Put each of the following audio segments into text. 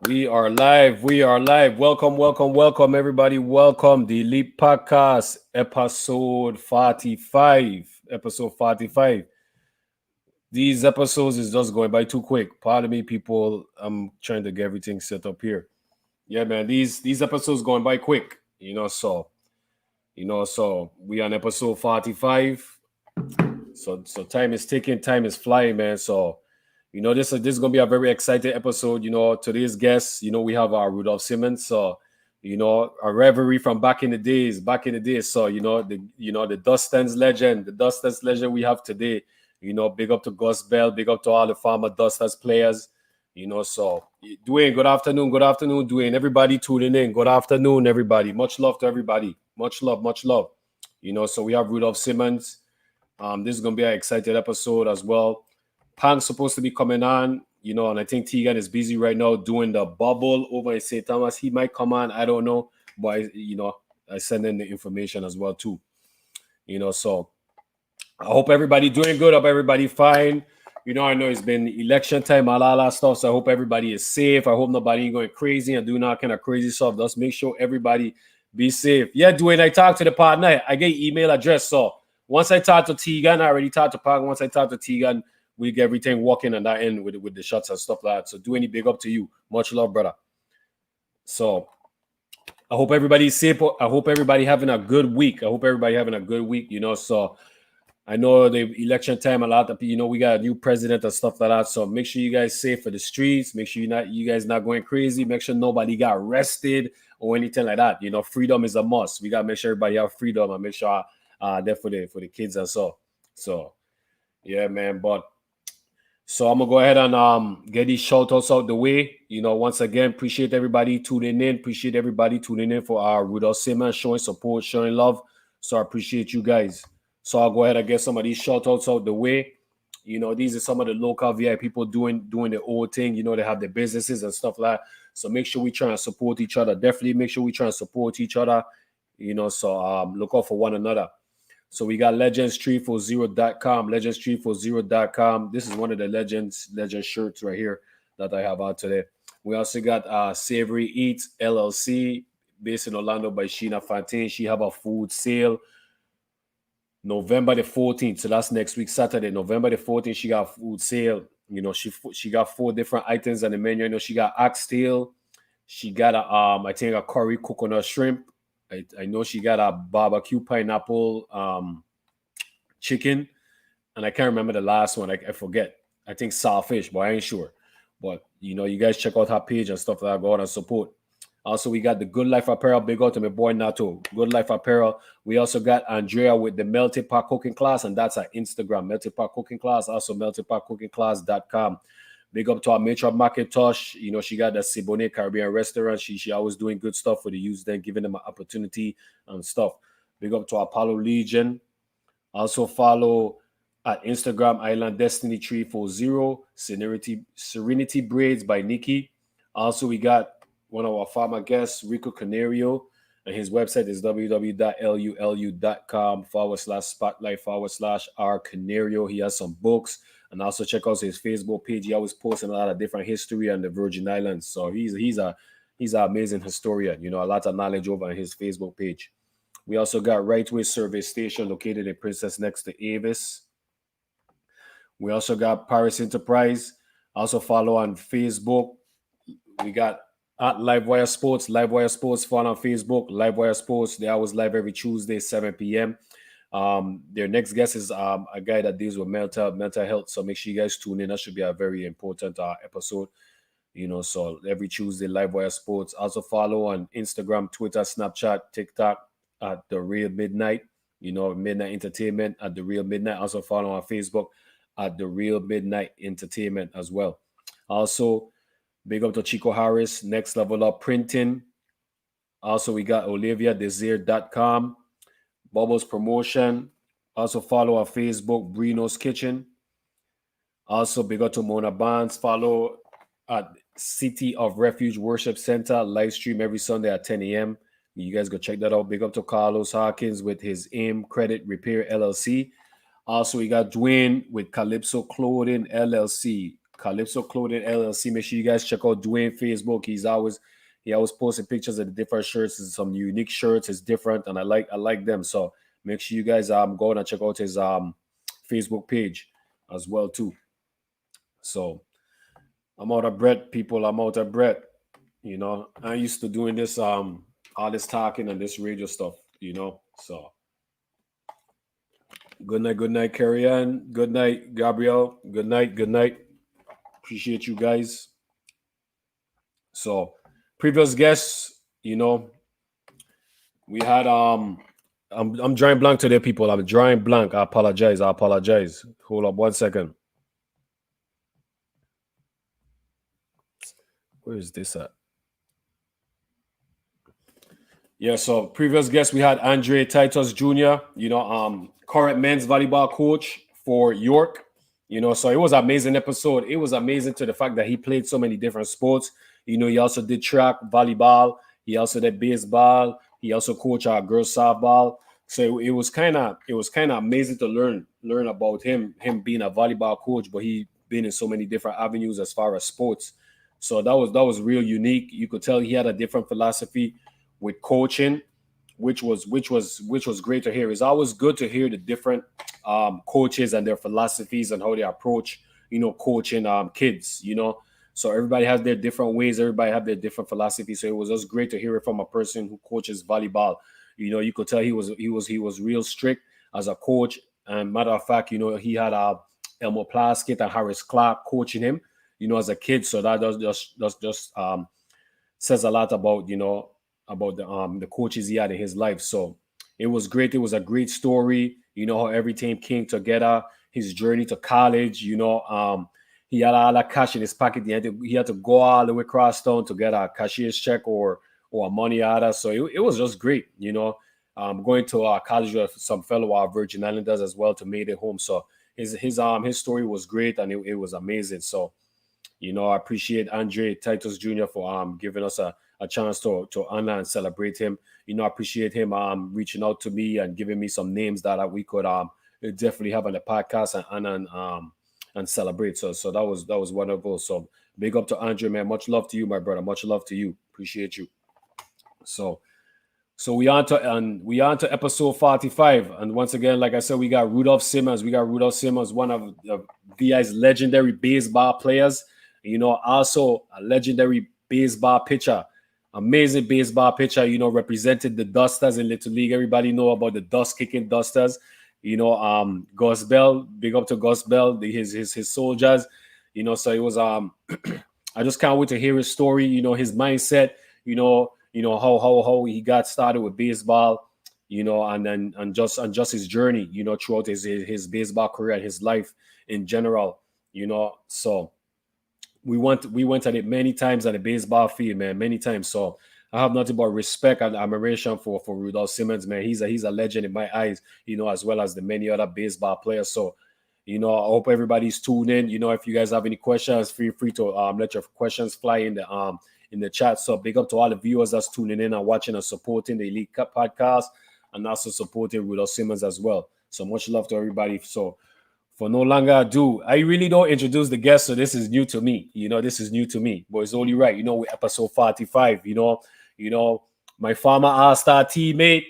We are live. We are live. Welcome, welcome, welcome, everybody. Welcome. The Elite Podcast, episode 45. Episode 45. These episodes is just going by too quick. Pardon me, people. I'm trying to get everything set up here. Yeah, man. These episodes going by quick. So we on episode 45. So time is ticking, time is flying, man. So this is gonna be a very exciting episode. Today's guest, we have our Rudolph Simmonds. So, a reverie from back in the days, So, the Dustens legend, we have today. Big up to Gus Bell, big up to all the former Dusters players. So Dwayne, good afternoon, Dwayne. Everybody tuning in, good afternoon, everybody. Much love to everybody, much love, much love. So we have Rudolph Simmonds. This is gonna be an exciting episode as well. Pank's supposed to be coming on, and I think Tegan is busy right now doing the bubble over in St. Thomas. He might come on, I don't know, but I send in the information as well too. So I hope everybody doing good. Hope everybody fine. I know it's been election time, all that stuff. So I hope everybody is safe. I hope nobody going crazy and doing all kind of crazy stuff. Just make sure everybody be safe. Yeah, Dwayne, I talked to the partner. I get email address. So once I talk to Tegan, I already talked to Park. Once I talk to Tegan, we get everything working on that end with the shots and stuff like that. So do any big up to you. Much love, brother. So I hope everybody's safe. I hope everybody having a good week. So I know the election time, a lot of people, we got a new president and stuff like that. So make sure you guys safe for the streets. Make sure you guys not going crazy. Make sure nobody got arrested or anything like that. Freedom is a must. We gotta make sure everybody have freedom and make sure that for the kids and so. So yeah, man. So I'm gonna go ahead and get these shout outs out the way. Once again, appreciate everybody tuning in. Appreciate everybody tuning in for our Rudolph Simmonds showing support, showing love. So I appreciate you guys. So I'll go ahead and get some of these shout outs out the way. These are some of the local VI people doing the old thing. They have their businesses and stuff like that. So make sure we try and support each other. Definitely make sure we try and support each other. So look out for one another. So we got legends340.com, legends340.com. This is one of the legends shirts right here that I have out today. We also got Savory Eats LLC, based in Orlando by Sheena Fontaine. She have a food sale November the 14th. So that's next week, Saturday, November the 14th. She got a food sale. She got 4 different items on the menu. She got oxtail. She got I think a curry coconut shrimp. I know she got a barbecue pineapple chicken, and I can't remember the last one. I forget. I think sawfish, but I ain't sure. But you guys check out her page and stuff like that. Go out and support. Also, we got the Good Life Apparel. Big out to my boy Nato. Good Life Apparel. We also got Andrea with the Melted Pot Cooking Class, and that's our Instagram, Melted Pot Cooking Class. Also, meltedpotcookingclass.com. Big up to our Matra McIntosh. She got the Siboney Caribbean restaurant. She always doing good stuff for the youth, then giving them an opportunity and stuff. Big up to Apollo Legion. Also follow at Instagram Island Destiny 340 Serenity Braids by Nikki. Also, we got one of our former guests, Rico Canario, and his website is www.lulu.com/spotlight/R Canario. He has some books. And also check out his Facebook page. He always posting a lot of different history on the Virgin Islands. So he's an amazing historian. A lot of knowledge over on his Facebook page. We also got Right Way Service Station located in Princess next to Avis. We also got Paris Enterprise. Also follow on Facebook. We got at Livewire Sports. Livewire Sports follow on Facebook. Livewire Sports. They always live every Tuesday, 7 p.m. Their next guest is a guy that deals with mental health. So make sure you guys tune in. That should be a very important episode. So every Tuesday, Livewire Sports. Also follow on Instagram, Twitter, Snapchat, TikTok at The Real Midnight. Midnight Entertainment at The Real Midnight. Also follow on Facebook at The Real Midnight Entertainment as well. Also, big up to Chico Harris, Next Level Up Printing. Also, we got OliviaDesir.com. Bubbles Promotion. Also follow on Facebook, Brino's Kitchen. Also, big up to Mona Barnes. Follow at City of Refuge Worship Center. Live stream every Sunday at 10 a.m. You guys go check that out. Big up to Carlos Hawkins with his AIM Credit Repair LLC. Also, we got Dwayne with Calypso Clothing LLC. Calypso Clothing LLC. Make sure you guys check out Dwayne Facebook. He always posting pictures of the different shirts. It's some unique shirts. It's different, and I like them. So make sure you guys go and check out his Facebook page as well too. So I'm out of breath, people. I'm out of breath. You know, I used to doing this all this talking and this radio stuff. You know, so good night, Carrie Ann. Good night, Gabriel. Good night. Appreciate you guys. So previous guests, you know, we had I'm drawing blank today, people. I'm drawing blank. I apologize. Hold up 1 second. Where is this at? Yeah, so previous guest we had Andre Titus Jr., you know, current men's volleyball coach for York. You know, so it was an amazing episode. It was amazing to the fact that he played so many different sports. You know, he also did track, volleyball. He also did baseball. He also coached our girls softball. So it was kind of amazing to learn about him being a volleyball coach, but he been in so many different avenues as far as sports. So that was real unique. You could tell he had a different philosophy with coaching, which was great to hear. It's always good to hear the different coaches and their philosophies and how they approach, you know, coaching kids. You know, so everybody has their different ways. Everybody have their different philosophies. So it was just great to hear it from a person who coaches volleyball. You know, you could tell he was real strict as a coach. And matter of fact, you know, he had Elmo Plaskett and Harris Clark coaching him, you know, as a kid. So that does just says a lot about, you know, about the coaches he had in his life. So it was great. It was a great story. You know how every team came together. His journey to college. You know, he had all that cash in his pocket. He had to go all the way across town to get a cashier's check or a money order. So it was just great. You know, going to college with some fellow Virgin Islanders as well to make it home. So his story was great and it was amazing. So, you know, I appreciate Andre Titus Jr. for giving us a chance to honor and celebrate him. You know, I appreciate him reaching out to me and giving me some names that we could definitely have on the podcast and honor and celebrate. So that was wonderful. So big up to Andre, man. Much love to you, my brother. Much love to you. Appreciate you. So we on to episode 45. And once again, like I said, we got Rudolph Simmonds. One of the VI's legendary baseball players. You know, also a legendary baseball pitcher. Amazing baseball pitcher, you know, represented the Dusters in Little League. Everybody know about the dust kicking Dusters. You know, Gus Bell, big up to Gus Bell, his soldiers. You know, so it was I just can't wait to hear his story, you know, his mindset, you know how he got started with baseball, you know, and just his journey, you know, throughout his baseball career and his life in general, you know. So we went at it many times at the baseball field, man, many times. So I have nothing but respect and admiration for Rudolph Simmonds, man. He's a legend in my eyes, you know, as well as the many other baseball players. So, you know, I hope everybody's tuned in. You know, if you guys have any questions, feel free to let your questions fly in the chat. So big up to all the viewers that's tuning in and watching and supporting the Elite Cup podcast and also supporting Rudolph Simmonds as well. So much love to everybody. So for no longer ado, I really don't introduce the guests, so this is new to me. You know, this is new to me, but it's only right. You know, we're episode 45. You know, my former All-Star teammate,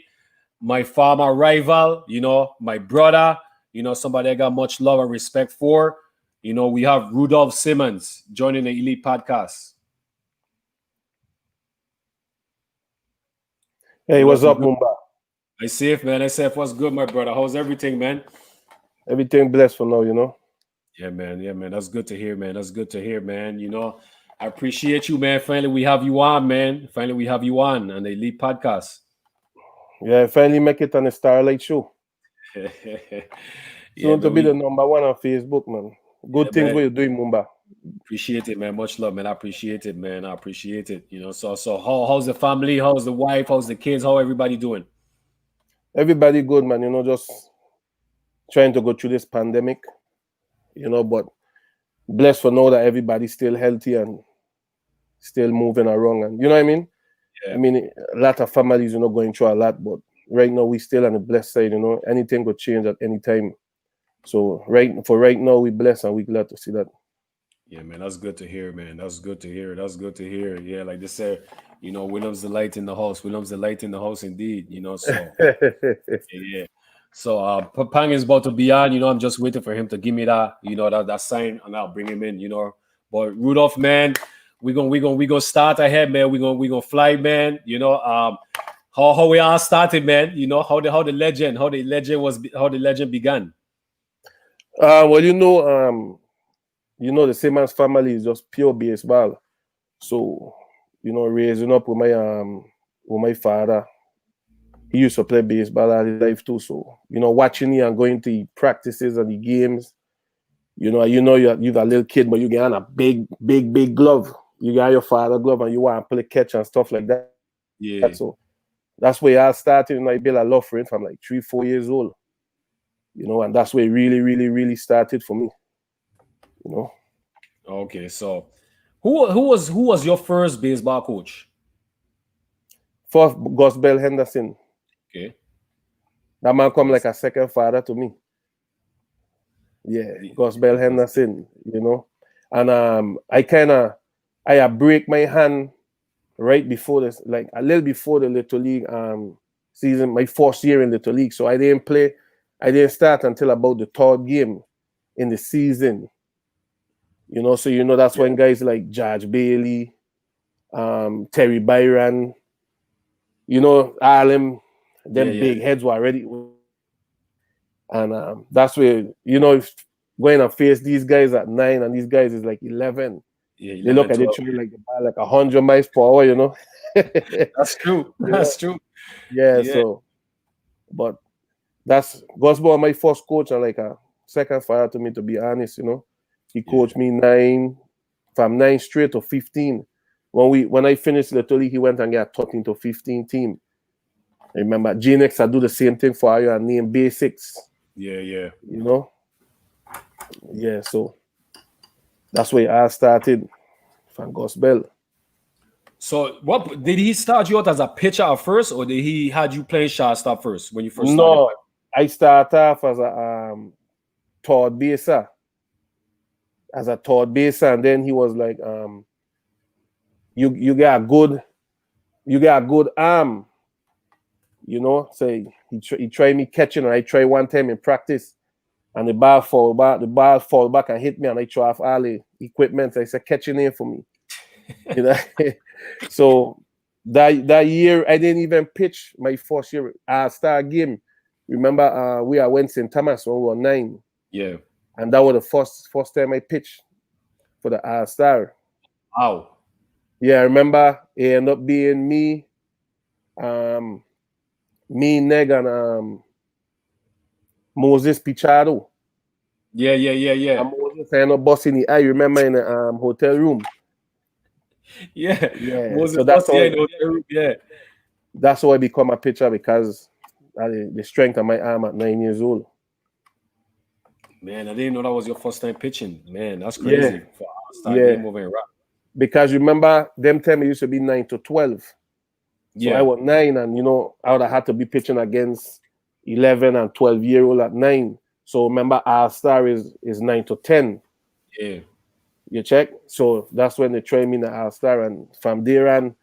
my former rival, you know, my brother, you know, somebody I got much love and respect for. You know, we have Rudolph Simmonds joining the Elite Podcast. Hey, what's up, Mumba? I safe, man. I safe. What's good, my brother? How's everything, man? Everything blessed for now, you know. Yeah, man. That's good to hear, man. You know, I appreciate you, man. Finally, we have you on, man. Finally, we have you on the Elite Podcast. Yeah, finally make it on the Starlight Show. Yeah, Soon to be the number one on Facebook, man. Good things what you're doing, Mumba. Appreciate it, man. Much love, man. I appreciate it, man. I appreciate it. You know, so how's the family? How's the wife? How's the kids? How everybody doing? Everybody good, man. You know, just trying to go through this pandemic, you know, but blessed for now that everybody's still healthy and still moving around. And you know what I mean? Yeah. I mean, a lot of families, you know, going through a lot, but right now we still on the blessed side, you know. Anything could change at any time. So right now we blessed and we glad to see that. Yeah, man, that's good to hear, man. That's good to hear. That's good to hear. Yeah, like they said, Williams the light in the house. Williams the light in the house, indeed. So yeah. So Pang is about to be on. I'm just waiting for him to give me that, that sign, and I'll bring him in. But Rudolph, man, we gonna start ahead, man. We gonna fly, man. How we all started, man. How the legend began. Well, the Simmons family is just pure baseball. So, raising up with my father, he used to play baseball all his life too. So, watching him and going to the practices and the games, you're a little kid, but you get on a big, big, big glove. You got your father glove and you want to play catch and stuff like that. Yeah. So that's where I started, I built a love for it from like 3-4 years old. And that's where it really, really, really started for me. Okay, so who was your first baseball coach? First, Gus Bell Henderson. Okay. That man come like a second father to me. Yeah, Gus Bell Henderson, And I break my hand right before this, like a little before the Little League season, my first year in Little League. So I didn't start until about the third game in the season. So that's when guys like George Bailey, Terry Byron, all them big heads were already. And that's where, going and face these guys at 9 and these guys is like 11. Yeah, 11, they look at each other like the ball like 100 miles per hour, That's true. That's true. Yeah, so, but that's Gus Bell, my first coach and like a second father to me, to be honest, He coached me from 9 straight to 15. When I finished Little League, he went and got 13 to 15 team. I remember GNX, I do the same thing for you and name basics. Yeah. Yeah, so that's where I started from Gus Bell. So what did he start you out as a pitcher at first, or did he had you playing shortstop first when you first started? No, I started off as a third baser. As a third baser, and then he was like, you got a good arm. So he tried me catching, and I tried one time in practice, and the ball fall back and hit me, and I throw off all the equipment. I said, catching in for me. So that year I didn't even pitch my first year start game. Remember, we went St. Thomas when we were 9. Yeah. And that was the first time I pitched for the All-Star. Wow. Yeah, I remember it ended up being me, Neg, and Moses Pichado. Yeah. And Moses ended up busting the eye, remember, in the hotel room. Yeah. Moses, so that's how I become a pitcher, because the strength of my arm at 9 years old. Man, I didn't know that was your first time pitching. Man, that's crazy. Yeah. Because remember, them time it used to be 9 to 12. So I was 9, and I would have had to be pitching against 11 and 12-year-old at 9. So remember, our star is 9 to 10. Yeah. You check? So that's when they trained me in the All-Star, and from there on,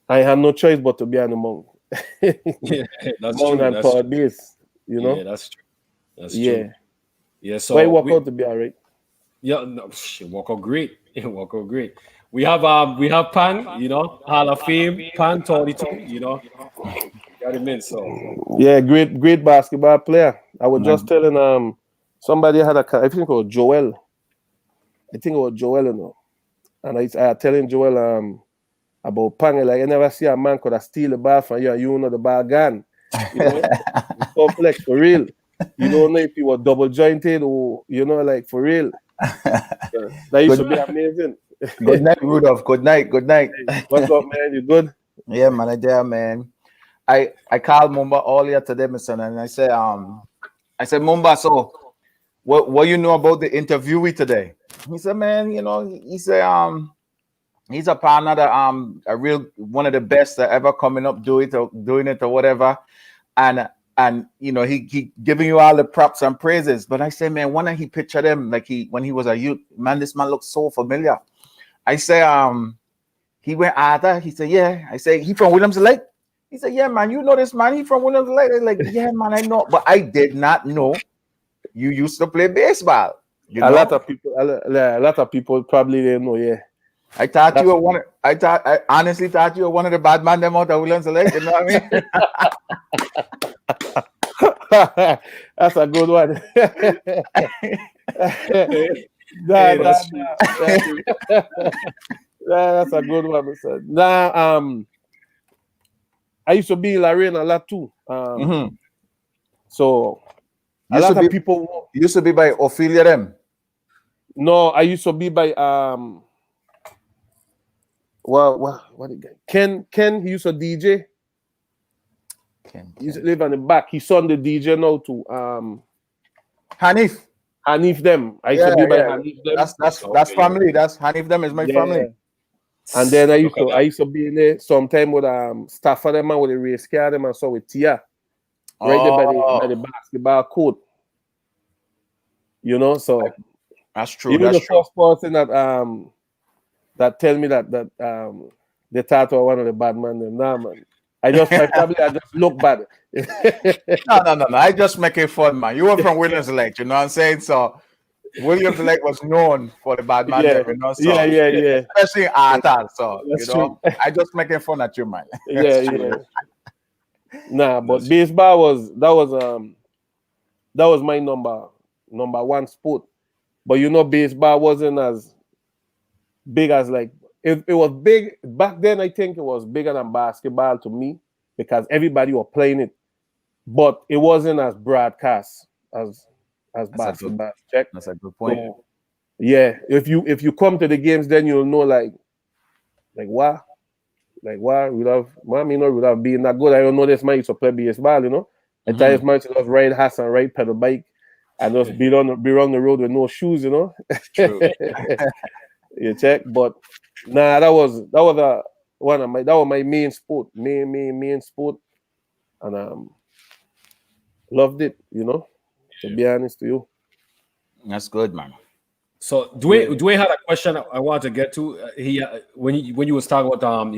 I had no choice but to be on the mound. Yeah, that's mound true. and third base, Yeah, that's true. That's true. Yeah, so I walk out to be all right. Yeah, no, walk out great. Walk out great. We have Pang, Hall of Fame, Pang 22, got him in. So yeah, great basketball player. I was just telling somebody had I think it was Joel. And I telling Joel about Pang, like I never see a man could have steal the ball from you and you know the ball gone. It's complex for real. You don't know if you were double jointed or like for real. That used to be amazing. Good night, Rudolph. Good night. Hey, what's up, man? You good? Yeah, man. I there, man. I called Mumba earlier today, my son, and I said Mumba, so what you know about the interviewee today? He said, man, he said he's a partner that a real one of the best that ever coming up doing it or whatever. And and he giving you all the props and praises. But I say, man, when he pictured him like when he was a youth, man, this man looks so familiar. I say, he went Arthur. He said, yeah. I say, he from Williams Lake. He said, yeah, man, you know this man. He from Williams Lake. Like, yeah, man, I know, but I did not know you used to play baseball. A lot of people probably didn't know. Yeah, I honestly thought you were one of the bad man them out of Williams Lake. You know what I mean? That's a good one. That's a good one, sir. Now, I used to be in Lorraine a lot too. So a lot of people used to be by Ophelia them. No, I used to be by what Ken he used to DJ. He used to live on the back. His son the DJ now too. Hanif them. I used to be by Hanif them. That's family. That's Hanif them is my family. And then I used to be in there sometime with Stafford them and with the race car them and so with Tia. Right there by the basketball court. You know, so that's true. Even the first person that tell me that they thought I was one of the bad men. Nah, man. I just look bad. No. I just making fun, man. You were from Williams Lake, you know what I'm saying? So Williams Lake was known for the bad man, you know. So, yeah. Especially Arthur. So that's true. I just making fun at you, man. Yeah. Nah, but baseball was my number one sport. But baseball wasn't as big as it was big back then. I think it was bigger than basketball to me because everybody was playing it, but it wasn't as broadcast as basketball. That's a good point. So, yeah, if you come to the games, then you'll know what would have been that good. I don't know this man used to play baseball, At times man used to just ride horse and ride pedal bike and just be on the road with no shoes, True. You check, but nah, that was my main sport, main sport, and loved it, to be honest to you. That's good, man. So Dwayne had a question I wanted to get to. When you was talking about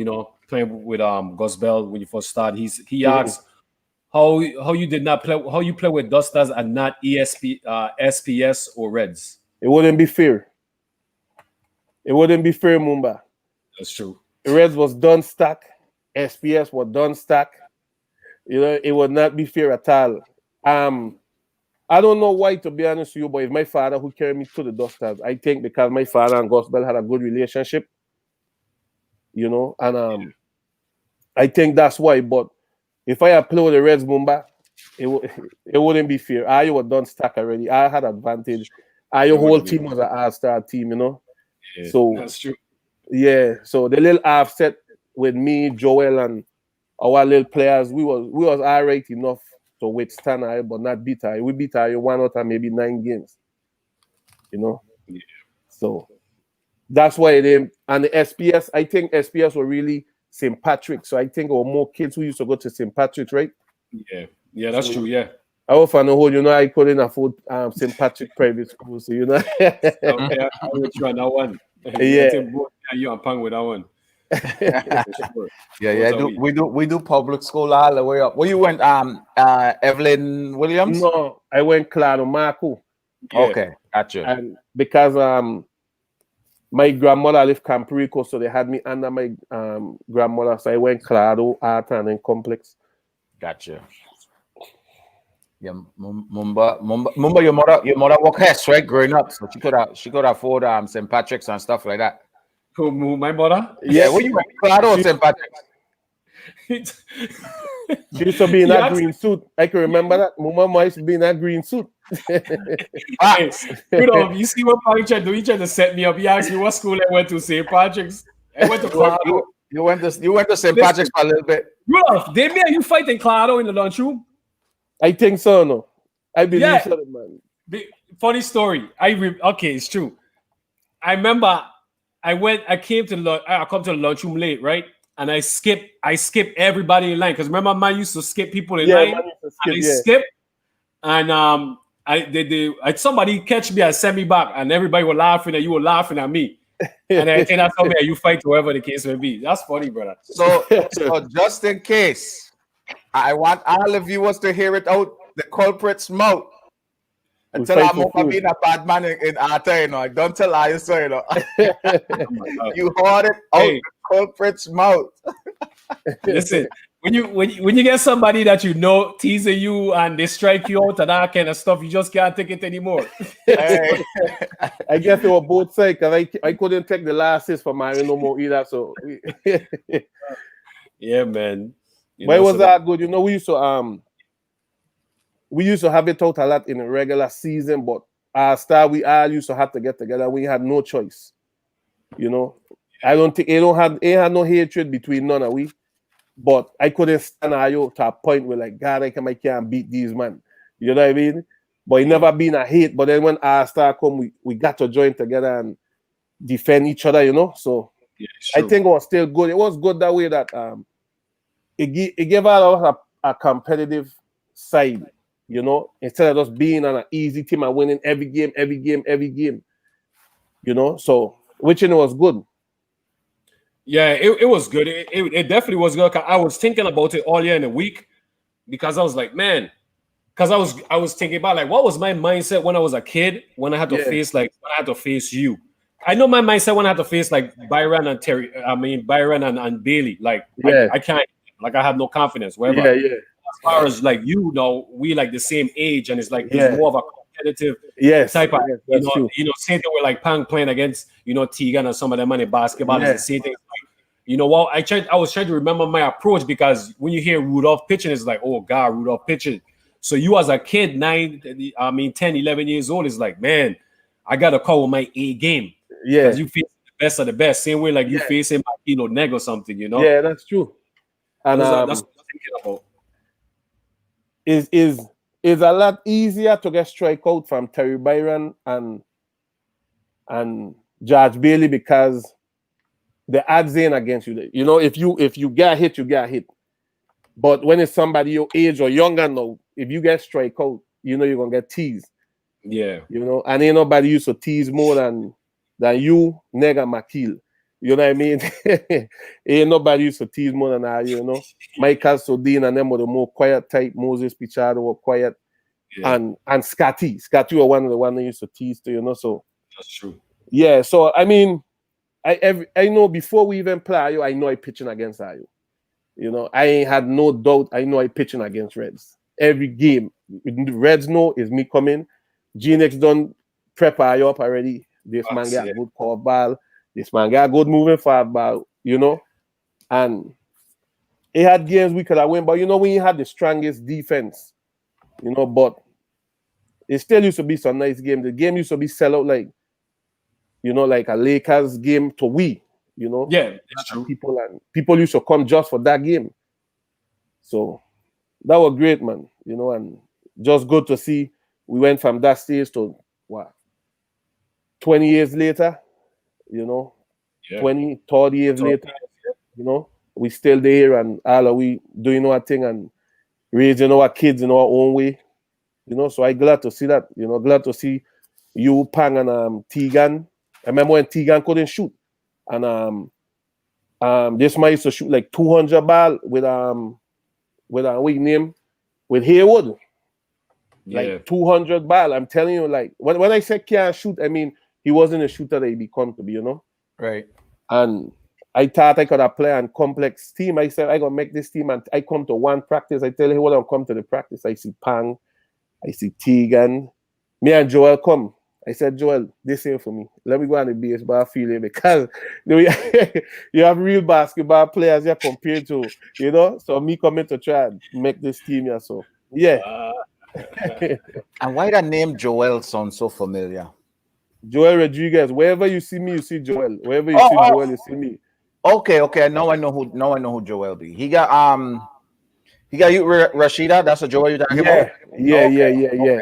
playing with Gus Bell when you first started, he asked how you did not play, how you play with Dusters and not SPS or Reds. It wouldn't be fair. It wouldn't be fair, Mumba. That's true. Reds was done stack. SPS was done stack. It would not be fair at all. I don't know why, to be honest with you, but it's my father who carried me to the Dusters. I think because my father and Gus Bell had a good relationship, and I think that's why. But if I had played with the Reds, Mumba, it wouldn't be fair. I was done stack already. I had advantage. Your whole team was an all-star team, Yeah, so that's true. Yeah, so the little offset with me, Joel, and our little players, we was all right enough to withstand her, but not beat her. We beat her 1 out of maybe 9 games. Yeah. So that's why and the SPS, I think SPS were really St. Patrick. So I think there were more kids who used to go to St. Patrick's, right? Yeah, that's true. Yeah. I often know, I couldn't afford St. Patrick private school, so Okay, I'm with you on that one. Yeah. You and Pang with that one. We do public school all the way up. Where you went, Evelyn Williams? No, I went Claro Marco. Yeah. Okay, gotcha. And because my grandmother lived Camp Rico, so they had me under my grandmother, so I went Claro, Art, and then Complex. Gotcha. Yeah, Mumba, your mother worked hess, right? Growing up, so she could afford St. Patrick's and stuff like that. Who, my mother? Yeah, where you went? Claro or St. Patrick's? She used to be in that green suit. I can remember that. My mama used to be in that green suit. Hey, you see what Pang tried to do? He tried to set me up. He asked me what school I went to. St. Patrick's. I went to Claro. You went to St. Patrick's for a little bit. Rudolph, they made you fight in Claro in the lunchroom? I think so, no. I believe so, man. Funny story. Okay, it's true. I remember I come to the lunchroom late, right? and I skip everybody in line. Because remember, man used to skip people in Yeah, line, man used to skip, and they yeah. skip, and somebody catch me and send me back, and everybody were laughing, and you were laughing at me. And I think that's how you fight, whoever the case may be. That's funny, brother. So just in case, I want all the viewers to hear it out the culprit's mouth. Until I'm over being a bad man in Arta, you know. I don't tell I so you know. You heard it out the culprit's mouth. Listen, when you get somebody that you know teasing you and they strike you out and that kind of stuff, you just can't take it anymore. Hey. I guess they were both sick because I couldn't take the last assist for Mario no more either. So yeah, man. But it was that good. You know, we used to have it out a lot in the regular season, but our star, we all used to have to get together. We had no choice. You know, I don't think it had no hatred between none of we. But I couldn't stand Ayo to a point where like, God, I can't beat these man. You know what I mean? But it never been a hate. But then when our star come, we got to join together and defend each other, you know. So I think it was still good. It was good that way that it gave us a competitive side, you know, instead of just being on an easy team and winning every game, you know. So which it was good. Yeah, it was good. It definitely was good. I was thinking about it all year in a week because I was like, man, because I was thinking about like what was my mindset when I was a kid when I had to face you. I know my mindset when I had to face like Byron and Bailey. Like I can't, like I have no confidence. Whatever. Yeah. As far as like you know, we like the same age, and it's like it's more of a competitive type of same thing with like Pang playing against Tegan and some of them in basketball is the same thing. You know what? I was trying to remember my approach because when you hear Rudolph pitching, it's like, oh God, Rudolph pitching. So you as a kid, 10, 11 years old, is like, man, I gotta call with my A game. Yeah. Because you face the best of the best. Same way like you facing Neg or something, you know? Yeah, that's true. And that's what I'm thinking about. Is a lot easier to get strikeout from Terry Byron and George Bailey because the odds ain't against you. You know, if you get hit, you get hit. But when it's somebody your age or younger now, if you get strikeout, you know you're gonna get teased. Yeah. You know, and ain't nobody used to tease more than you, Neg and McKeel. You know what I mean? Ain't nobody used to tease more than I, you know. Michael Sodin and them were the more quiet type. Moses Pichard were quiet. Yeah. And Scotty were one of the ones that used to tease too, you know. So that's true. Yeah, so I mean, I know before we even play Ayo, I know I pitching against Ayo. You know, I ain't had no doubt. I know I pitching against Reds. Every game. Reds know is me coming. GNX done prep Ayo up already. This man got good curve ball. This man got good moving forward ball, you know. And it had games we could have won, but you know, when you had the strongest defense, you know, but it still used to be some nice game. The game used to be sell out like, you know, like a Lakers game to we, you know. Yeah, that's true. People used to come just for that game. So that was great, man. You know, and just good to see we went from that stage to what 20 years later, you know, 20, 30 years later, you know, we still there and all of we doing our thing and raising our kids in our own way, you know. So I'm glad to see that, you know, glad to see you, Pang, and Tegan. I remember when Tegan couldn't shoot, and this man used to shoot like 200 ball with Haywood. Like 200 ball. I'm telling you, like when I say can't shoot, I mean he wasn't a shooter that he become to be, you know. Right. And I thought I could have play on complex team. I said I gonna make this team, and I come to one practice. I tell you what, I'll come to the practice. I see Pang, I see Tegan, me and Joel come. I said, Joel, this ain't for me. Let me go on the baseball field because you have real basketball players here compared to, you know. So me coming to try and make this team here. So yeah. And why that name Joel sounds so familiar? Joel Rodriguez. Wherever you see me, you see Joel. Wherever you see Joel, you see me. Okay. Now I know who Joel be. He got you Rashida. That's a Joel you're talking about. Yeah.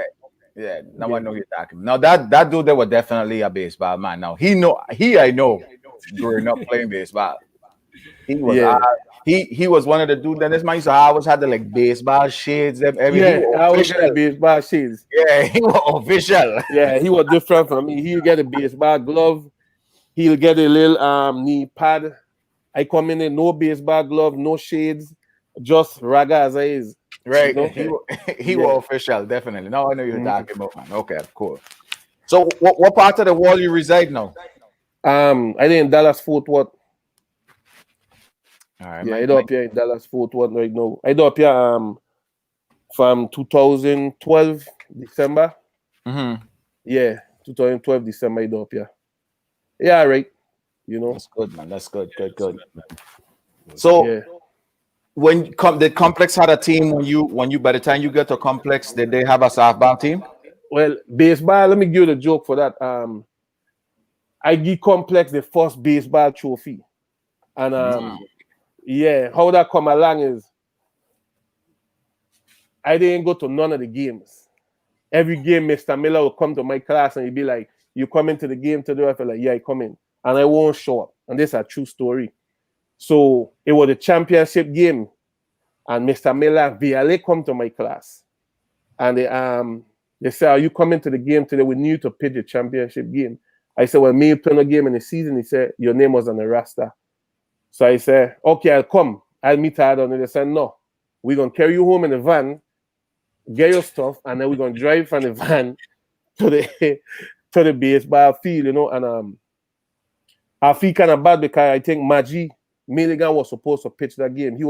Yeah, now I know you're talking. Now that dude, they were definitely a baseball man. Now I know growing up playing baseball. He was Yeah. he was one of the dudes. Then this man used to always had the like baseball shades. Them every he Yeah, was I always get the official. baseball shades. Yeah, he was official. Yeah, he was different from me. He'll get a baseball glove. He'll get a little knee pad. I come in there, no baseball glove, no shades, just raga as I is. Right. You know? He Yeah. was official, definitely. Now I know you're talking about, man. Okay, cool. So what part of the world you reside now? I think in Dallas Fort Worth. All right, Yeah, I do up here in Dallas Fort Worth right now. I do up here from 2012 December. Mm-hmm. Yeah, 2012 December I do up here. Yeah, right. You know. That's good, man. That's good. Good. So Yeah. when the complex had a team when you by the time you get to complex, did they have a softball team? Well, baseball, let me give you the joke for that. I give Complex the first baseball trophy. And yeah, how that come along is I didn't go to none of the games. Every game, Mr. Miller will come to my class and he'd be like, "You coming to the game today?" I feel like, "Yeah, I come in." And I won't show up. And this is a true story. So it was a championship game. And Mr. Miller, VLA come to my class. And they said, "Are you coming to the game today? We need you to pitch the championship game." I said, "Well, me playing a game in the season." He said, "Your name was on the roster." So I said, "Okay, I'll come. I'll meet her on it." They said, "No, we're going to carry you home in the van, get your stuff, and then we're going to drive from the van to the to the baseball field, you know." And I feel kind of bad because I think Maggie Milligan was supposed to pitch that game. He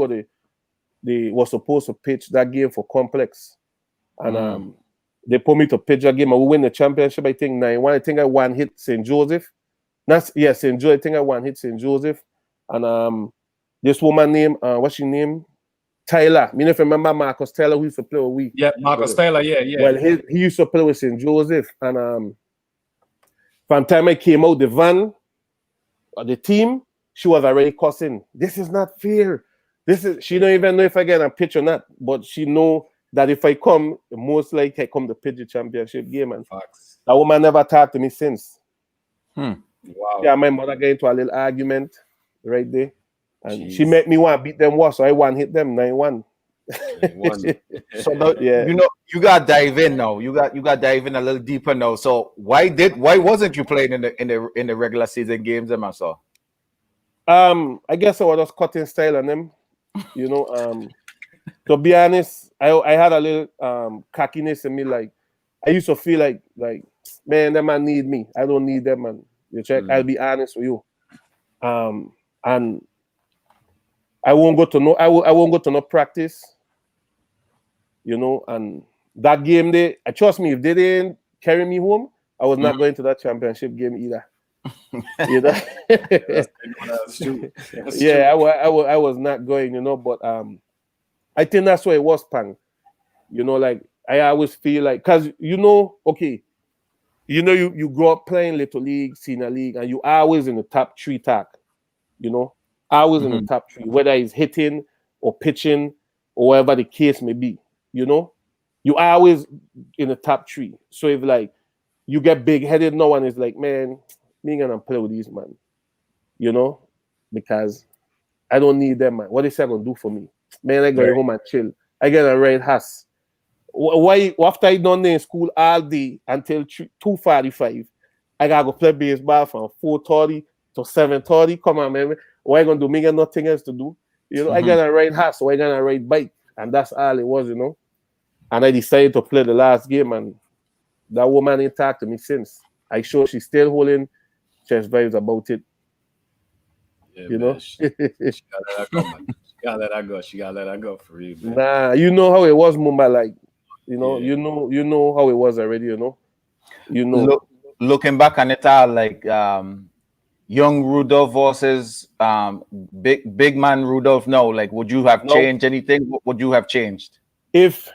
was supposed to pitch that game for Complex. And they put me to pitch that game and we win the championship, I think 9-1. I think I one hit St. Joseph. St. Joseph. I think I one hit St. Joseph. And this woman named what's she name? Tyler. I mean, if you remember Marcus Taylor, who used to play with we. Yeah, Marcus Taylor, yeah. Well, he used to play with St. Joseph. And from the time I came out the van, the team, she was already cussing. "This is not fair. She don't even know if I get a pitch or not, but she know that if I come, most likely I come to pitch the championship game." And Facts. that woman never talked to me since. Wow. Yeah, my mother got into a little argument right there. And she Jeez. made me want to beat them worse. So I one hit them 9-1. So you got dive in now. You got dive in a little deeper now. So why wasn't you playing in the regular season games, them I saw? I guess I was just cutting style on them. You know, to be honest, I had a little cockiness in me. Like I used to feel like man, them man need me. I don't need them, man. You check. I'll be honest with you. And I won't go to no practice. You know, and that game day, trust me, if they didn't carry me home, I was not going to that championship game either. You know? That's true. Yeah, I was not going, you know, but I think that's what it was, Pang. You know, like I always feel like, because you know, okay, you know, you grow up playing little league, senior league, and you always in the top 3 tag, you know, always in the top 3, whether it's hitting or pitching or whatever the case may be, you know, you always in the top 3. So if like you get big headed now and it's like, man, me ain't gonna play with these man, you know, because I don't need them, man. What is that gonna do for me? Man, I go home and chill. I get a red house. Why after I done there in school all day until 2:45, I gotta go play baseball from 4:30 to 7:30. Come on, man. What I gonna do? Me got nothing else to do. You know, I got a ride house, so I got a ride bike, and that's all it was, you know. And I decided to play the last game, and that woman ain't talked to me since. I sure she's still holding chest vibes about it. Yeah, you man, know. she gotta let that go, man. She gotta let that go. She gotta let that go for real, man. Nah, you know how it was, Mumba. Like, you know, Yeah. you know how it was already. You know. Looking back on it all, like young Rudolph versus big man Rudolph. No, like, would you have changed anything? What would you have changed? If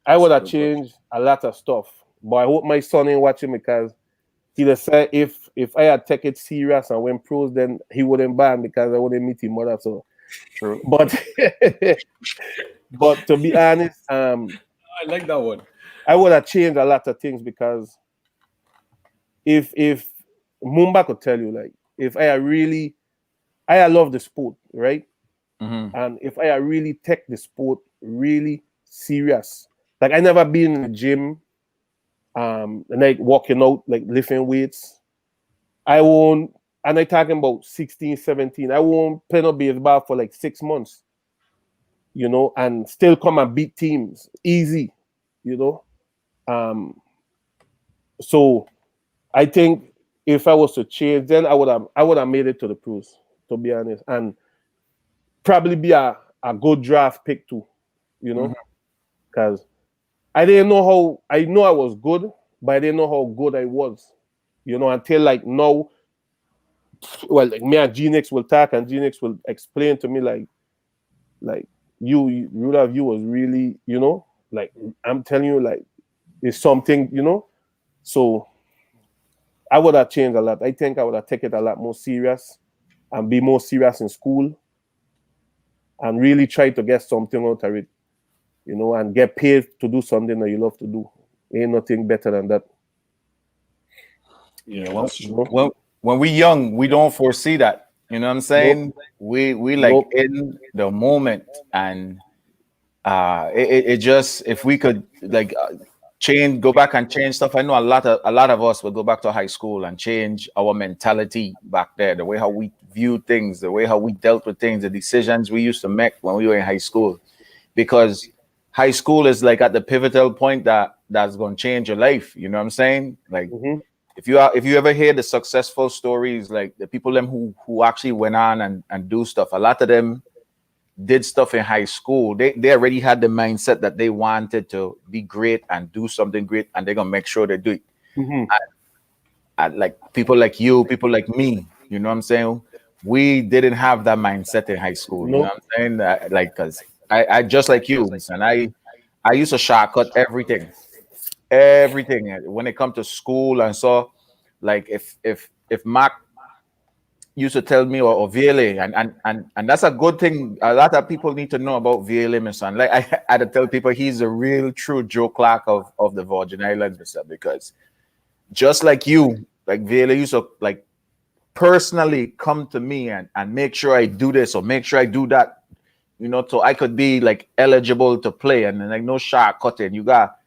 I would have changed a lot of stuff, but I hope my son ain't watching because he'd have said if I had taken it serious and went pros, then he wouldn't ban because I wouldn't meet him mother. So true. But to be honest, I like that one. I would have changed a lot of things because if Mumba could tell you, like, if I had really I love the sport, right? Mhm. And if I really take the sport really serious, like I never been in the gym, and like working out, like lifting weights. I won't, and I talking about 16, 17. I won't play no baseball for like 6 months, and still come and beat teams easy, you know. So I think if I was to change, then I would have made it to the pros, to be honest, and probably be a good draft pick too, Mhm. because I didn't know how. I know I was good, but I didn't know how good I was, until like now. Well, like me and Genix will talk, and Genix will explain to me like Rudolph, you was really, like I'm telling you, like it's something, So I would have changed a lot. I think I would have taken it a lot more serious and be more serious in school and really try to get something out of it, and get paid to do something that you love to do. Ain't nothing better than that. Yeah, When, that's true. when we young, we don't foresee that. You know what I'm Nope. saying? We like Nope. in the moment, and it just, if we could like go back and change stuff. I know a lot of us will go back to high school and change our mentality back there, the way how we view things, the way how we dealt with things, the decisions we used to make when we were in high school, because high school is like at the pivotal point that's going to change your life. You know what I'm saying? Like Mm-hmm. if you ever hear the successful stories, like the people them who actually went on and do stuff, a lot of them did stuff in high school. They already had the mindset that they wanted to be great and do something great, and they're gonna make sure they do it. Mm-hmm. And like people like you, people like me, you know what I'm saying? We didn't have that mindset in high school. You know Nope. what I'm saying? Like, cause I just like you, and I used to shortcut everything when it come to school. And so, like, if Mark used to tell me, or VLA, and that's a good thing. A lot of people need to know about VLA, my son. Like I had to tell people, he's a real true Joe Clark of the Virgin Islands, my son, because just like you, like VLA used to like personally come to me and make sure I do this or make sure I do that, so I could be like eligible to play. And then like no shot cutting. You got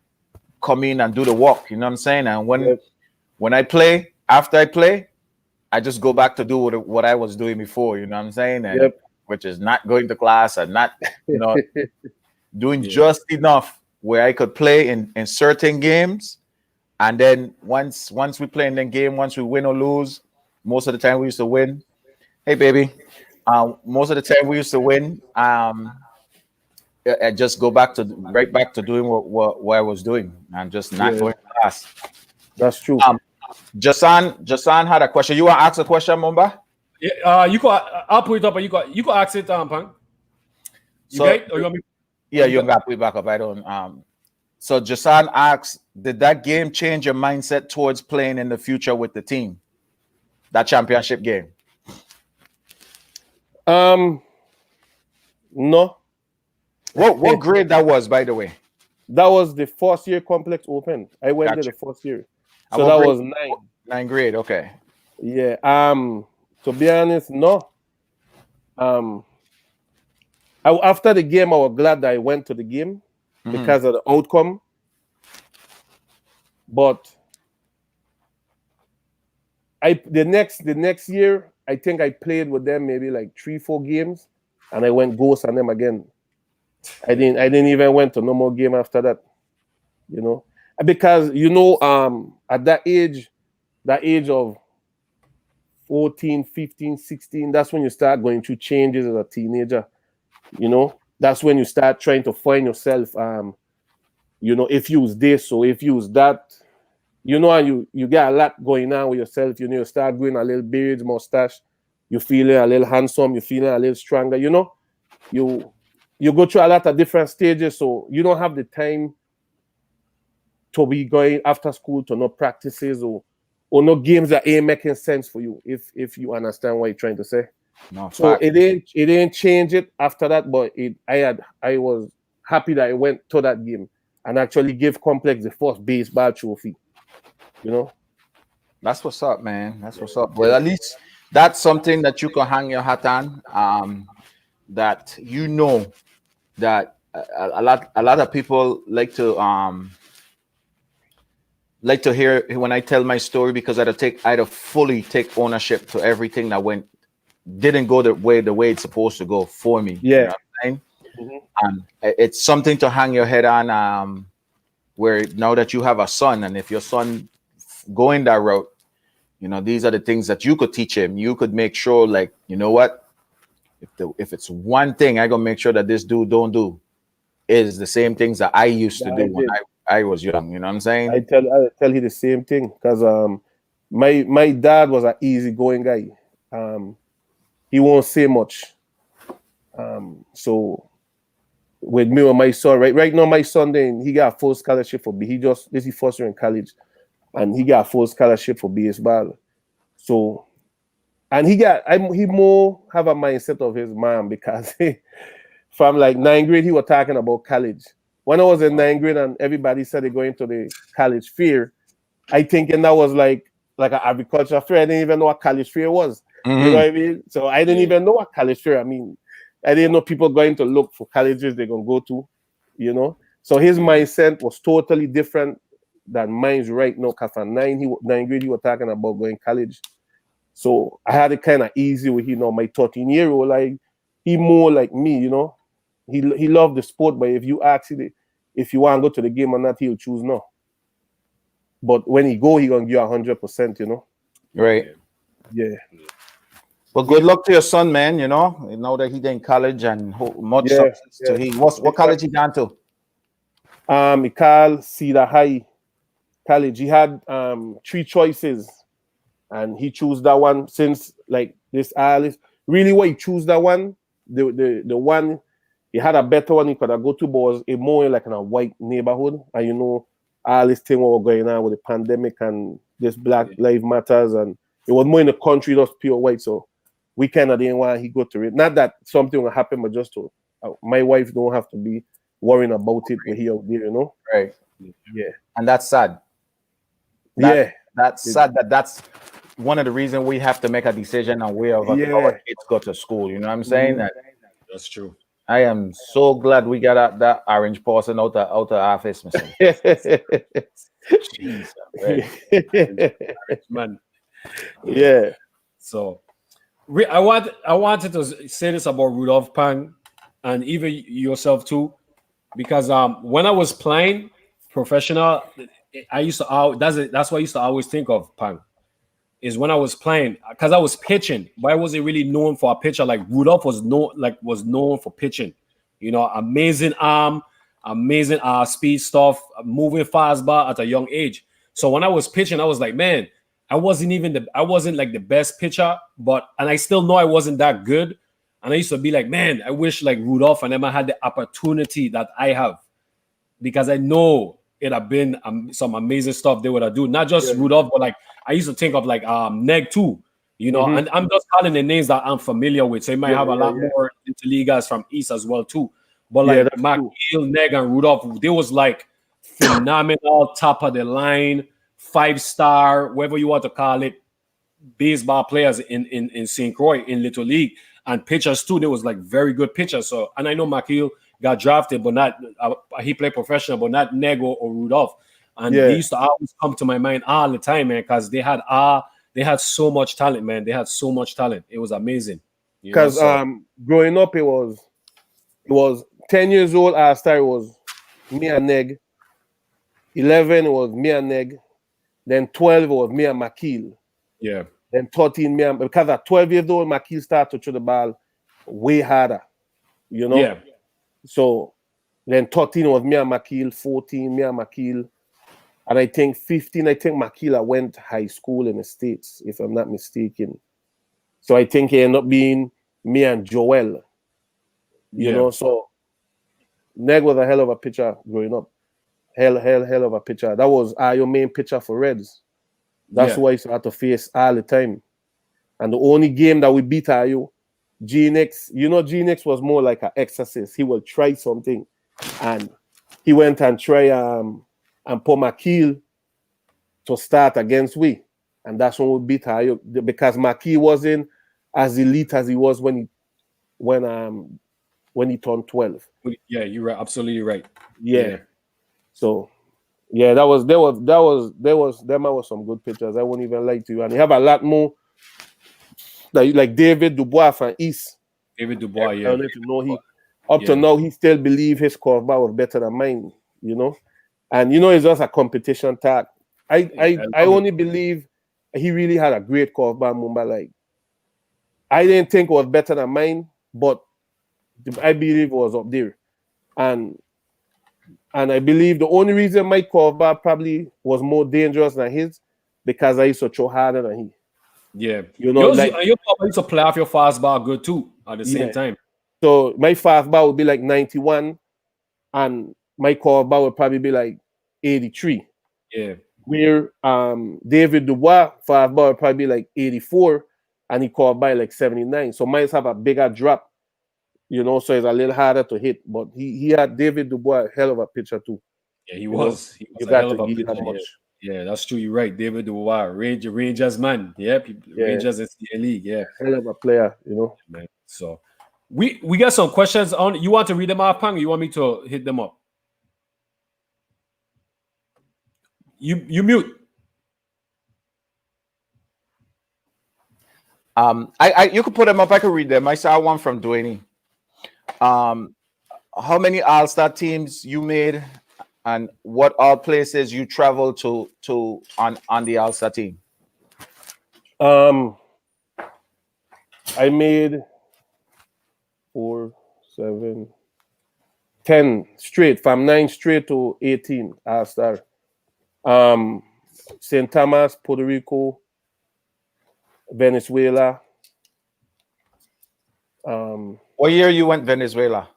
come in and do the work, you know what I'm saying? And Yep. when I play, after I play, I just go back to do what I was doing before, you know what I'm saying? And Yep. which is not going to class and not, doing Yeah. just enough where I could play in certain games. And then once we play in the game, once we win or lose, most of the time we used to win. Hey baby. Most of the time we used to win. I just go right back to doing what I was doing and just not Yeah, going to class. that's true. Um, Jasan had a question. You want to ask a question, Mumba? Yeah, you got. I'll put it up, but you got ask it, Punk. You So got, or you want me? yeah, you got to put it back up. I don't. So Jasan asks, did that game change your mindset towards playing in the future with the team? That championship game. No, What grade that was, by the way? that was the first year complex open. I went there Gotcha. the first year, And so what that grade? was 9. 9th grade. Okay. Yeah. To be honest, no. After the game, I was glad that I went to the game because of the outcome. But the next year, I think I played with them maybe like 3-4 games, and I went ghost on them again. I didn't even went to no more game after that. Because at that age of 14, 15, 16, that's when you start going through changes as a teenager. That's when you start trying to find yourself. If you use this or if you use that, and you get a lot going on with yourself. You start growing a little beard, mustache. You feeling a little handsome. You feeling a little stronger. You go through a lot of different stages, so you don't have the time to be going after school to no practices or no games that ain't making sense for you. If you understand what you're trying to say. No, So fact. it didn't change it after that, but I was happy that I went to that game and actually gave Complex the first baseball trophy. That's what's up, man. That's what's up. Well, at least that's something that you can hang your hat on. That that a lot of people like to hear when I tell my story, because I'd fully take ownership to everything that didn't go the way it's supposed to go for me. You Yeah. know what I'm saying? Mhm. And it's something to hang your head on. Where now that you have a son, and if your son going that route, these are the things that you could teach him. You could make sure, like, you know what, if it's one thing I gonna make sure that this dude don't do, is the same things that I used to Yeah, do I when did. I was young. You know what I'm saying? I tell you the same thing, because my dad was an easygoing guy. He won't say much. So with me and my son, right now my son, then he got a full scholarship for this is first year in college, and he got a full scholarship for baseball. So, and he more have a mindset of his mom, because from like ninth grade he was talking about college. When I was in ninth grade and everybody said they're going to the college fair, I thinking that was like an agriculture fair. I didn't even know what college fair was. You know Mhm. what I mean? So I didn't even know what college fair. I mean, I didn't know people going to look for colleges they're gonna go to. So his mindset was totally different than mine's right now. Cause from ninth grade he was talking about going college. So I had it kind of easy with my 13-year-old. Like, he more like me. He loved the sport, but if you ask him if you want to go to the game or not, he'll choose no. But when he go, he gonna give 100%. Right. Yeah, Well, good luck to your son, man. Now that he's in college, and much yeah, success to yeah. him. What college he gone to? He called Cedar High College. He had three choices, and he chose that one. Since like this Alice, really, what he chose that one, the one he had a better one he could have go to, but was a more like in a white neighborhood. And all this thing what was going on with the pandemic and this Black Lives Matters, and it was more in the country, just pure white. So we kind of didn't want he go to it. Not that something will happen, but just to my wife don't have to be worrying about it when he out there. Right. Yeah, And that's sad. yeah, That's sad. That's one of the reasons we have to make a decision on where our yeah. kids go to school. You know what I'm saying? Mhm. That's true. I am so glad we got that orange person out of office, Mr. Jesus, right? Man. Yeah. So I wanted to say this about Rudolph Pang and even yourself too, because when I was playing professional, I used to that's what I used to always think of Pang, is when I was playing, because I was pitching, but I wasn't really known for a pitcher. Like Rudolph was known for pitching. Amazing arm, amazing speed stuff, moving fastball at a young age. So when I was pitching, I was like, man, I wasn't like the best pitcher, and I still know I wasn't that good. And I used to be like, man, I wish like Rudolph and Emma had the opportunity that I have, because I know it'd have been some amazing stuff they would have do. Not just Yeah. Rudolph, but like I used to think of like Neg too. Mhm. And I'm just calling the names that I'm familiar with. So you might Yeah, have a yeah, lot yeah. more interligas from East as well too. But Yeah, like that's true. McNeil, Neg, and Rudolph, they was like phenomenal, top of the line, 5-star, whatever you want to call it, baseball players in St. Croix in Little League, and pitchers too. They was like very good pitchers. So, and I know McNeil got drafted, but not he played professional, but not Nego or Rudolph. And they Yeah. used to always come to my mind all the time, man, because they had so much talent, man. They had so much talent. It was amazing. Because So growing up, it was 10 years old. I started, it was me and Neg. 11, it was me and Neg. Then 12, it was me and Makil. yeah. Then 13, because at 12 years old, Makil started to throw the ball way harder. Yeah. So then 13 was me and Makil. 14, me and Makil. And I think 15, Makila went high school in the States, if I'm not mistaken. So I think he ended up being me and Joel. Yeah. So Neg was a hell of a pitcher growing up. Hell of a pitcher. That was your main pitcher for Reds. That's Yeah. who I used to have to face all the time. And the only game that we beat Ayo, GNX, GNX was more like an exorcist. He will try something. And he went and try and put Makil to start against we. and that's when we beat Ayuk because Maki wasn't as elite as he was when he turned 12. Yeah, you're right. Absolutely right. Yeah. So yeah, there was some good pictures. I won't even lie to you. And you have a lot more that like David Dubois from East. David Dubois, I yeah. don't know if you know up to now he still believe his quarterback was better than mine, you know. And it's just a competition tag. I only believe he really had a great quarterback, Mumba. Like I didn't think it was better than mine, but I believe it was up there. And I believe the only reason my quarterback probably was more dangerous than his because I used to throw harder than he. Yeah. You know, your quarterback used to play off your fastball good too at the same time. So my fastball would be like 91, and my quarterback would probably be like 83. Yeah. Where David Dubois fastball would probably be like 84, and he caught by like 79. So mine have a bigger drop, so it's a little harder to hit. But he had David Dubois, a hell of a pitcher too. Yeah, he was. He was you a got hell of to a give that pitcher. much. Yeah, that's true. You're right. David Dubois, Rangers man. Yep, Rangers in the league. Yeah, hell of a player. Man. So we got some questions on. You want to read them off, Pang? Or you want me to hit them up? You mute. You could put them up. I could read them. I saw one from Dwayne. How many All-Star teams you made, and what all places you traveled to on the All-Star team? I made 4, 7, 10 straight, from 9 straight to 18 All-Star. St. Thomas, Puerto Rico, Venezuela. What year you went Venezuela?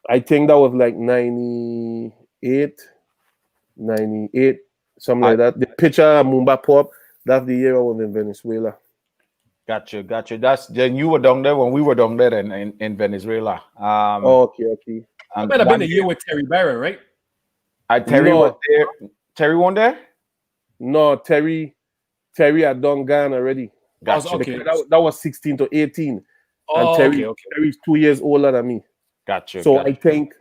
I think that was like 98, something like that. The picture of Mumba Pop, that's the year I was in Venezuela. Gotcha. That's then you were down there when we were down there in Venezuela. Okay. That might have been the year with Terry Barron, right? Terry was there. Terry won there? No, Terry had done Ghana already. Gotcha. Okay. That was 16 to 18. Oh, and Terry's 2 years older than me. Gotcha. So I think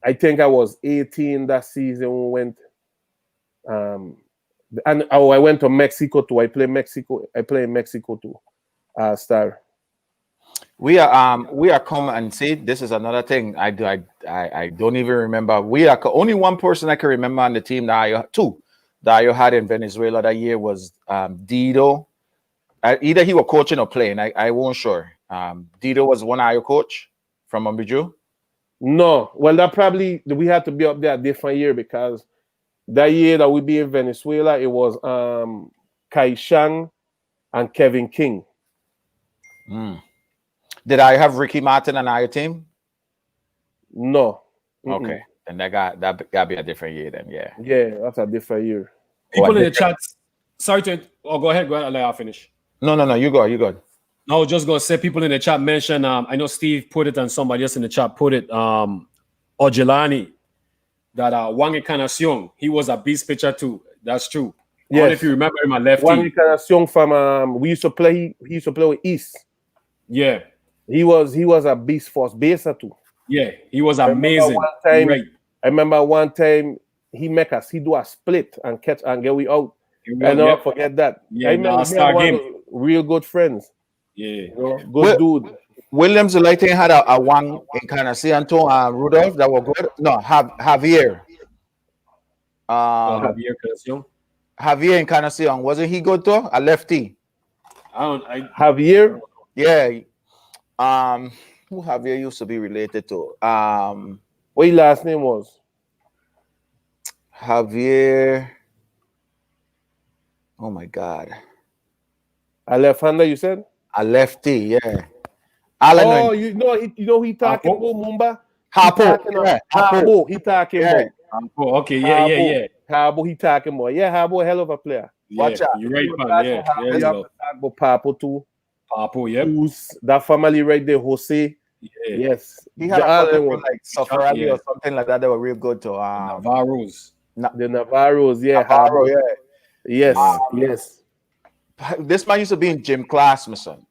I was 18 that season when we went. I went to Mexico too. I play in Mexico too. Star. We are coming, and see, this is another thing I don't even remember. We are only one person I can remember on the team that you had in Venezuela that year was Dido. Either he was coaching or playing. I wasn't sure. Dido was one of your coach from Ambiju. No, well, that probably we had to be up there a different year because that year that we be in Venezuela, it was Kai Shang and Kevin King. Did I have Ricky Martin on our team? No. Okay, then that got be a different year then. Yeah, that's a different year. People in the chat. Sorry to. Oh, go ahead. I'll let you finish. No. You go. No, I was just gonna say people in the chat mentioned. I know Steve put it and somebody else in the chat put it. Ojelani, that Wang Encarnacion, he was a beast pitcher too. That's true. Yes. If you remember him, lefty. Wang Encarnacion from He used to play with East. Yeah. He was a beast first baser too. Yeah, he was amazing. I remember one time he make us. He do a split and catch and get we out. I never forget that. Yeah, I remember game. Real good friends. Yeah, good dude. Williams Lighting had a Wang Encarnacion to Rudolph that was good. No, Javier. Javier Encarnacion, wasn't he good too? A lefty. Javier. Yeah. Who Javier used to be related to? What his last name was? Javier. Oh my God. A left-hander, you said? A lefty, yeah. You know he talking about Mumba? Harpo. He talking about. Okay, yeah. Harpo, he talking about. Yeah, Harpo, a hell of a player. Watch out. You're right, man. Yeah. You have to talk about Papo too. Papo, yep. That family right there, Jose. Yeah. Yes. He had a one like Safarali or something like that. They were real good to Navarros. The Navarros, yeah. Navarro, yeah. Yes, Yeah. yes. This man used to be in gym class, my son.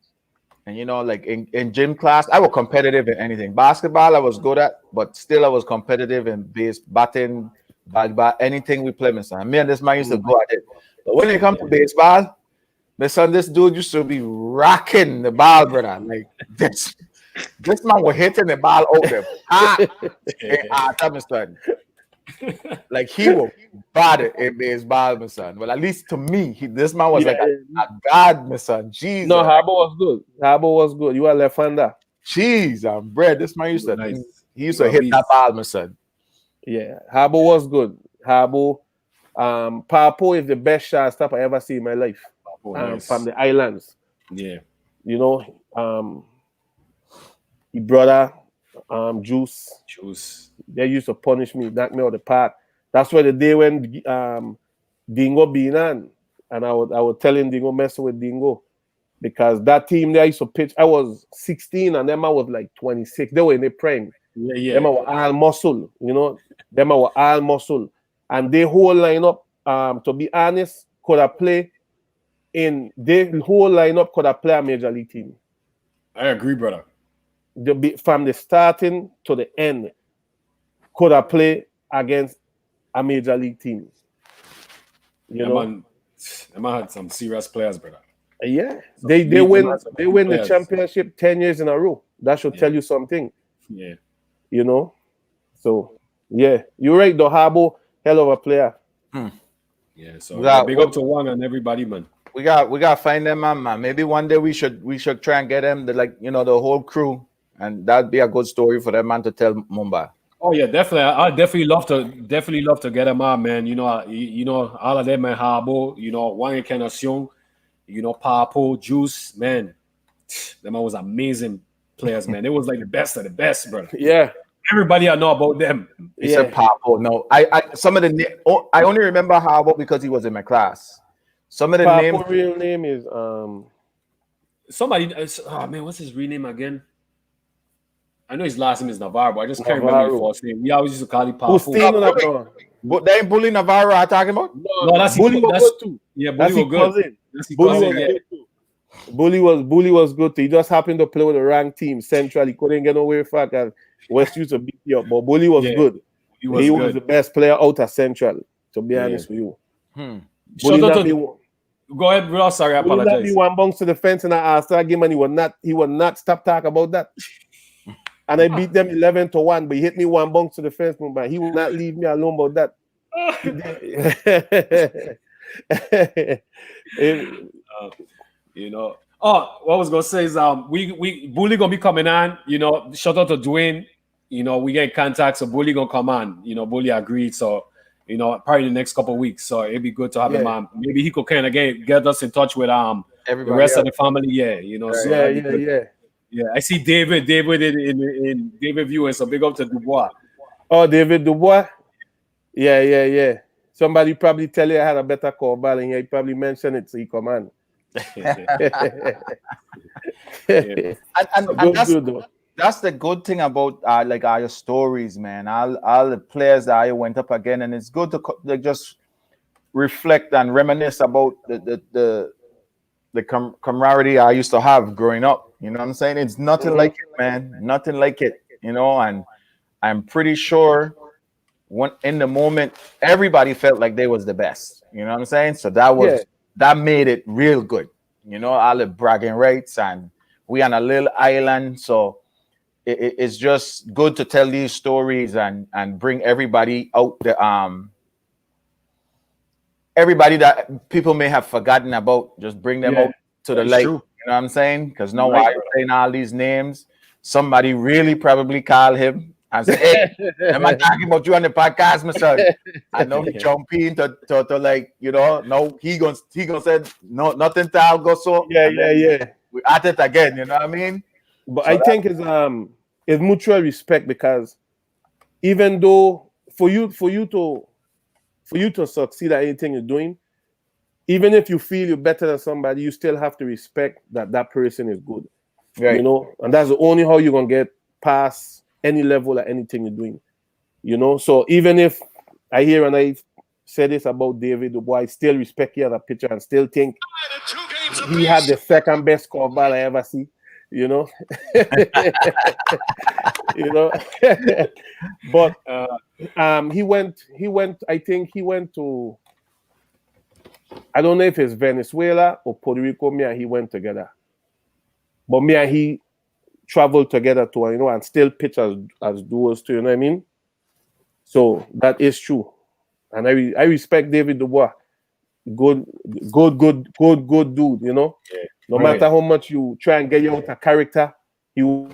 And you know, like in gym class, I was competitive in anything. Basketball, I was good at, but still I was competitive in base, batting, volleyball, anything we play, my son. Me and this man used to go at it. But when it comes to baseball, my son, this dude used to be rocking the ball, brother. Like this man was hitting the ball out there. My son. Like he was bad in baseball, my son. Well, at least to me, this man was Yeah. like a god, my son. Jesus. No, Harbour was good. Harbour was good. You are left-hander. Cheese and bread. This man used to Nice. he used You to a hit that beast. ball, my son. Yeah, Harbour was good. Harbour, Papo is the best shot stop I ever see in my life. Oh, From yes. the islands. Yeah. You know, his brother, Juice, Choose. they used to punish me, knock me out of the park. That's where the day when Dingo being on, and I would tell him Dingo messing with Dingo. Because that team there used to pitch. I was 16 and them I was like 26. They were in the prime. Yeah, Them yeah. were all muscle, you know. Them were all muscle. And they whole lineup, to be honest, could have played in the whole lineup could have played a major league team. I agree, brother. From the starting to the end, could have played against a major league team. You know? That man had some serious players, brother. Yeah. Some They elite win ones, some they good win the players. championship 10 years in a row. That should tell you something. Yeah. You know. So yeah, you're right. The Harbour, hell of a player. Yeah. So We got- big up to Wang and everybody, man. We got to find them, man. Maybe one day we should try and get them the the whole crew, and that'd be a good story for them, man, to tell Mumbai. Oh yeah, definitely. I definitely love to get them out, man. You know, all of them, man, Harbo, you know, Wang Encarnacion, you know, Papo, Juice, man. Them was amazing players, man. It was like the best of the best, bro. Yeah. Everybody I know about them. He said Papo. No, I some of the I only remember Harbo because he was in my class. Some of the names. Papo's real name is Somebody, oh man, what's his real name again? I know his last name is Navarro, but I just can't remember his first name. We always used to call him Papo. Hussein Navarro. But they ain't Bully Navarro I'm talking about? No, that's Bully was good too. Yeah, That's Bully his was good. cousin. That's his Bully cousin, was yeah. good too. Bully was good too. He just happened to play with the ranked team Central. He couldn't get nowhere far because West used to beat you up. But Bully was Yeah, good. He was He good. was the best player out of Central, to be Yeah. honest with you. Shout Bully out not to, me, go ahead, bro. Sorry, I Bully not me apologize. one bounce to the fence and I asked that game and he would not stop talking about that. And I beat them 11-1, but he hit me one bounce to the fence, but he would not leave me alone about that. You know. Oh, what I was gonna say is we Bully gonna be coming on. You know, shout out to Dwayne. You know, we get in contact, so Bully gonna come on. You know, Bully agreed. So, you know, probably the next couple of weeks. So it'd be good to have him on. Maybe he could kind of get us in touch with the Everybody rest of else. the family. Yeah, you know. So yeah, that'd be good. yeah. Yeah, I see David in David viewing. So big up to Dubois. Oh, David Dubois. Yeah. Somebody probably tell you I had a better call ball and he probably mentioned it, so he come on. And that's the good thing about like our stories, man. All the players that I went up again, and it's good to just reflect and reminisce about the camaraderie I used to have growing up. You know what I'm saying? It's nothing like it, man. Nothing like it. You know, and I'm pretty sure when in the moment everybody felt like they was the best. You know what I'm saying? So that made it real good. You know, all the bragging rights, and we on a little island, so it's just good to tell these stories and bring everybody out the everybody that people may have forgotten about, just bring them out to the light. True. You know what I'm saying? Because now while you're saying all these names, somebody really probably call him and say, "Hey, am I talking about you on the podcast, my son?" I know he jump in to like, you know, no, he gonna say no, nothing to I'll go so. Yeah. We at it again, you know what I mean? But so I think it's mutual respect, because even though for you to succeed at anything you're doing, even if you feel you're better than somebody, you still have to respect that person is good. Right. You know, and that's the only how you're gonna get past any level at anything you're doing. You know, so even if I hear and I say this about David Dubois. I still respect him as a pitcher and still think he had the second best curveball I ever see. You know, you know. But he went. I think he went to. I don't know if it's Venezuela or Puerto Rico. Me and he went together. But me and he traveled together to, you know, and still pitch as duos too. You know what I mean? So that is true, and I respect David Dubois. Good dude. You know, no matter how much you try and get you out a character, you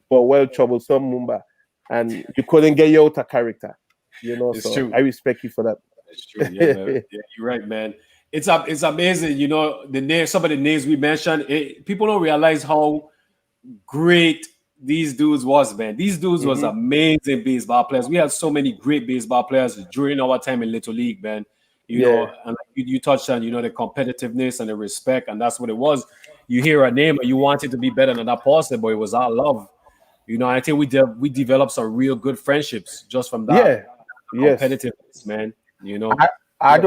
were well troublesome Mumba, and you couldn't get you out a character. You know, It's so true. I respect you for that. It's true. Yeah, man. Yeah, you're right, man. It's amazing. You know, some of the names we mentioned. People don't realize how great these dudes was, man. These dudes was amazing baseball players. We had so many great baseball players during our time in Little League, man. You know, and you touched on, you know, the competitiveness and the respect, and that's what it was. You hear a name and you wanted to be better than that person, but it was our love. You know, I think we developed some real good friendships just from that competitiveness, man. You know, I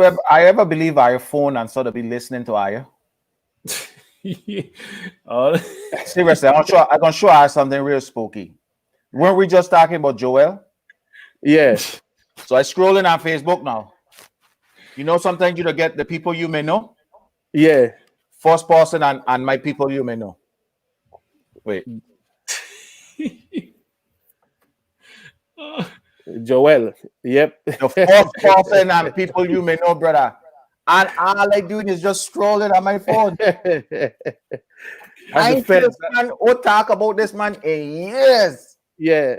ever believe our phone and sort of be listening to Aya. Seriously, I'm gonna show her something real spooky. Weren't we just talking about Joel? Yeah. So I scrolling on Facebook now. You know, sometimes you get the people you may know. Yeah. First person and my people you may know. Wait. Joel. Yep. The first person and people you may know, brother. And all I doing is just scrolling on my phone. I ain't this man or talk about this man in years. Yeah.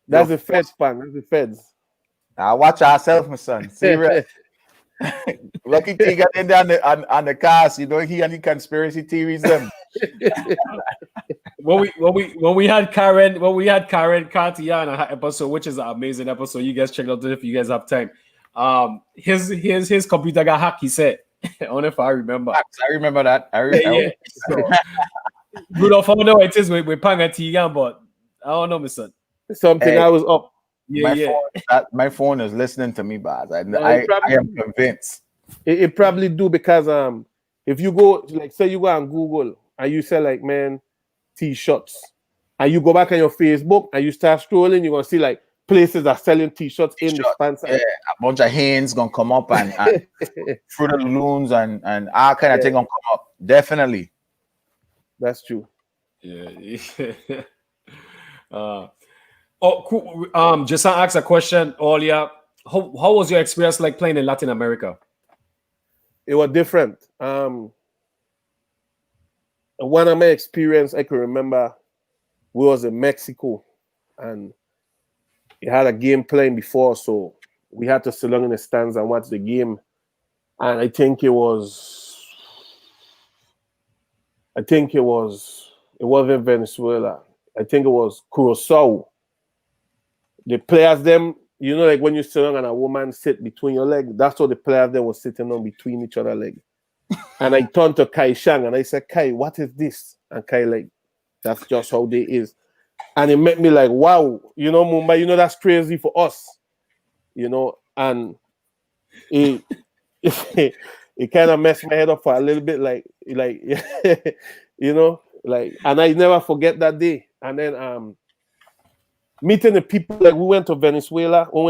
That's the feds, man. That's the feds. Now watch ourselves, my son. Serious. Lucky T got in there on the cast, you know, he and the conspiracy theories them. when we had Karen Cartier on an episode, which is an amazing episode. You guys check it out if you guys have time. His computer got hacked, he said. I don't know if I remember. I remember that. Yeah. So, Rudolph, I don't know what it is with Panga Tigan, but I don't know, my son. Something I was up. My phone is listening to me, Baz. I am convinced. It probably do because if you go, like, say you go on Google and you say like, man, t-shirts, and you go back on your Facebook and you start scrolling, you're gonna see like places that are selling t-shirts in the sponsor. Yeah, a bunch of hands gonna come up and Fruit of the Loons and all kind of thing gonna come up. Definitely. That's true. Yeah. Cool. Just ask a question earlier. How was your experience like playing in Latin America? It was different. One of my experience I can remember, we was in Mexico and we had a game playing before, so we had to sit down in the stands and watch the game. And I think it wasn't Venezuela. I think it was Curacao. The players, them, you know, like when you sit down and a woman sit between your legs, that's what the players them was sitting on between each other legs. And I turned to Kai Shang and I said, Kai, what is this? And Kai like, that's just how they is. And it made me like, wow, you know, Mumbai, you know, that's crazy for us. You know, and it kind of messed my head up for a little bit, like you know, like, and I never forget that day. And then meeting the people, like we went to Venezuela, we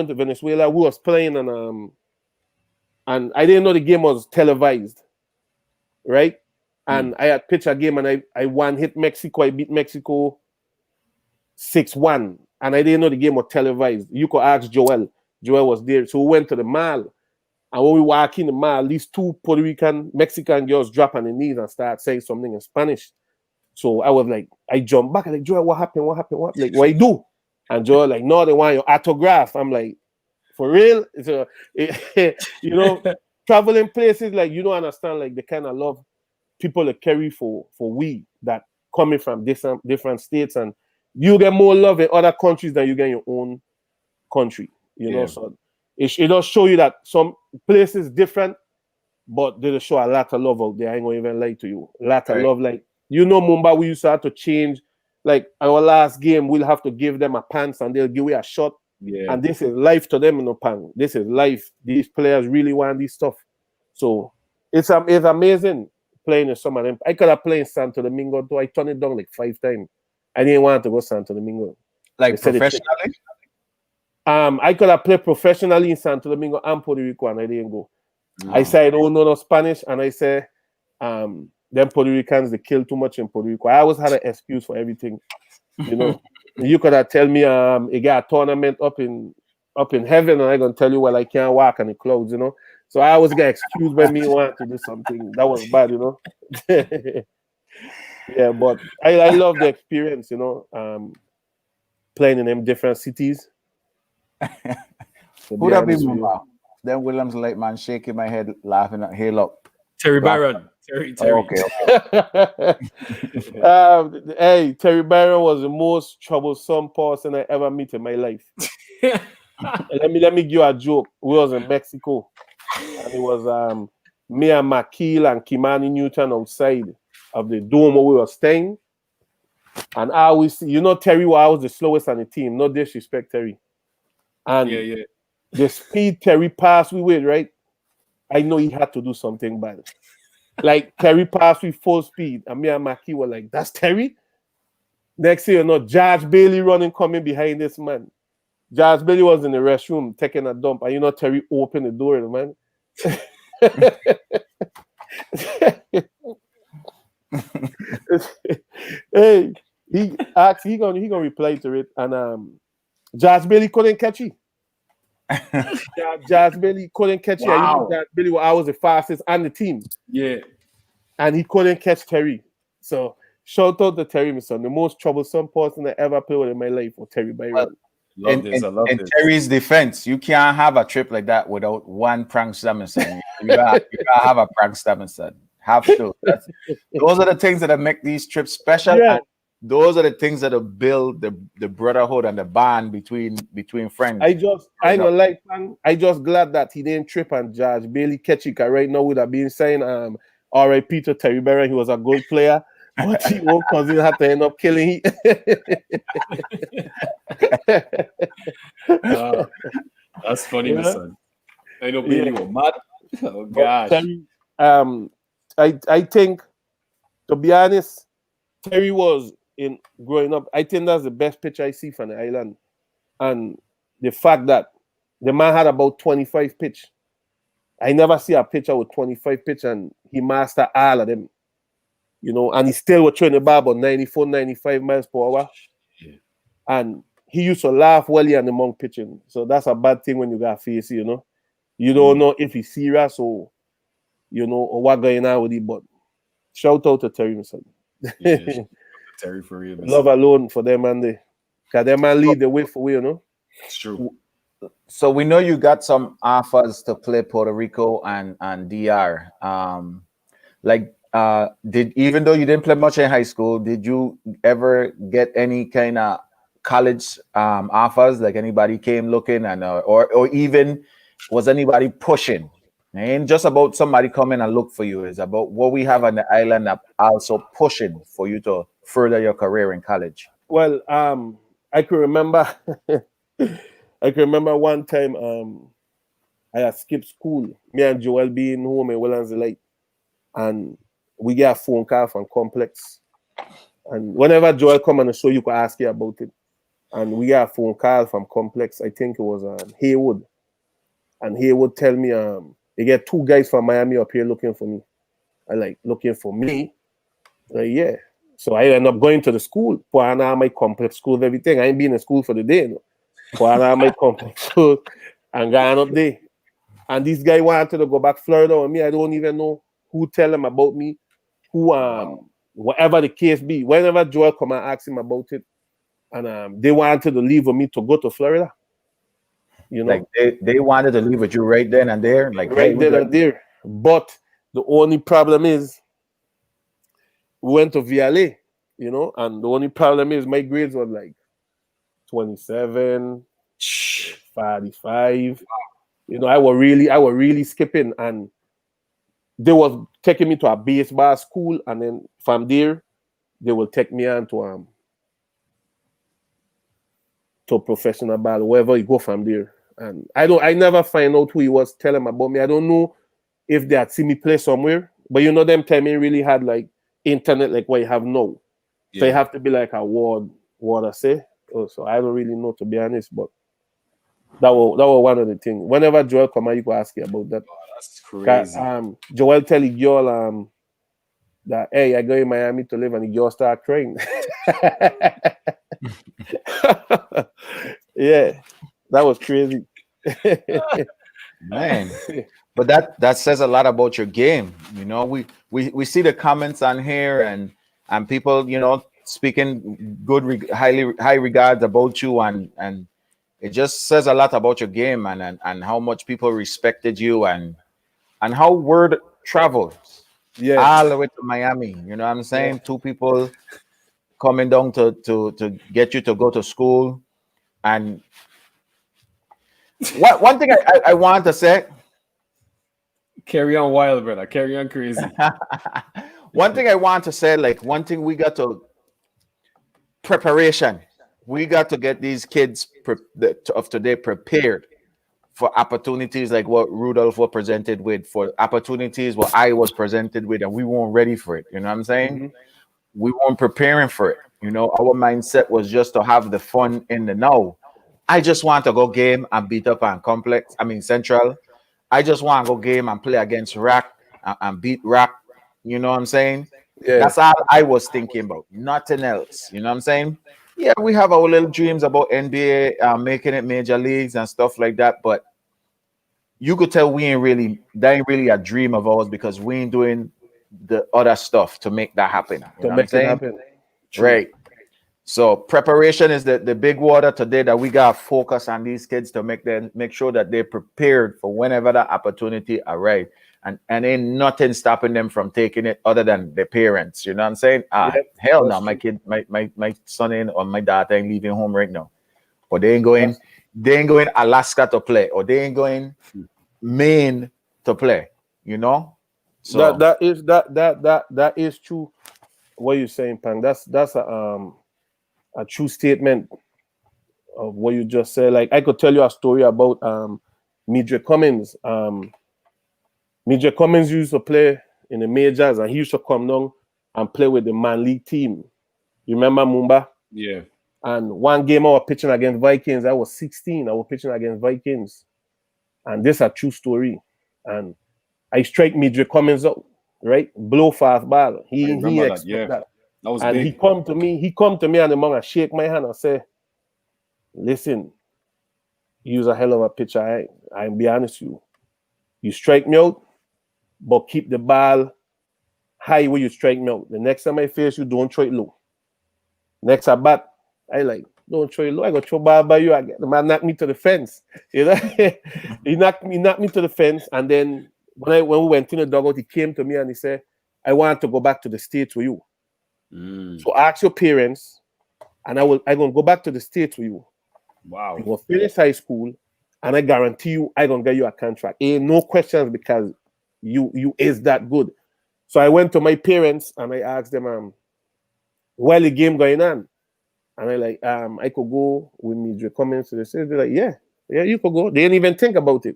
was playing and I didn't know the game was televised, right? And I had pitched a game and I hit Mexico, I beat Mexico 6-1, and I didn't know the game was televised. You could ask Joel was there. So we went to the mall, and when we walk in the mall, these two Puerto Rican, Mexican girls drop on their knees and start saying something in Spanish. So I was like, I jumped back, like, Joel, what happened? Like, what you do? And Joel like, no, they want your autograph. I'm like, for real? So, you know, traveling places, like, you don't understand, like, the kind of love people that carry for we that coming from different states, and you get more love in other countries than you get in your own country, you know. So it does show you that some places different, but they show a lot of love out there. I ain't gonna even lie to you. A lot of love, like, you know, Mumbai, we used to have to change, like our last game, we'll have to give them a pants and they'll give you a shot Yeah. And this is life to them, Pang. This is life. These players really want this stuff. So it's amazing playing in some of them. I could have played in Santo Domingo too. I turned it down like 5 times. I didn't want to go Santo Domingo. Like professionally? I could have played professionally in Santo Domingo and Puerto Rico, and I didn't go. No. I said I don't know no Spanish, and I say them Puerto Ricans, they kill too much in Puerto Rico. I always had an excuse for everything. You could have tell me you got a tournament up in heaven, and I gonna tell you, well, I can't walk on the clouds, So I always get excused when me want to do something. That was bad, Yeah, but I love the experience, playing in them different cities. Who that be, Mumba? Then Williams like man shaking my head, laughing at Hail Up. Terry Barron. Terry. Oh, okay. Hey, Terry Barron was the most troublesome person I ever met in my life. let me give you a joke. We was in Mexico, and it was me and McKeel and Kimani Newton outside of the dome where we were staying. And I always, Terry was always the slowest on the team. No disrespect, Terry. And the speed Terry passed we with, right? I know he had to do something bad. Like Terry passed with full speed, and me and Mackie were like, "That's Terry." Next thing you know, George Bailey coming behind this man. George Bailey was in the restroom taking a dump, and Terry opened the door, man. Hey, he asked, he gonna reply to it, and George Bailey couldn't catch it. George Bailey couldn't catch it. Wow. George Bailey was the fastest on the team. Yeah. And he couldn't catch Terry. So shout out to Terry, my son. The most troublesome person I ever played with in my life was Terry Byron. Love this. I love this. Terry's defense, you can't have a trip like that without one prank Stevenson. You gotta have a prank Stevenson. Have to. Those are the things that make these trips special. Yeah. And those are the things that build the brotherhood and the bond between friends. I just glad that he didn't trip on George Bailey Ketchika. Right now would have been saying R.I.P. to Terry Barron. He was a good player, but he won't cause he had to end up killing him. That's funny, my son. I know Bailey was mad. Oh gosh. Terry, I think, to be honest, Terry was in growing up. I think that's the best pitch I see from the island, and the fact that the man had about 25 pitch. I never see a pitcher with 25 pitch, and he mastered all of them. And he still was throwing the ball about 94, 95 miles per hour. Yeah. And he used to laugh while he and the monk pitching. So that's a bad thing when you got face, You don't know if he's serious or what going on with it. But shout out to Terry, my son. Yeah, Terry for real. Love alone for them, and because them man lead the way for we, It's true. So we know you got some offers to play Puerto Rico and DR. Even though you didn't play much in high school, did you ever get any kind of college offers? Like anybody came looking, and or even was anybody pushing? It ain't just about somebody coming and look for you. It's about what we have on the island that also pushing for you to further your career in college. Well, I can remember. I can remember one time I had skipped school. Me and Joel being home in Wellands Light, and we get a phone call from Complex. And whenever Joel come on the show, you can ask you about it. And we got a phone call from Complex. I think it was Haywood, and Haywood tell me they get 2 guys from Miami up here looking for me. I like looking for me. Like, yeah. So I end up going to the school. Puana my Complex school, everything. I ain't been in school for the day. Puana my Complex school and gone up there. And this guy wanted to go back Florida with me. I don't even know who tell him about me, who whatever the case be. Whenever Joel come and ask him about it, and they wanted to leave with me to go to Florida. Like they wanted to leave with you right then and there, like right then and there. But the only problem is we went to VLA, and the only problem is my grades were like 27, 45. I was really skipping, and they was taking me to a baseball school, and then from there they will take me on to to professional ball, wherever you go from there. And I never find out who he was telling about me. I don't know if they had seen me play somewhere, but you know them time he really had like internet like what you have now. So you have to be like a ward I say. So I don't really know, to be honest, but that was one of the things. Whenever Joel come out, you go ask you about that. Oh, that's crazy. Joel tell the girl that, hey, I go in Miami to live, and the girl start crying. Yeah, that was crazy. Man, but that says a lot about your game. You know, we see the comments on here, and people, you know, speaking good, high regards about you, and it just says a lot about your game, and how much people respected you, and how word travels all the way to Miami. You know what I'm saying? Yeah. Two people coming down to get you to go to school. And one thing I want to say, Carry on wild, brother. Carry on crazy. one thing I want to say, like, one thing we got to preparation. We got to get these kids of today prepared for opportunities like what Rudolph was presented with, for opportunities what I was presented with, and we weren't ready for it. You know what I'm saying? Mm-hmm. We weren't preparing for it. You know, our mindset was just to have the fun in the now. I just want to go game and beat up on Central. I just want to go game and play against Rack and beat Rack. You know what I'm saying? Yeah. That's all I was thinking about. Nothing else. You know what I'm saying? Yeah, we have our little dreams about NBA, making it major leagues and stuff like that. But you could tell that ain't really a dream of ours, because we ain't doing the other stuff to make that happen. You know what I'm saying? Happen. Right. So preparation is the big water today, that we got to focus on these kids to make sure that they're prepared for whenever that opportunity arrives. And ain't nothing stopping them from taking it other than their parents. You know what I'm saying? Hell no, my kid, my son or my daughter ain't leaving home right now. Or they ain't going Alaska to play, or they ain't going Maine to play, you know? So that is true. What you're saying, Pang. That's a true statement of what you just said. Like, I could tell you a story about Midget Cummins. Midget Cummins used to play in the majors, and he used to come down and play with the Man League team. You remember Mumba? Yeah. And one game I was pitching against Vikings. I was 16. I was pitching against Vikings. And this is a true story. And I strike Midget Cummins out, right? Blow fast ball. He expect that. That was and big. He come to me and the man shake my hand and say, listen, you're a hell of a pitcher. I'll be honest with you. You strike me out, but keep the ball high where you strike me out. The next time I face you, don't throw it low. Next at bat, don't throw it low. I go throw ball by you. The man knocked me to the fence. You know, he knocked me to the fence. And then when we went in the dugout, he came to me and he said, I want to go back to the States with you. So ask your parents, and I'm gonna go back to the States with you. Wow. You will finish high school, and I guarantee you I'm gonna get you a contract. Ain't no questions, because you is that good. So I went to my parents and I asked them, while the game going on, and I could go with Midget Cummins to the States. They're like, yeah, you could go. They didn't even think about it.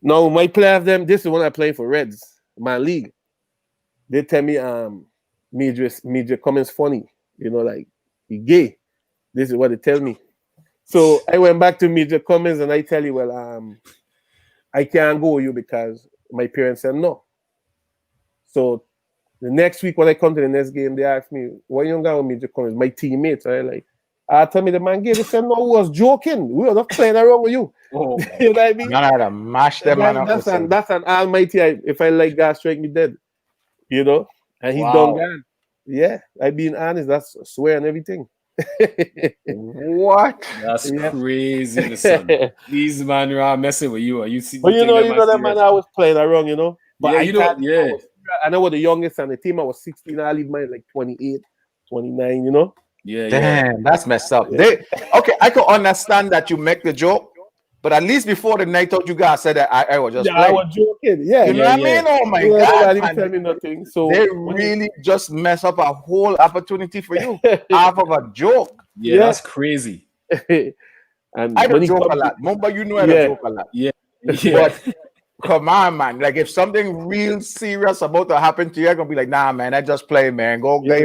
Now my play of them, this is when I play for Reds, Man League. They tell me Midget Cummins funny, you know, like he gay. This is what they tell me. So I went back to Midget Cummins and I tell you, well, I can't go with you because my parents said no. So the next week when I come to the next game, they asked me, why you going with Midget Cummins? My teammates. I tell me the man gay. They said no, we was joking. We were not playing around with you. Oh. You know what I mean? I gotta mash them up. That's an almighty. If I like God, strike me dead. You know? And he's done that. Yeah, I being honest, that's swear and everything. What? That's crazy, son. These man are messing with you. You see, but you know that man I was playing around, you know. But I know what the youngest on the team. I was 16. I leave mine like 28, 29, you know. Damn, that's messed up. I could understand that you make the joke, but at least before the night out, you guys said that I was just playing. I was joking. Yeah, you know what I mean? Oh my God, didn't tell me nothing. So they really just mess up a whole opportunity for you half of a joke. Yeah, that's crazy. And I when don't he joke a comes, lot. Mumba, you know I don't yeah, joke a lot. Yeah. But come on, man. Like if something real serious about to happen to you, I'm gonna be like, nah, man, I just play, man. Go get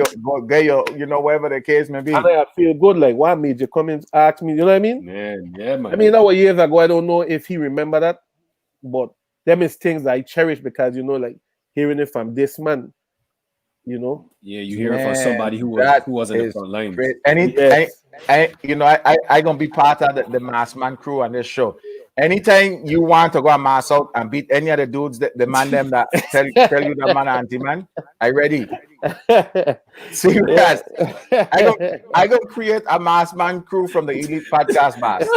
your, you know, whatever the case may be. and I feel good. Like, why Major Cummings ask me? You know what I mean? Man, yeah, man. I mean, that was years ago. I don't know if he remember that, but them is things I cherish because like hearing it from this man. Yeah, you hear it from somebody Man, that who was in the is front lines. great. Any, Yes. you know, I gonna be part of the Mass Man crew on this show. Anytime you want to go and mass out and beat any of the dudes, the man them that tell you that man anti man, I ready. Serious. I gonna create a Mass Man crew from the Elite Podcast Mass,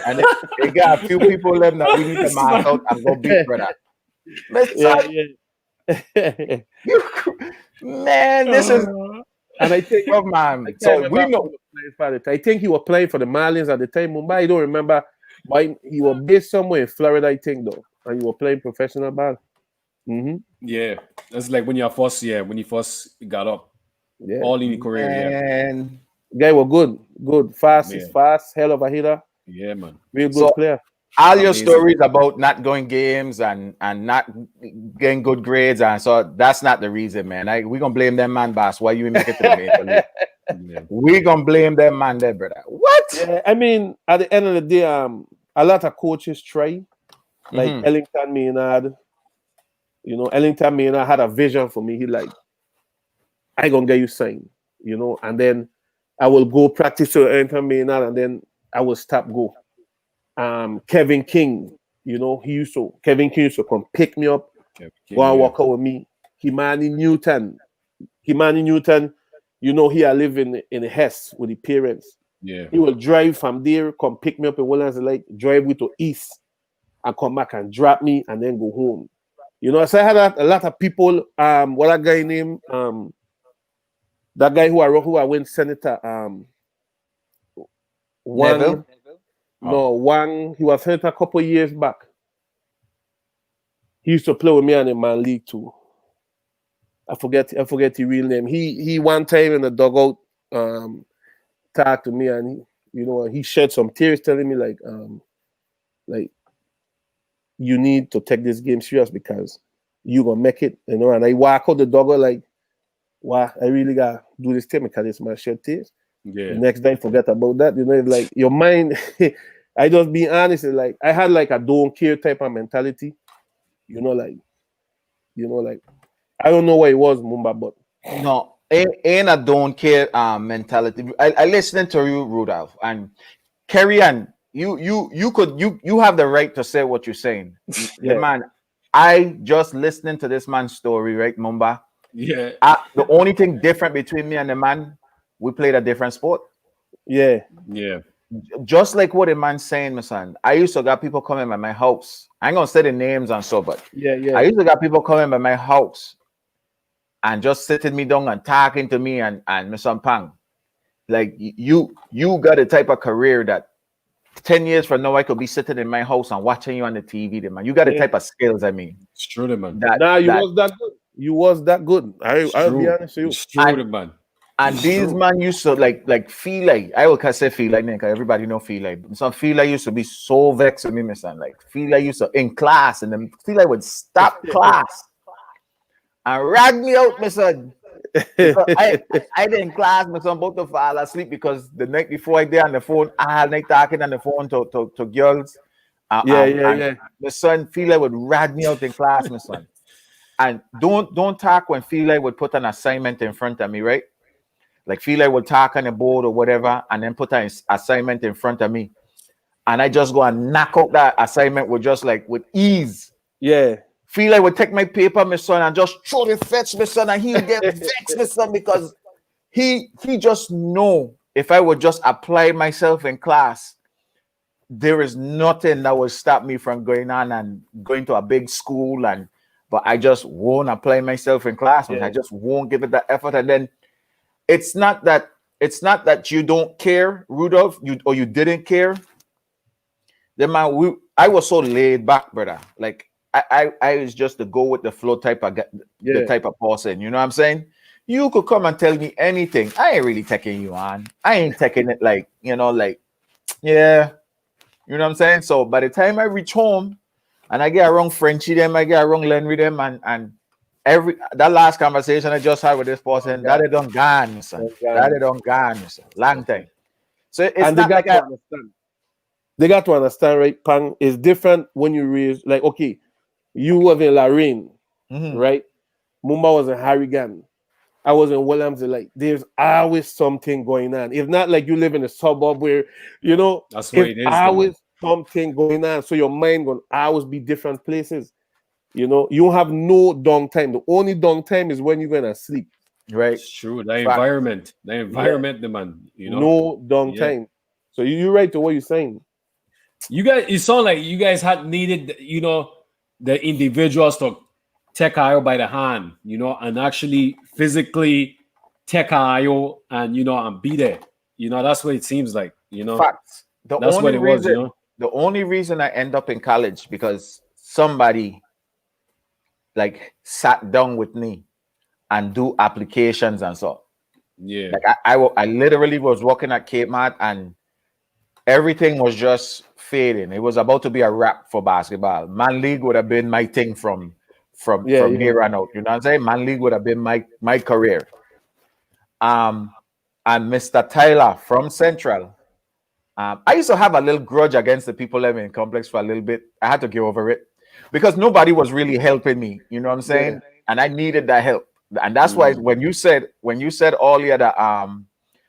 and it got a few people them that we need to mass out and go beat, brother. Yeah. Man, this is And I think oh man. I can't So remember we who know. was playing for it. I think he was playing for the Marlins at the time. Mumbai, I don't remember. But he was based somewhere in Florida, I think, though. And he was playing professional ball. Yeah, that's like when you first got up, Yeah. all in your career. And Guy was good. Good. Fast. He's Yeah. fast. Hell of a hitter. Yeah, man. Real good So- player. all your Amazing. stories about not going games and not getting good grades, and so that's not the reason, man. We gonna blame them man, boss. Why you ain't make it to the major league? Yeah. We gonna blame them man, there, brother. What? Yeah, I mean, at the end of the day, a lot of coaches try. Like Mhm. Ellington Maynard. Ellington Maynard had a vision for me. He like, I gonna get you signed, and then I will go practice with Ellington Maynard, and then I will stop go. Kevin King, Kevin King used to come pick me up, Okay. go and Yeah. walk out with me. Himani Newton, he I live in Hess with the parents. Yeah. He will drive from there, come pick me up in Woodlands Lake, drive me to East, and come back and drop me, and then go home. So I had a lot of people. What that guy named that guy who I went senator. Neville? Wang. He was senator a couple of years back. He used to play with me in the man league too. I forget the real name. He one time in the dugout talked to me, and he shed some tears telling me like you need to take this game serious because you gonna make it, and I walk out the dugout like, wow, I really gotta do this thing because it's my shed tears. Yeah. The next day forget about that. It's like your mind. I just be honest, it's like I had like a don't care type of mentality. Like I don't know what it was, Mumba, but No, ain't a don't care mentality. I listening to you, Rudolph, and Kerry, and you have the right to say what you're saying. Yeah. Man, I just listening to this man's story, right, Mumba? Yeah. The only thing different between me and the man, we played a different sport. yeah, Yeah. Just like what the man's saying, my son. I used to got people coming by my house. I ain't gonna say the names and so, but yeah. I used to got people coming by my house and just sitting me down and talking to me and Mr. Pang. Like you got a type of career that 10 years from now I could be sitting in my house and watching you on the TV, man. You got a type of skills, I mean. It's true, man. was that good. You was that good. I'll be honest with you. It's true, man. And these man used to like feel like I would say feel like because everybody know feel like some feel like used to be so vexed with me, my son. Like feel like used to in class and then feel like would stop class and rag me out, my son. I didn't class, my son about to fall asleep because the night before I did on the phone, I had night talking on the phone to girls. Yeah. My son feel like would rag me out in class, my son. And don't talk when feel like would put an assignment in front of me, right? Like feel like would talk on the board or whatever, and then put an assignment in front of me, and I just go and knock out that assignment with just like with ease. Yeah. Feel like would take my paper, my son, and just throw the fetch, my son, and he'll get vexed, my son, because he just know if I would just apply myself in class, there is nothing that would stop me from going on and going to a big school but I just won't apply myself in class. Yeah. I just won't give it that effort, and then. It's not that you don't care, Rudolph, you didn't care. Then man, I was so laid back, brother. Like I was just the go with the flow type of the type of person. You know what I'm saying? You could come and tell me anything. I ain't really taking you on. I ain't taking it like, yeah, you know what I'm saying? So by the time I reach home and I get around Frenchie them, I get around Len with them, and every that last conversation I just had with this person, that it done gone, son. That it done gone, son. Long time. So it's And they not got like to understand. They got to understand, right, Pan? It's different when you raise, like, okay, you was in Lorraine, right? Mumba was in Harrigan. I was in Williams. Like, there's always something going on. It's not like you live in a suburb where, That's what it's it is, though, man. always something going on. So your mind gonna always be different places. You don't have no downtime. The only downtime is when you're gonna sleep. right. It's true. The environment, the man. No downtime. So you're right to what you're saying. You guys, it sounds like you guys had needed, the individuals to take Ayo by the hand, and actually physically take Ayo and and be there. That's what it seems like. Facts. That's what it was. The only reason I end up in college because somebody like sat down with me and do applications and so. Yeah. Like I literally was working at Cape Mart and everything was just fading. It was about to be a wrap for basketball. Man League would have been my thing from here on out. You know what I'm saying? Man League would have been my career. And Mr. Tyler from Central. I used to have a little grudge against the people living in Complex for a little bit. I had to get over it because nobody was really helping me. You know what I'm saying? Yeah. And I needed that help. And that's why when you said earlier that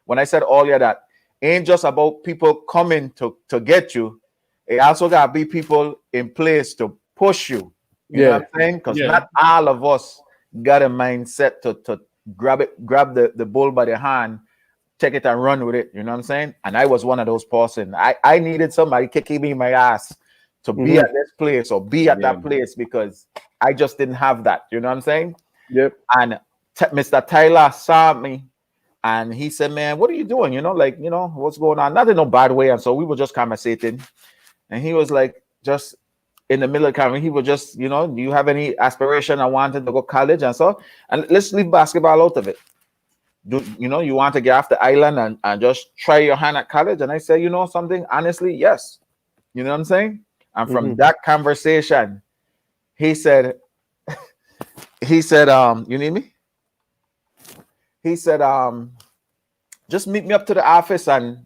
when I said earlier that ain't just about people coming to get you, it also gotta be people in place to push you. You know what I'm saying? Because not all of us got a mindset to grab the bull by the hand, take it and run with it. You know what I'm saying? And I was one of those person. I needed somebody kicking me in my ass to be at this place or be at that place because I just didn't have that. You know what I'm saying? Yep. And Mr. Tyler saw me and he said, man, what are you doing? What's going on? Not in no bad way. And so we were just conversating. And he was like, just in the middle of the conversation, he was just, do you have any aspiration? I wanted to go college and so, and let's leave basketball out of it. You want to get off the island and just try your hand at college? And I said, something, honestly, yes. You know what I'm saying? And from that conversation, he said, you need me? He said, just meet me up to the office and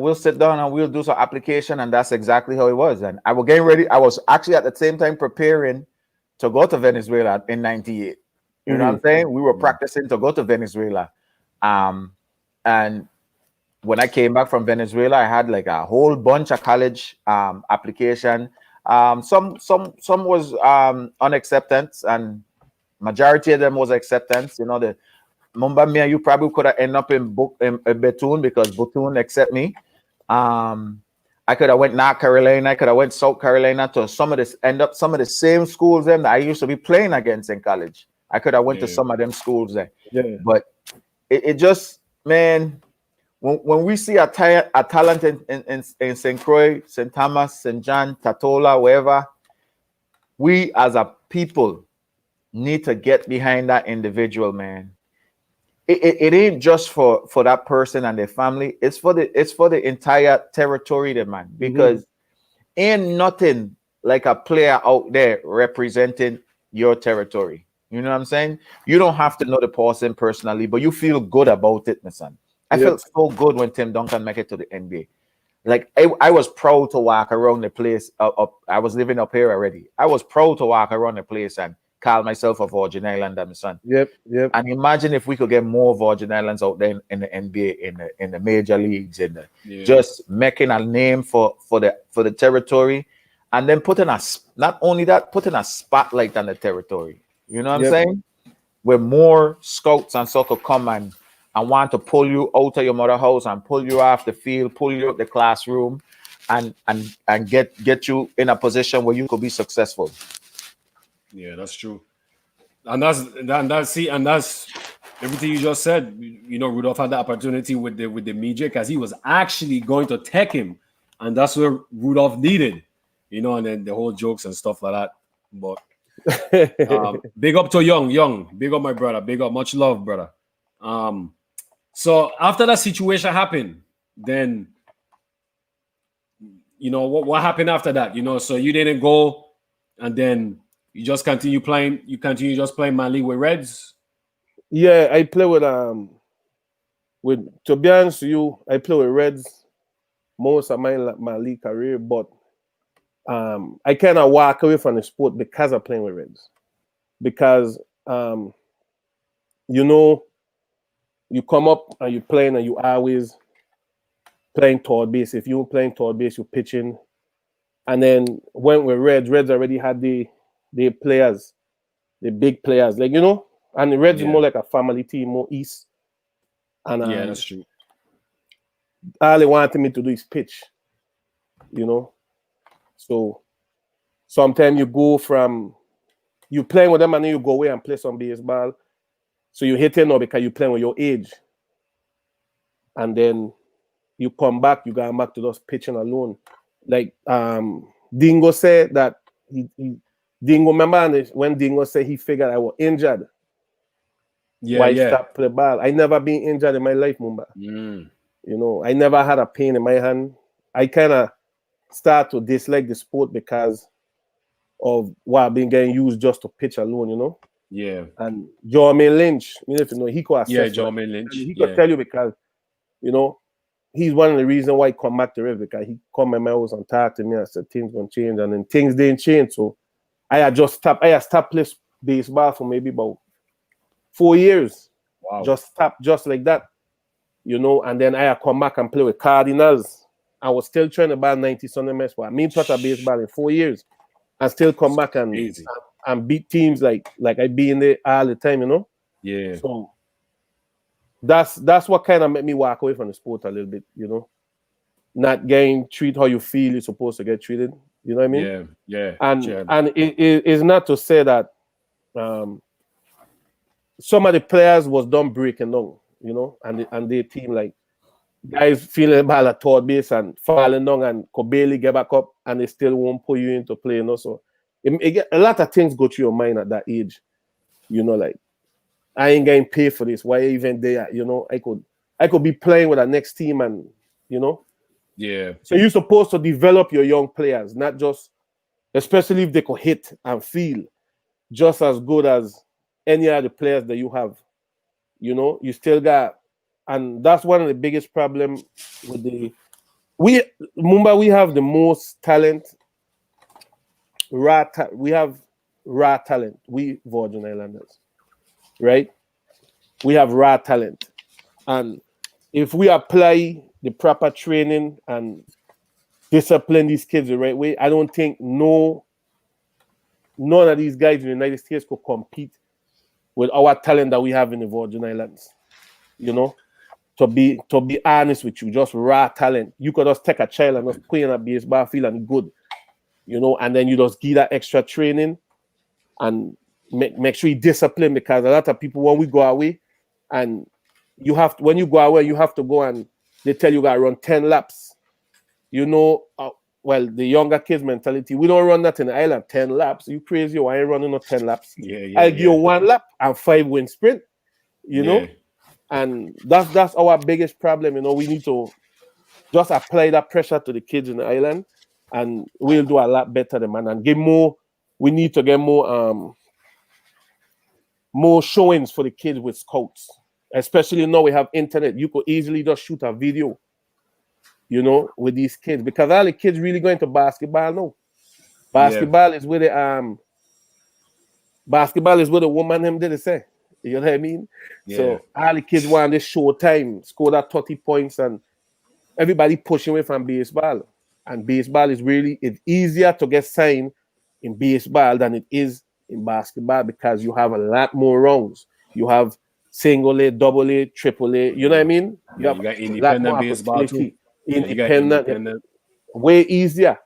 we'll sit down and we'll do some application. And that's exactly how it was. And I was getting ready. I was actually at the same time preparing to go to Venezuela in 98. You know what I'm saying? We were practicing to go to Venezuela. And when I came back from Venezuela, I had like a whole bunch of college application. Some was unacceptance and majority of them was acceptance. The Mumba, me and you probably could have ended up in Bethune because Bethune accept me. I could have went North Carolina. I could have went South Carolina to some of the same schools them that I used to be playing against in college. I could have went to some of them schools there. Yeah. But it just, man, when we see a talent in St. Croix, St. Thomas, St. John, Tatola, wherever, we as a people need to get behind that individual, man. It ain't just for that person and their family. It's for the entire territory, there, man. Because ain't nothing like a player out there representing your territory. You know what I'm saying? You don't have to know the person personally, but you feel good about it, my son. I felt so good when Tim Duncan made it to the NBA. Like I was proud to walk around the place. I was living up here already. I was proud to walk around the place and call myself a Virgin Islander, my son. Yep. And imagine if we could get more Virgin Islands out there in the NBA, in the major leagues, just making a name for the territory, and then putting a spotlight on the territory. You know what I'm saying? Where more scouts and so could come and want to pull you out of your mother house and pull you off the field, pull you out the classroom, and get you in a position where you could be successful. Yeah, that's true. And that's everything you just said. Rudolph had the opportunity with the media because he was actually going to tech him, and that's where Rudolph needed, and then the whole jokes and stuff like that. But Big up to Young. Big up my brother. Big up, much love, brother. So after that situation happened, then what happened after that? So you didn't go, and then you just continue playing. You continue just playing Mali with Reds. Yeah, I play with to be honest with you, I play with Reds most of my league career, but I kind of walk away from the sport because of playing with Reds. Because you come up and you playing and you always playing third base. If you're playing third base, you're pitching. And then when with Reds already had the players, the big players, and the Reds is more like a family team, more East. And yeah, that's true. All they wanted me to do is pitch, So sometimes you go from you playing with them and then you go away and play some baseball. So you hit it now because you're playing with your age. And then you come back, you go back to just pitching alone. Like Dingo said that Dingo, remember when Dingo said he figured I was injured. Why stop play ball? I never been injured in my life, Mumba. I never had a pain in my hand. I kind of start to dislike the sport because of what I've been getting used just to pitch alone, Yeah. And Jermaine Lynch, if you know, he could assess. Yeah, Jermaine Lynch. He could tell you because, he's one of the reasons why he come back to Red, because he come in my house and talk to me and said things gonna change, and then things didn't change. So I had stopped playing baseball for maybe about 4 years. Wow. Just stopped just like that. And then I had come back and play with Cardinals. I was still trying to buy 90 Sunday mess for me touch a baseball in 4 years and still come back and beat teams like I be in there all the time, Yeah. So that's what kind of made me walk away from the sport a little bit, not getting treated how you feel you're supposed to get treated. You know what I mean? Yeah. And it is not to say that some of the players was done breaking down, and their team, like guys feeling ball at third base and falling down and could barely get back up, and they still won't put you into play, So a lot of things go through your mind at that age, like I ain't getting paid for this. Why even there? I could be playing with the next team, and Yeah. So you're supposed to develop your young players, not just, especially if they could hit and feel just as good as any other players that you have. You still got, and that's one of the biggest problems with we have the most talent. We have raw talent. We Virgin Islanders, right? We have raw talent, and if we apply the proper training and discipline these kids the right way, I don't think none of these guys in the United States could compete with our talent that we have in the Virgin Islands. To be honest with you, just raw talent. You could just take a child and just play in a baseball field and good, and then you just give that extra training and make sure you discipline, because a lot of people, when we go away, and when you go away, you have to go and they tell you gotta run 10 laps. Well, the younger kids mentality, we don't run that in the island, 10 laps. You crazy? Why ain't running no 10 laps? I'll give you 1 lap and 5 win sprint, know? And that's our biggest problem, we need to just apply that pressure to the kids in the island, and we'll do a lot better than man. And we need to get more showings for the kids with scouts. Especially now we have internet. You could easily just shoot a video, with these kids, because all the kids really going to basketball now. Basketball is where the woman them did it say. You know what I mean? Yeah. So all the kids want this show time, score that 30 points, and everybody pushing away from baseball. And baseball it's easier to get signed in baseball than it is in basketball, because you have a lot more rounds. You have single A, double A, triple A. You know what I mean? You got independent baseball too. Independent. Way easier.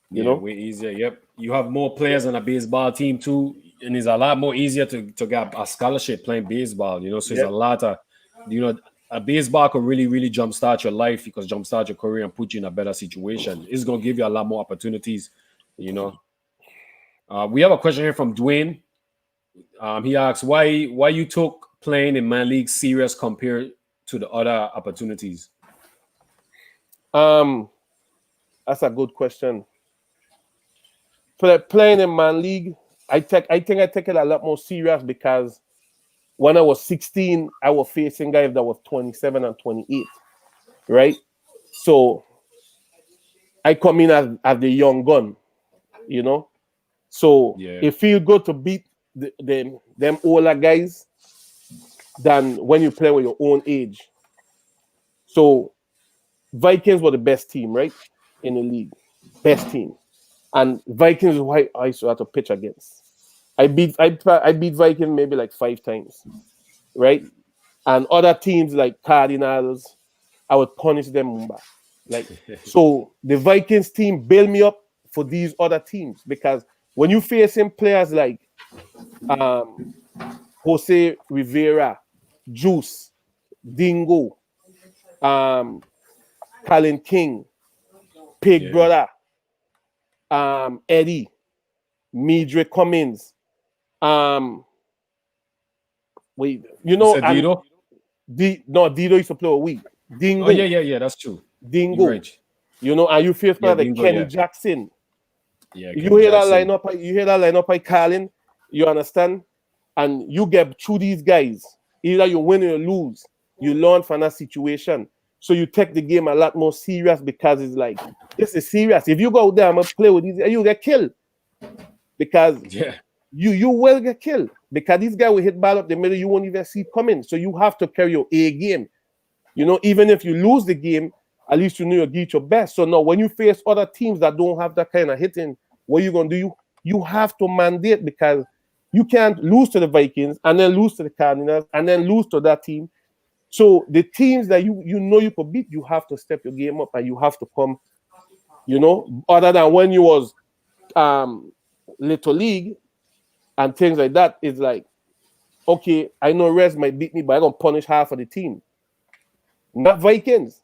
Way easier. Yep. You have more players on a baseball team too, and it's a lot more easier to get a scholarship playing baseball. So it's a lot of, a baseball could really, really jumpstart your life, because jumpstart your career and put you in a better situation. It's gonna give you a lot more opportunities. We have a question here from Dwayne. He asks why you took playing in Man League serious compared to the other opportunities. That's a good question. Playing in Man League, I think I take it a lot more serious because when I was 16, I was facing guys that was 27 and 28, right? So I come in as the young gun, you know. So it feels good to beat them older guys than when you play with your own age. So Vikings were the best team, right, in the league, best team, and Vikings is who I used to have to pitch against. I beat Vikings maybe like 5 times, right? And other teams like Cardinals, I would punish them. Like, so the Vikings team build me up for these other teams because when you facing players like Jose Rivera, Juice, Dingo, Colin King, Pig Brother, Eddie, Midre Cummins, wait, you know, Dido? Dido used to play a week. Dingo. Oh yeah, that's true. Dingo. Right. You know, and you face players like Dingo, Kenny Jackson. Yeah, you hear that lineup by Carlin, you understand? And you get through these guys. Either you win or you lose. You learn from that situation. So you take the game a lot more serious because it's like, this is serious. If you go out there and play with these, you get killed. Because you will get killed. Because these guys will hit ball up the middle, you won't even see it coming. So you have to carry your A game. You know, even if you lose the game, at least you know you get your best. So now when you face other teams that don't have that kind of hitting, what you gonna do? You have to mandate because you can't lose to the Vikings and then lose to the Cardinals and then lose to that team. So the teams that you know you could beat, you have to step your game up and you have to come, you know, other than when you was little league and things like that, it's like, okay, I know Reds might beat me, but I'm gonna punish half of the team. Not Vikings.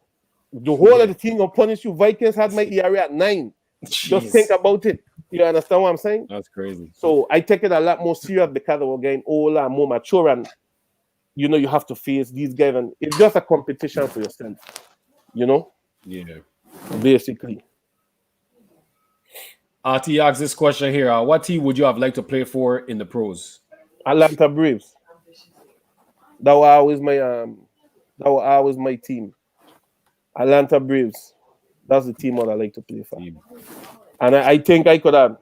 The whole of the team gonna punish you. Vikings had my ERA at 9. Jeez. Just think about it. You understand what I'm saying? That's crazy. So I take it a lot more serious because we're getting older and more mature, and you know you have to face these guys, and it's just a competition for yourself. You know? Yeah. Basically. RT asks this question here. What team would you have liked to play for in the pros? Atlanta Braves. That was always my team. Atlanta Braves. That's the team that I like to play for. And I think I could have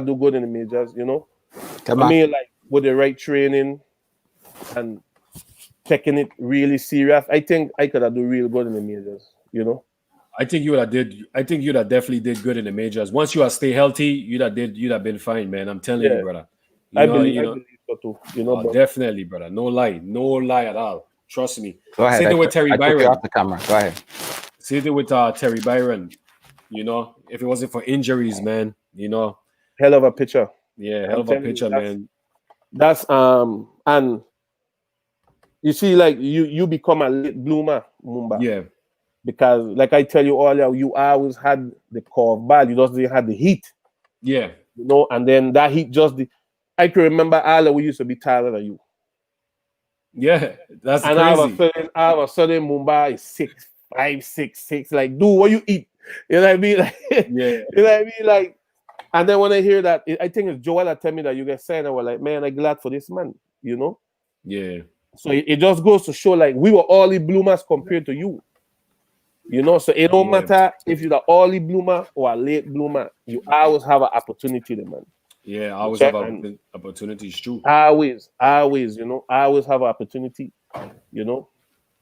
do good in the majors, you know. Like with the right training and taking it really serious, I think I could have do real good in the majors, you know. I think you'd have definitely did good in the majors. Once you have stay healthy, you'd have been fine, man. I'm telling you, brother. I believe so too. You know, definitely, brother. No lie at all. Trust me. Go ahead. Same thing with Terry Byron. Off the camera. Go ahead. Same thing with Terry Byron. You know, if it wasn't for injuries, man, you know. Hell of a pitcher. Yeah, hell of a pitcher, man. That's and you see, like you become a late bloomer, Mumba. Yeah. Because like I tell you earlier, you always had the curveball, you just didn't have the heat. Yeah. You know, and then that heat I can remember all we used to be taller than you. Yeah, that's and crazy. All of a sudden Mumbai is 6'5", 6'6". Like, dude, what you eat? You know what I mean? Like, yeah. You know what I mean? Like, and then when I hear that, I think it's Joel that tell me that you get signed. I was like, man, I'm glad for this man. You know? Yeah. So it just goes to show, like, we were early bloomers compared to you. You know, so it don't matter if you're the early bloomer or a late bloomer. You always have an opportunity, man. Yeah, I always have opportunities too. Always, you know, I always have an opportunity, you know,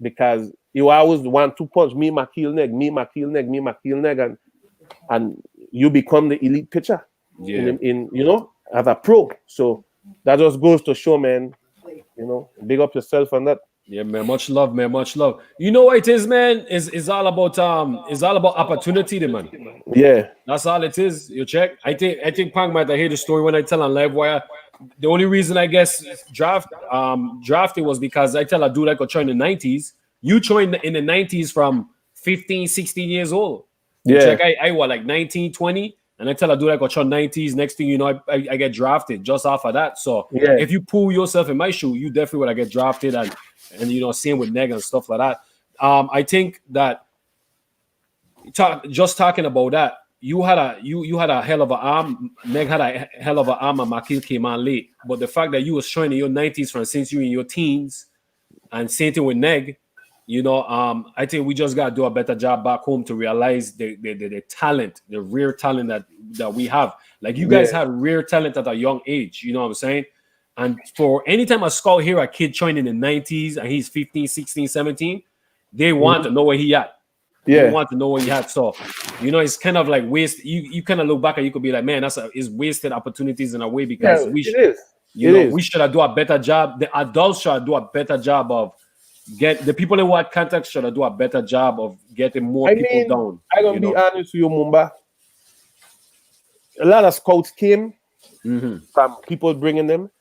because you always want to punch me, my heel neck, and you become the elite pitcher. Yeah. In you know, as a pro. So that just goes to show, man. You know, big up yourself on that. Yeah, man. Much love, man. Much love. You know what it is, man? It's all about opportunity, man. Yeah. That's all it is. You check. I think Pang might have heard the story when I tell on Livewire. The only reason I guess drafted was because I tell a dude I could join in the 90s. You joined in the 90s from 15, 16 years old. You check. I was like 19, 20. And until I do like a 90s, next thing you know, I get drafted just off of that. So Yeah. if you pull yourself in my shoe, you definitely would get drafted, and you know, same with Neg and stuff like that. I think that talking about that, you had a hell of an arm. Neg had a hell of an arm, and Makil came on late. But the fact that you was showing in your 90s from since you in your teens, and same thing with Neg, you know, I think we just gotta do a better job back home to realize the talent, the rare talent that we have. Like you guys had rare talent at a young age, you know what I'm saying? And for anytime a scout hear a kid join in the 90s and he's 15, 16, 17, they want to know where he at. Yeah. They want to know where he at. So, you know, it's kind of like waste. You kind of look back and you could be like, man, it's wasted opportunities in a way, because we should have do a better job. The adults should do a better job of get the people in what context should do a better job of getting more people down. I'm gonna be honest with you, Mumba. A lot of scouts came from people bringing them,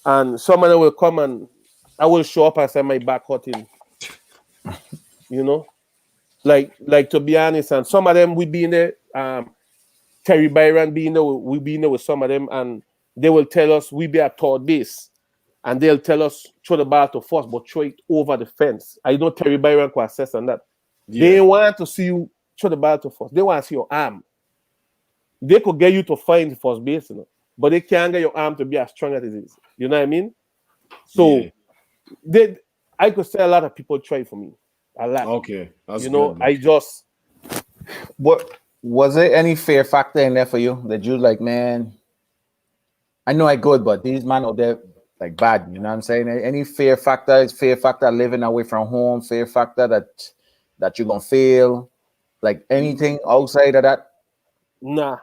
and some of them will come and I will show up and say my back hurting. You know, like to be honest, and some of them we be in there. Terry Byron being there, we be in there with some of them, and they will tell us we be at third base. And they'll tell us throw the ball to first, but throw it over the fence. I know Terry Byron can assess on that. Yeah. They want to see you throw the ball to first. They want to see your arm. They could get you to find the first base, you know, but they can't get your arm to be as strong as it is. You know what I mean? So I could say a lot of people try for me. A lot. Okay. That's you know, good. I just what was there any fear factor in there for you that you like, man? I know I good, but these man out there like bad, you know what I'm saying? Any fear factor living away from home, fear factor that you're gonna fail, like anything outside of that? Nah,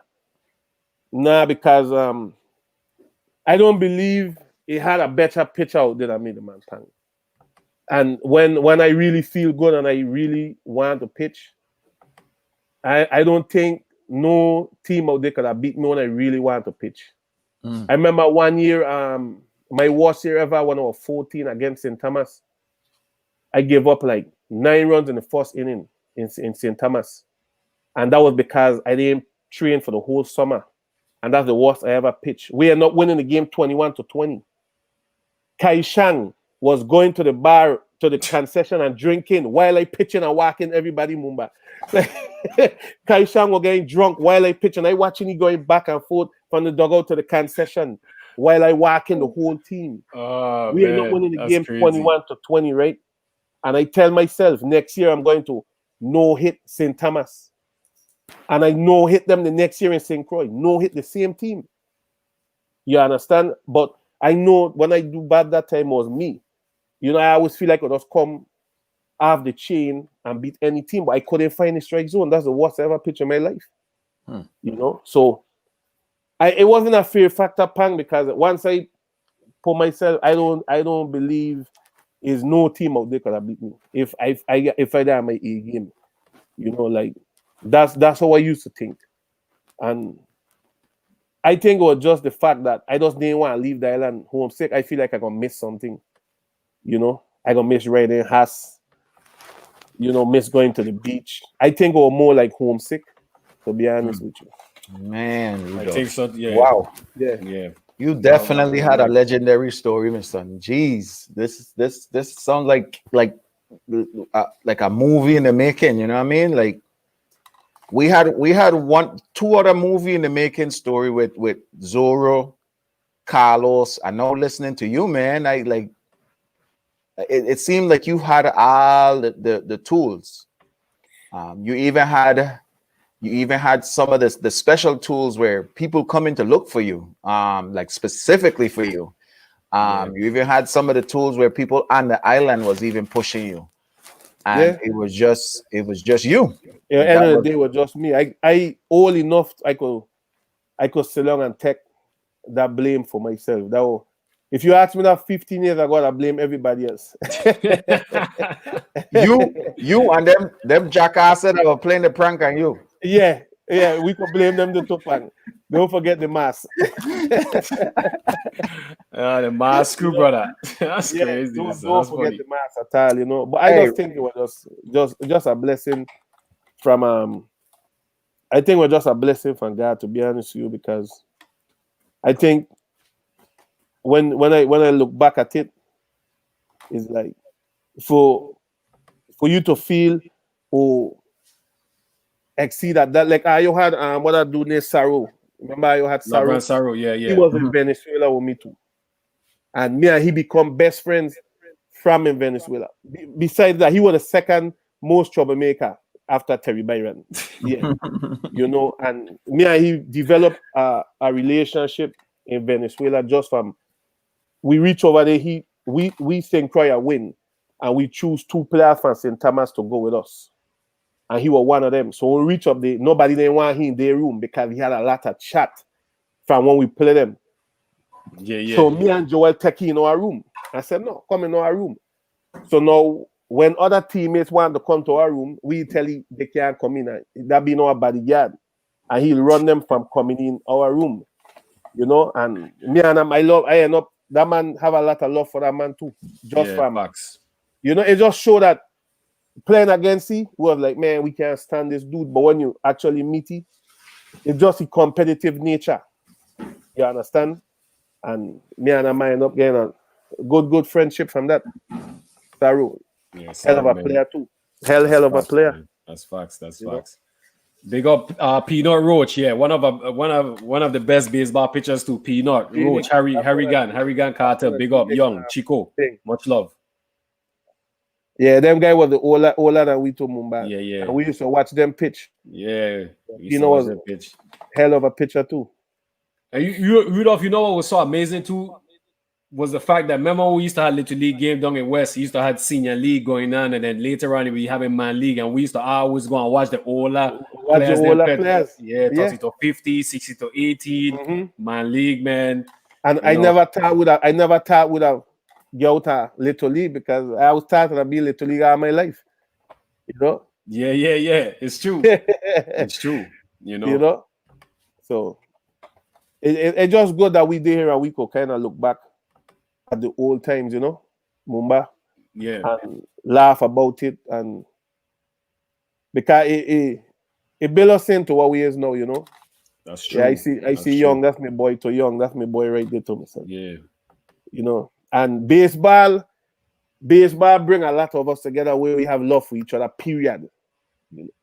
because I don't believe he had a better pitch out than I made the man Tang. And when I really feel good and I really want to pitch, I don't think no team out there could have beat me when I really want to pitch. I remember one year, my worst year ever when I was 14 against St. Thomas. I gave up like 9 runs in the first inning in St. Thomas. And that was because I didn't train for the whole summer. And that's the worst I ever pitched. We ended up winning the game 21-20. Kai Shang was going to the bar, to the concession and drinking while I pitching and walking everybody Mumba. Kai Shang was getting drunk while I pitching. I watching he going back and forth from the dugout to the concession while I walking the whole team. We ended up winning the game 21-20, right? And I tell myself next year I'm going to no-hit St. Thomas. And I no-hit them the next year in St. Croix. No-hit the same team. You understand? But I know when I do bad that time was me. You know, I always feel like I just come off the chain and beat any team, but I couldn't find the strike zone. That's the worst I ever pitched in my life. You know, so it wasn't a fear factor, Pang, because once I put myself, I don't believe is no team out there could have beat me if I die my A game. You know, like that's how I used to think, and I think it was just the fact that I just didn't want to leave the island homesick. I feel like I gonna miss something. You know, I gonna miss riding Haas. You know, miss going to the beach. I think it was more like homesick, to be honest with you. Man, Rudolph. I think so. Yeah. Wow. Yeah. You definitely had a legendary story, my son. Jeez, this sounds like a movie in the making. You know what I mean? Like we had 2 other movie in the making story with Zorro, Carlos. I know listening to you, man. I like. It seemed like you had all the tools. You even had some of the special tools where people come in to look for you, like specifically for you. You even had some of the tools where people on the island was even pushing you, and it was just you. Yeah, end of the day, it was just me. I old enough I could sit down and take that blame for myself. That was, if you asked me that 15 years ago, I blame everybody else. you and them jackasses that were playing the prank on you. Yeah, we could blame them the top one. Don't forget the mask. The mask, brother. That's crazy. Don't forget the mask at all, you know. But I just think it was just a blessing from I think we're just a blessing from God, to be honest with you, because I think when I look back at it, it's like for you to feel or exceed that like you had what I do near Saro. Remember you had Saro? Lavrent Saro, yeah, He yeah. was in Venezuela with me too. And me and he become best friends from in Venezuela. Besides that, he was the second most troublemaker after Terry Byron. Yeah. You know, and me and he developed a relationship in Venezuela just from we reach over there. We St. Croix win, and we choose 2 players from St. Thomas to go with us. And he was one of them. So when we reach up there, nobody didn't want him in their room because he had a lot of chat from when we play them. Yeah, yeah. So me and Joel take in our room. I said, no, come in our room. So now when other teammates want to come to our room, we tell him they can't come in. That be no bodyguard. And he'll run them from coming in our room. You know, and me and him, I end up, that man have a lot of love for that man too. Just from, facts. you know, it just show that playing against he was like, man, we can't stand this dude. But when you actually meet him, it's just a competitive nature. You understand? And me and him end up getting a good friendship from that. Saru, Yeah, hell of a man. player too. Hell of a player. Man. That's facts. That's facts. Big up Peanut Roach, yeah, one of the best baseball pitchers too. Peanut Roach, Harry Gunn Carter, big up, young Chico, much love. Yeah, them guy was the older than we to Mumbai. Yeah, yeah. And we used to watch them pitch. Yeah, you know, was pitch. Hell of a pitcher too. And Rudolph, you know what was so amazing too was the fact that remember we used to have Little League game down in West. We used to have senior league going on, and then later on we having man league, and we used to always go and watch the Ola players. Yeah, 30 to 50, 60 to 18, man league, man. And I never thought would have got out Little League because I was starting to be Little League all my life. You know? Yeah. It's true. It's true. You know? So it's just good that we did here and we could kind of look back at the old times, you know, Mumbai. Yeah. And laugh about it, and because it built us into what we is now, you know. That's true. Yeah, I see Young, that's my boy to Young. That's my boy right there to me. Son. Yeah. You know, and baseball bring a lot of us together where we have love for each other, period.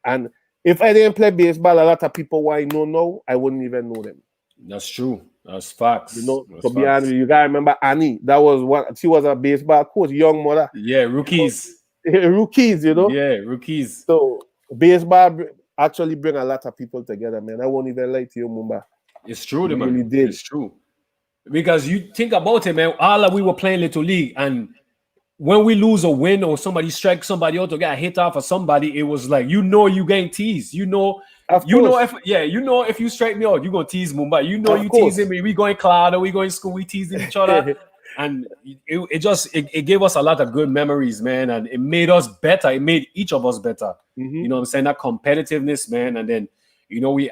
And if I didn't play baseball, a lot of people who I know, I wouldn't even know them. That's true. That's facts. You know, to be honest, you gotta remember Annie. That was what she was a baseball coach, young mother. Yeah, rookies. Rookies, you know. Yeah, rookies. So baseball actually bring a lot of people together, man. I won't even lie to you, Mumba. It's true, it man. Really did. It's true. Because you think about it, man. All we were playing Little League, and when we lose a win or somebody strike somebody out or get a hit off of somebody, it was like you getting teased. You know if you strike me out, you're gonna tease Mumbai. You know teasing me. We going Clado, we going school, we teasing each other. And it gave us a lot of good memories, man. And it made us better. It made each of us better. You know what I'm saying? That competitiveness, man. And then we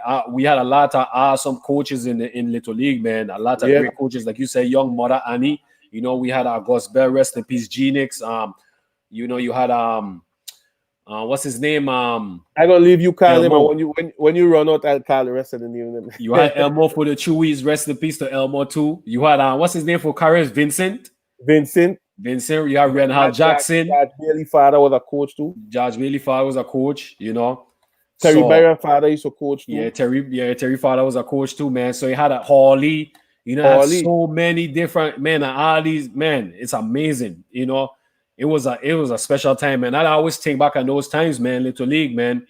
had a lot of awesome coaches in Little League, man. A lot of great coaches, like you said, young Mother Annie. We had our Gus Bell, rest in peace, Genix. You had what's his name? I'm gonna leave you call him, and when you run out, I'll call the rest of the name. You had Elmo for the Chewies, rest in peace to Elmo too. You had what's his name for Carriers? Vincent. You had Reinhard Jackson. George Bailey father was a coach too. George Bailey father was a coach, Terry Byron father used to coach too. Terry father was a coach too, man. So you had a Hawley, had so many different men, and all these men. It's amazing, It was a special time, man. I always think back on those times, man. Little League, man.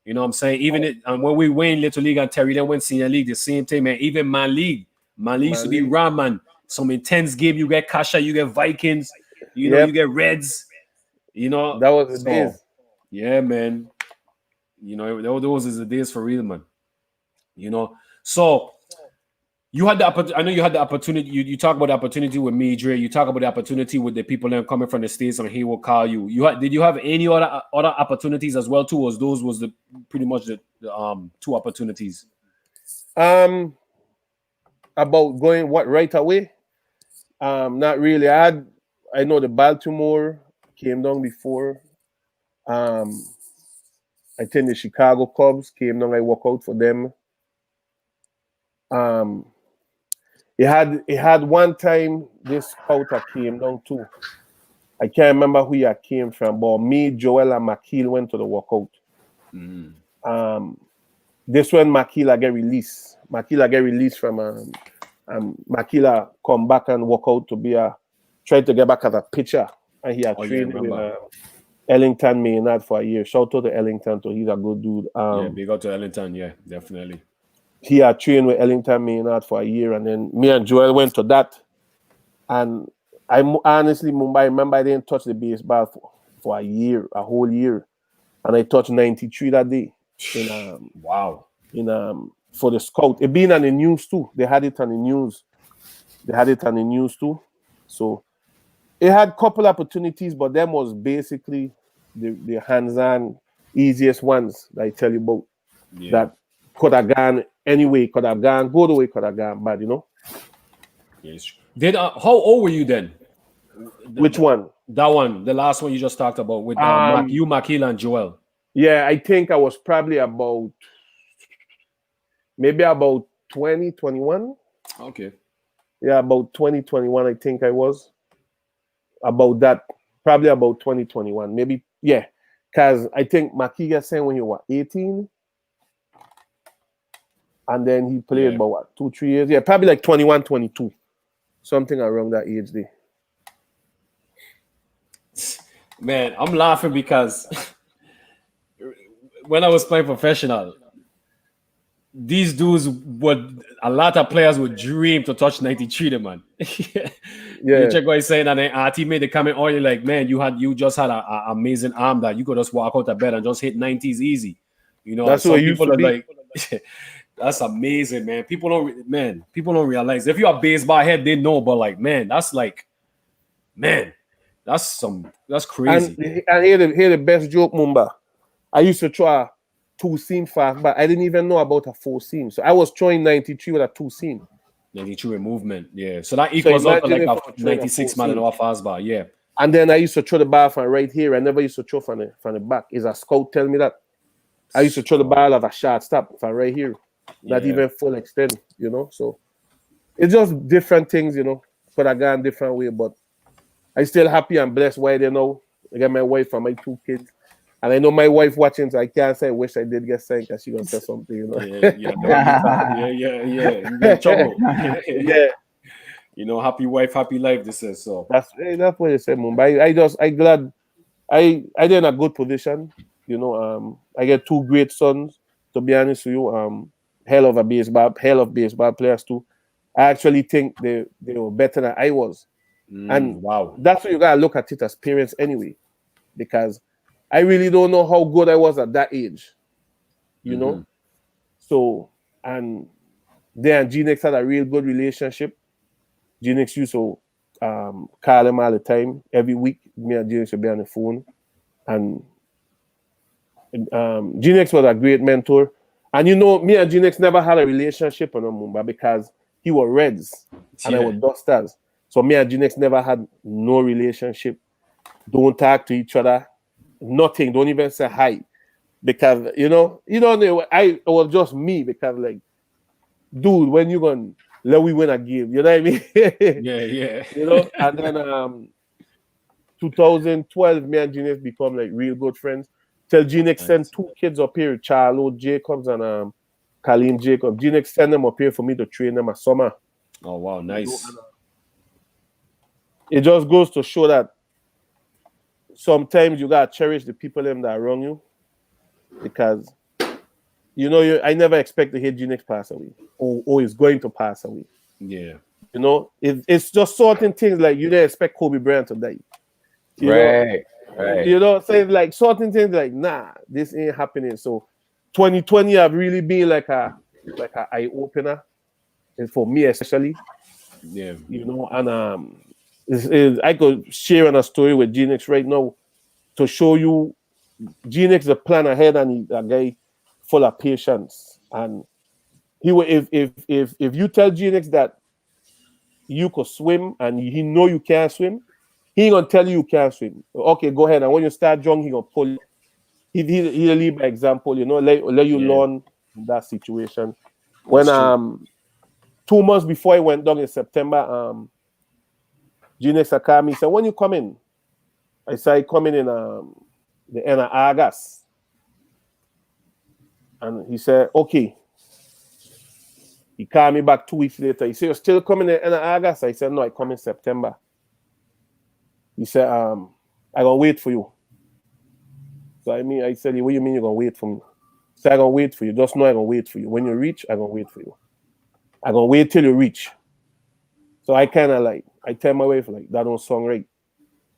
You know what I'm saying? Even and when we win Little League and Terry then went Senior League, the same thing, man. Even Man League used to be ram, man. Some intense game. You get Kasha, you get Vikings, you get Reds. That was the days. Yeah, man. Those is the days for real, man. So you had the opportunity. I know you had the opportunity. You talk about the opportunity with me, Dre. You talk about the opportunity with the people that are coming from the States, and he will call you. Did you have any other opportunities as well too? Or those was the pretty much the two opportunities? About going right away? Not really. I know the Baltimore came down before. I think the Chicago Cubs came down. I work out for them. It had one time this scouter came down too. I can't remember who he came from, but me, Joel, and McKeel went to the workout. This when Makila get released. Makila get released from Makila come back and work out to be try to get back as a pitcher, and he had trained with Ellington Maynard for a year. Shout out to Ellington, too. He's a good dude. Yeah, big up to Ellington. Yeah, definitely. He had trained with Ellington Maynard for a year, and then me and Joel went to that. And I honestly, Mumbai, remember I didn't touch the baseball for a year, a whole year, and I touched 93 that day. Wow. For the scout, it being on the news too. They had it on the news. Too. So it had a couple opportunities, but them was basically the hands-on easiest ones that I tell you about. Yeah. That could have gone anyway, could have gone good way, could have gone bad, Yes. How old were you then? Which one? That one, the last one you just talked about with you, Makila, and Joel. Yeah, I think I was probably maybe about 20, 21. Okay. Yeah, about 20, 21, I think I was. About that, probably about 20, 21. Maybe, yeah. Because I think Makiga sang when he was 18. And then he played about 2-3 years. Yeah, probably like 21, 22. Something around that age there. Man, I'm laughing because when I was playing professional, these dudes a lot of players would dream to touch 93, man. Yeah. You check what he's saying, and then our teammate they comment early like, man, you just had an amazing arm that you could just walk out of bed and just hit 90s easy. That's what people are like. That's amazing, man. People don't realize if you're a baseball head, they know, but like, that's crazy. And here the best joke, Mumba. I used to try 2-seam fast, but I didn't even know about a 4-seam. So I was throwing 93 with a 2-seam. 92 with movement, yeah. So that equals up to like a 96 mile an hour fastball, yeah. And then I used to throw the ball from right here. I never used to throw from the back. Is a scout tell me that? I used to throw the ball at a short stop from right here. Not even full extent, So it's just different things, Could have gone different way, but I'm still happy and blessed why they know. I got my wife and my 2 kids. And I know my wife watching, so I can't say I wish I did get signed because she's gonna say something, Yeah. You get trouble. Yeah. Happy wife, happy life. This is so. That's what they say, Mumbai. I glad I did in a good position. I get 2 great sons. To be honest with you, hell of baseball players too. I actually think they were better than I was. And wow, that's what you gotta look at it as parents anyway, because I really don't know how good I was at that age, So, and then G-Nex had a real good relationship. G-Nex used to call him all the time. Every week, me and G-Nex would be on the phone. And G-Nex was a great mentor. And me and G-Nex never had a relationship on Mumba because he was Reds and I was Dusters. So me and G-Nex never had no relationship. Don't talk to each other. Nothing. Don't even say hi. Because, you don't know, it was just me because, like, dude, when you going to let we win a game? You know what I mean? Yeah. And then 2012, me and G-Nex become, like, real good friends. Till G-Nex sent 2 kids up here, Charlo Jacobs and Colleen Jacobs. G-Nex sent them up here for me to train them a summer. Oh, wow, nice. It just goes to show that sometimes you gotta cherish the people that are around you, because I never expect to hear G-Nex pass away or is going to pass away. Yeah. It's just certain things like you didn't expect Kobe Bryant to die. Right. Saying like certain things like, nah, this ain't happening. So 2020 have really been like a eye opener, and for me especially. Yeah. And I could share a story with G-Nex right now to show you G-Nex is a plan ahead, and he's a guy full of patience. And he will, if you tell G-Nex that you could swim and he know you can't swim, he ain't gonna tell you can't swim. Okay, go ahead. And when you start drunk, he gonna pull you. he lead by example, you know, let you Yeah. learn in that situation. When That's true. 2 months before I went down in September, Genius called me, said, when you coming? I said, I coming in the end of August. And he said, okay. He called me back 2 weeks later. He said, you're still coming in August? I said, no, I come in September. He said, I'm gonna wait for you. So I said, what do you mean you're gonna wait for me? He said, I'm gonna wait for you. Just know I'm gonna wait for you. When you reach, I'm gonna wait for you. I'm gonna wait till you reach. So I kind of like, I tell my wife, like, that don't sound right.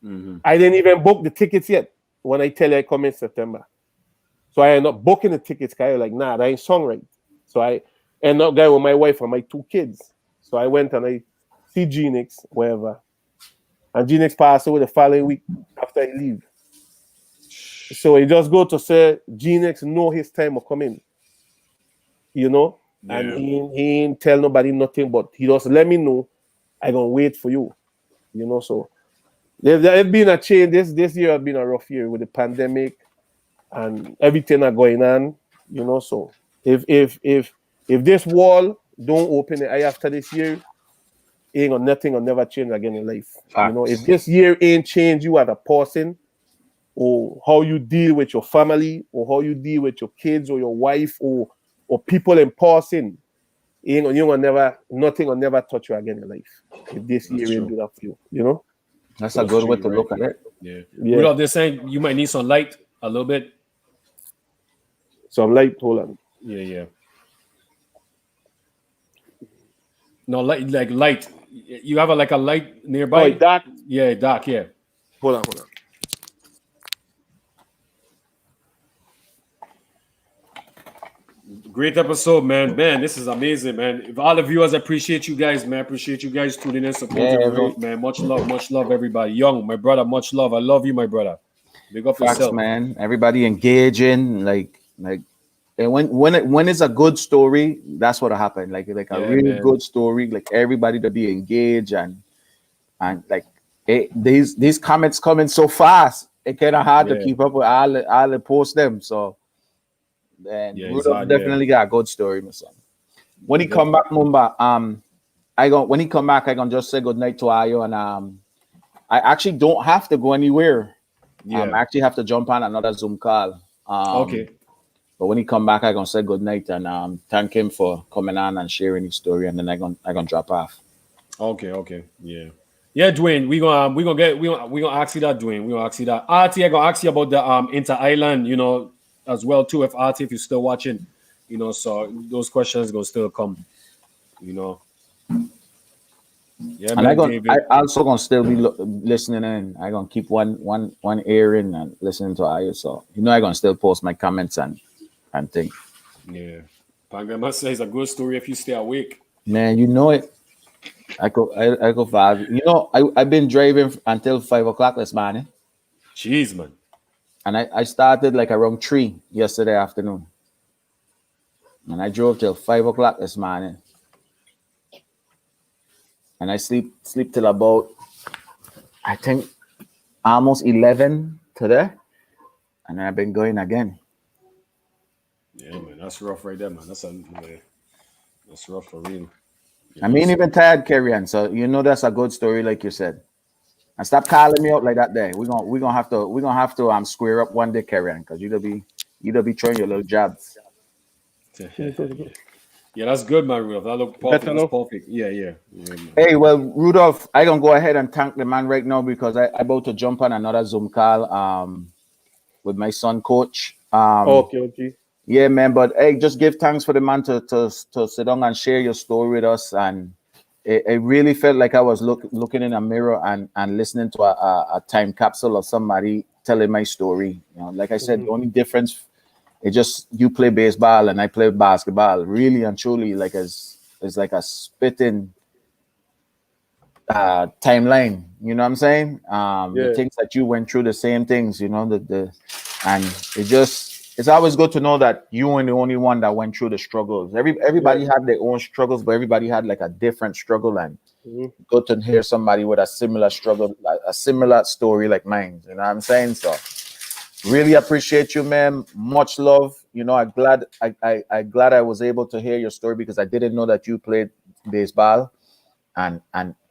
Mm-hmm. I didn't even book the tickets yet when I tell you I come in September. So I end up booking the tickets, because I like, nah, that ain't song right. So I end up going with my wife and my 2 kids. So I went and I see Genix, wherever. And Genix passed away the following week after I leave. So he just go to say, Genix know his time of coming. You know? Yeah. And he ain't tell nobody nothing, but he just let me know I gonna wait for you. You know, so there's been a change. This year has been a rough year with the pandemic and everything are going on, you know. So if this wall don't open the eye after this year, nothing will never change again in life. Facts. You know, if this year ain't change you as a person, or how you deal with your family, or how you deal with your kids or your wife, or people in person, nothing will never touch you again in life. If this That's year ain't true. do that for you, you know. That's a good way to Right. look at it. Yeah. Yeah. Rudolph, they're saying you might need some light a little bit. So I'm like, hold on. Yeah. No, like light. You have like a light nearby? Oh, dark. Yeah, dark, yeah. Hold on. Great episode, man. Man, this is amazing, man. If all the viewers appreciate you guys, man. Appreciate you guys tuning in, supporting Rudolph, man. Much love, everybody. Young, my brother, much love. I love you, my brother. Big up Facts, yourself. man. Everybody engaging, and when it's a good story, that's what'll happen. Like a Yeah, really man. good story, like everybody to be engaged and like these comments coming so fast, it kind of hard to Yeah. keep up with all the post them. So then Yeah, Rudolph exactly, definitely got a good story, my son. When he Yeah, come back, Mumba, when he come back, I gonna just say good night to Ayo, and I actually don't have to go anywhere. Yeah. I actually have to jump on another Zoom call. Okay. But when he come back, I gonna say good night and thank him for coming on and sharing his story, and then I gonna drop off. Okay. Yeah, Dwayne, we gonna ask you that, Dwayne. We gonna ask you that. Artie, I gonna ask you about the inter island, you know, as well too. If Artie, if you're still watching, you know, so those questions gonna still come, you know. Yeah, And man, David. I also gonna still be listening in. I gonna keep one ear in and listening to Ayo. So I gonna still post my comments and things. Yeah. Pangama says it's a good story if you stay awake. Man, you know it. I go 5. I've been driving until 5 o'clock this morning, Jeez, man. and I started like around 3 yesterday afternoon, and I drove till 5 o'clock this morning, and I sleep till about, I think, almost 11 today, and then I've been going again. Yeah, man, that's rough right there, man. That's rough for real. I mean, even tired carrying. So that's a good story, like you said. And stop calling me out like that. There, we're gonna have to square up one day, carrying, because you'll be throwing your little jabs. Yeah, that's good, man, Rudolph. That look perfect. That's perfect. Yeah, man. Hey, well, Rudolph, I gonna go ahead and thank the man right now, because I about to jump on another Zoom call with my son, Coach. Okay. Yeah, man. But hey, just give thanks for the man to sit down and share your story with us, and it really felt like I was looking in a mirror and listening to a time capsule of somebody telling my story. Like I said, the only difference is just you play baseball and I play basketball. Really and truly, like it's like a spitting timeline. You know what I'm saying? The things that you went through, the same things. And it's always good to know that you weren't the only one that went through the struggles. Everybody had their own struggles, but everybody had like a different struggle, and good to hear somebody with a similar struggle, like a similar story like mine. You know what I'm saying? So Really appreciate you, man. Much love. You know, I glad I was able to hear your story because I didn't know that you played baseball, and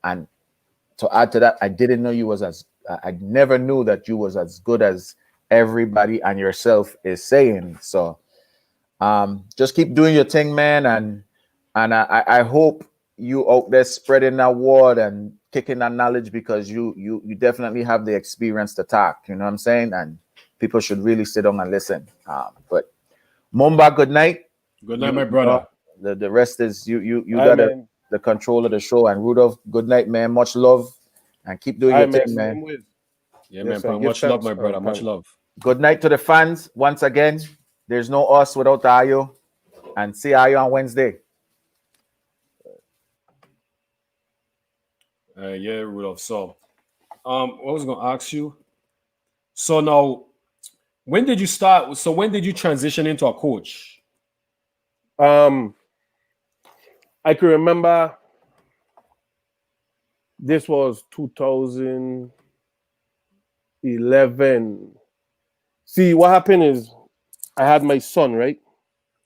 to add to that, I didn't know you was as I never knew that you was as good as everybody and yourself is saying. So just keep doing your thing, man, and I hope you out there spreading that word and kicking that knowledge because you definitely have the experience to talk. You know what I'm saying? And people should really sit down and listen. But Mumba, good night. Good night, my You know, brother. the rest is you Aye, got man. the control of the show. And Rudolph, good night, man. Much love, and keep doing Aye, your man. thing, man. Same way. Yeah, Yes, man. sir. Give Much love, thanks. my brother. Much Thanks. love. Good night to the fans once again. There's no us without Ayo, and see Ayo on Wednesday. Yeah, Rudolph. So, what was I gonna ask you? So now, when did you start? So when did you transition into a coach? I can remember this was 2011. See, what happened is I had my son, right?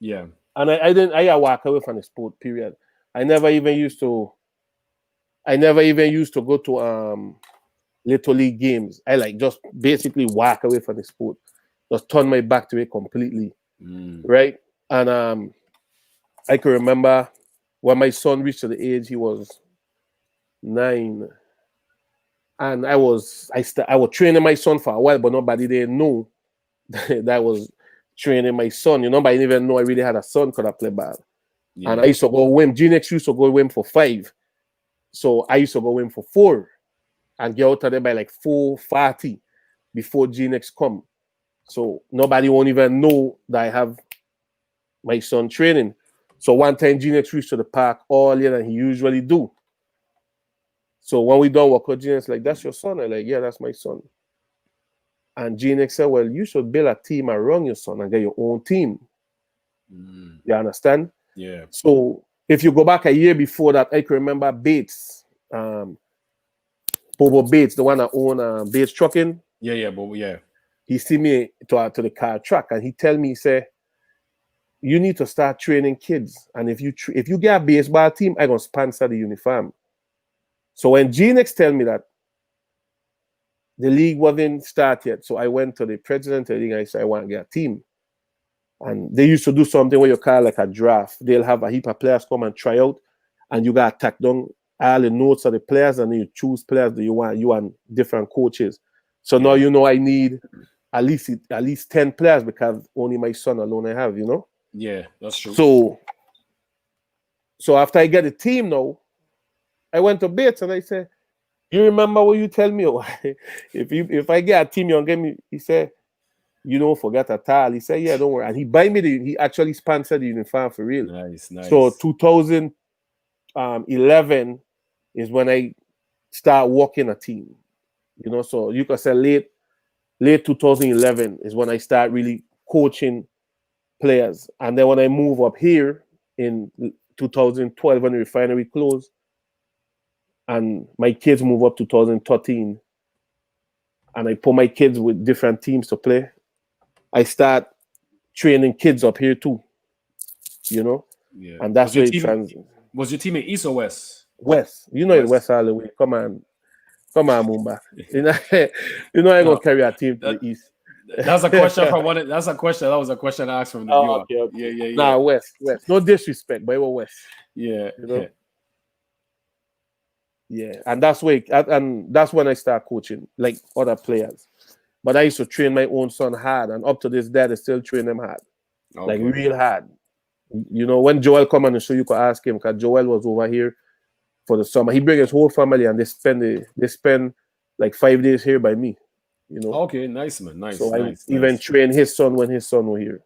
Yeah, And I walk away from the sport, period. I never even used to go to little league games. I like just basically walk away from the sport. Just turn my back to it completely. mm, Right? And I can remember when my son reached to the age he was 9, and I was training my son for a while, but nobody didn't know that I was training my son. You know, but I didn't even know I really had a son could have played ball. And I yeah, used to go with him. G-Nex used to go with him for 5. So I used to go with him for 4 and get out of there by like 4:40 before G-Nex come. So nobody won't even know that I have my son training. So one time G-Nex reached to the park earlier than he usually do. So when we done work with G-Nex, like, that's your son? I'm like, yeah, that's my son. And G-Nex said, well, you should build a team around your son and get your own team. mm, You understand? yeah, So if you go back a year before that, I can remember Bates, Bobo Bates, the one that owned Bates Trucking. yeah, but yeah, He see me to the car track and he tell me, he say, you need to start training kids. And if you get a baseball team, I gonna sponsor the uniform. So when G-Nex tell me that, the league wasn't started yet. So I went to the president of the league and I said, I want to get a team. And they used to do something where you call like a draft. They'll have a heap of players come and try out, and you got to tack down all the notes of the players, and then you choose players that you want different coaches. So now yeah, you know I need at least 10 players because only my son alone I have, you know. yeah. That's true. So after I get a team now, I went to Bates and I said, you remember what you tell me? If I get a team, you'll get me. He said, you don't forget at all. He said, yeah, don't worry. And he actually sponsored the uniform for real. Nice, So nice. 2011 is when I start working a team. You know, so you can say late 2011 is when I start really coaching players. And then when I move up here in 2012 when the refinery closed, and my kids move up 2013, and I put my kids with different teams to play, I start training kids up here too, you know, Yeah. and that's where it Was your team in East or West? West. You know, in West. West all the way. Come on, Mumba. You know, I ain't No, gonna carry our team to that, the east. that's a question from one. That's a question. That was a question I asked from the Oh, viewer. okay, okay. Yeah, yeah, yeah, Nah, West. No disrespect, but it was West. yeah. You know. Yeah, and that's when I start coaching like other players. But I used to train my own son hard, and up to this day, I still train them hard, like Okay. real hard. You know, when Joel come on the show, you could ask him because Joel was over here for the summer. He bring his whole family, and they spend like 5 days here by me. You know, Okay. Nice, man. Nice, so I nice, even nice, train his son when his son was here.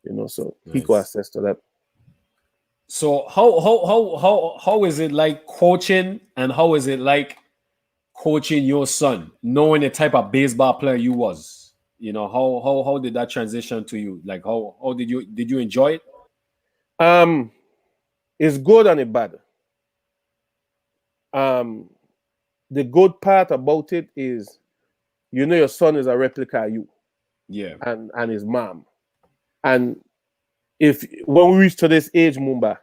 You know, so he could nice. access to that. So how is it like coaching, and how is it like coaching your son, knowing the type of baseball player you was? You know, how did that transition to you? Like how did you enjoy it? Um, it's good and it's bad. Um, the good part about it is, you know, your son is a replica of you. Yeah. and his mom. And if when we reach to this age, Mumba,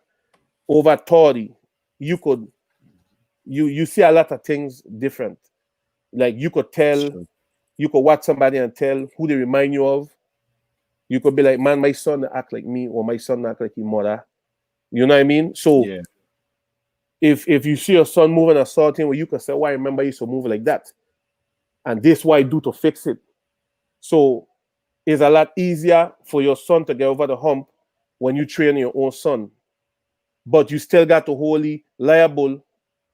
over 30, you could you see a lot of things different. Like you could tell, Sure. you could watch somebody and tell who they remind you of. You could be like, man, my son act like me, or my son act like his mother. You know what I mean? So Yeah. if you see your son moving a certain way, you can say, "Why I remember you to move like that?" And this what I do to fix it. So it's a lot easier for your son to get over the hump when you train your own son. But you still got to hold him liable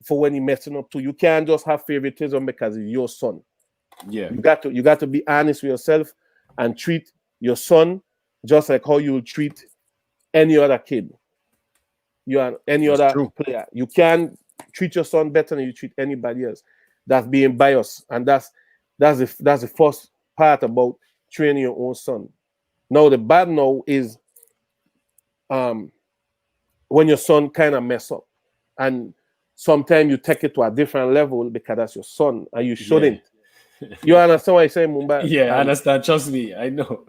for when he messing up too. You can't just have favoritism because it's your son. Yeah. You got to be honest with yourself and treat your son just like how you would treat any other kid. You are any That's other true. player. You can treat your son better than you treat anybody else. That's being biased, and that's the first part about training your own son. Now the bad now is um when your son kind of mess up, and sometimes you take it to a different level because that's your son, and you Yeah. shouldn't. You understand what I say, Mumba? Yeah, I understand. Trust me, I know.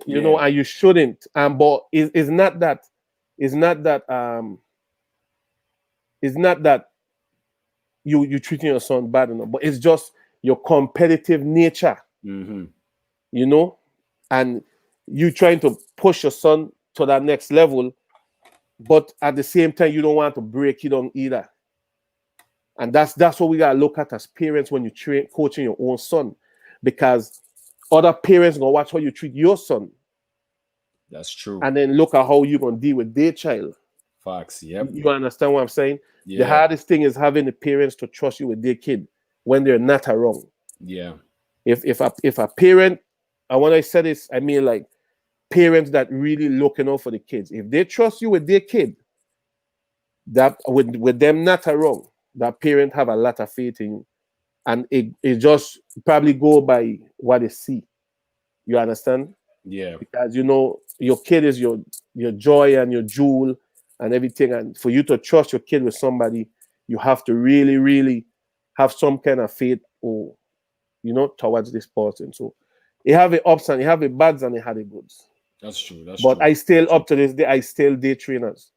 Yeah. And you shouldn't. But it's not that. It's not that. It's not that you treating your son bad enough, but it's just your competitive nature, Mm-hmm. you know, and you trying to push your son to that next level, but at the same time you don't want to break it on either. And that's what we gotta look at as parents when you train coaching your own son, because other parents gonna watch how you treat your son, That's true. and then look at how you're gonna deal with their child. Facts. Yep. You understand what I'm saying? The Yeah. hardest thing is having the parents to trust you with their kid when they're not around. Yeah. If a parent, and when I say this, I mean like parents that really looking out for the kids. If they trust you with their kid, that with them not around, that parent have a lot of faith in you. And it just probably go by what they see. You understand? Yeah. Because your kid is your joy and your jewel and everything. And for you to trust your kid with somebody, you have to really, really have some kind of faith or towards this person. So it have the ups and it have the bads and it had the goods. That's true. That's But true. I still True. up to this day, I still day trainers.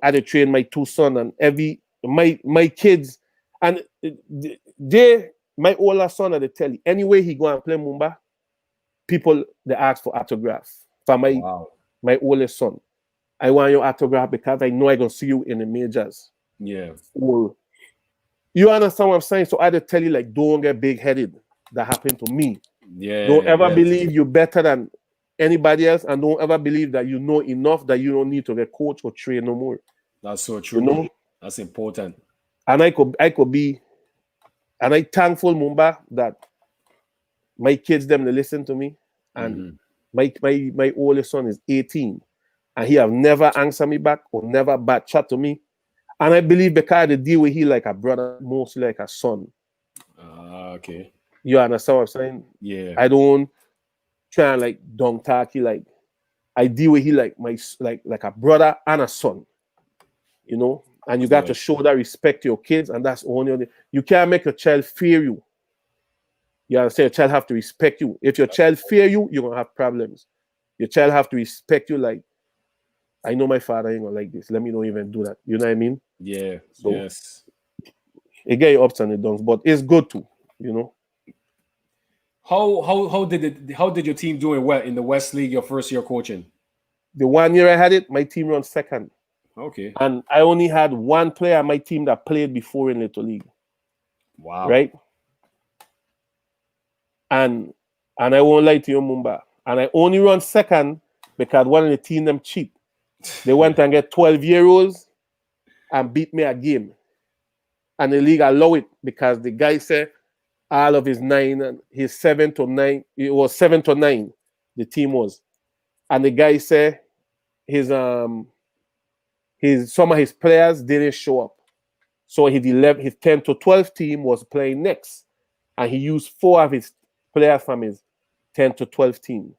I dey train my two sons and my kids, and they my older son they tell you anyway he go and play Mumba, people they ask for autograph for Wow. my oldest son. I want your autograph because I know I gonna see you in the majors. Yeah. Or you understand what I'm saying? So I just tell you like don't get big headed. That happened to me. Yeah. Don't ever Yes. believe you're better than anybody else, and don't ever believe that you know enough that you don't need to get coach or train no more. That's so You true. know, That's important. and I could be, and I thankful Mumba that my kids them they listen to me, and Mm-hmm. my oldest son is 18, and he have never answered me back or never bad chat to me, and I believe because I deal with he like a brother, mostly like a son. Okay. You understand what I'm saying? Yeah. I don't try and like don't talk he like I deal with he like my like a brother and a son. And you got Yeah. to show that respect to your kids, and that's only you can't make your child fear you. You understand? Your child have to respect you. If your child fear you, you're gonna have problems. Your child have to respect you. Like I know my father ain't gonna like this. Let me not even do that. You know what I mean? Yeah. So Yes. it get your ups and it downs, but it's good too. You know, How did your team doing well in the West League your first year coaching? the 1 year I had it, my team run second, Okay. and I only had one player on my team that played before in Little League, Wow. right? And I won't lie to you, Mumba. And I only run second because one of the team them cheap. They went and get 12-year-olds and beat me a game. And the league allow it because the guy said all of his 9 and his 7 to 9, it was 7 to 9, the team was. And the guy said his some of his players didn't show up. So his 10 to 12 team was playing next. And he used 4 of his players from his 10 to 12 team.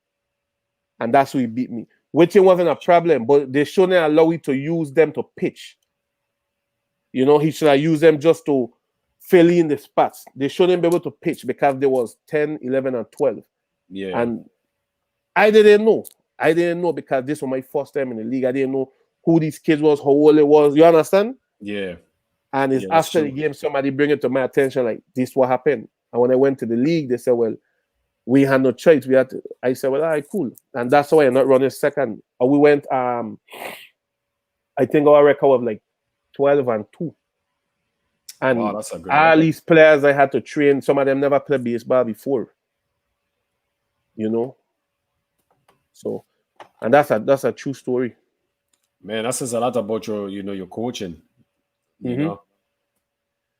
And that's who he beat me. Which wasn't a problem, but they shouldn't allow you to use them to pitch. He should have used them just to fill in the spots. They shouldn't be able to pitch because there was 10, 11, and 12. Yeah. And I didn't know. I didn't know because this was my first time in the league. I didn't know who these kids was, how old it was. You understand? Yeah. And it's Yeah, that's after the true. game, somebody bring it to my attention, like, this what happened. And when I went to the league, they said, well, we had no choice. We had to. I said, well, all right, cool. And that's why I'm not running second. And we went, I think our record was like 12-2. And Wow, that's a good all record. these players I had to train, some of them never played baseball before. You know? So, and that's a true story. Man, that says a lot about your coaching. You Mhm. know,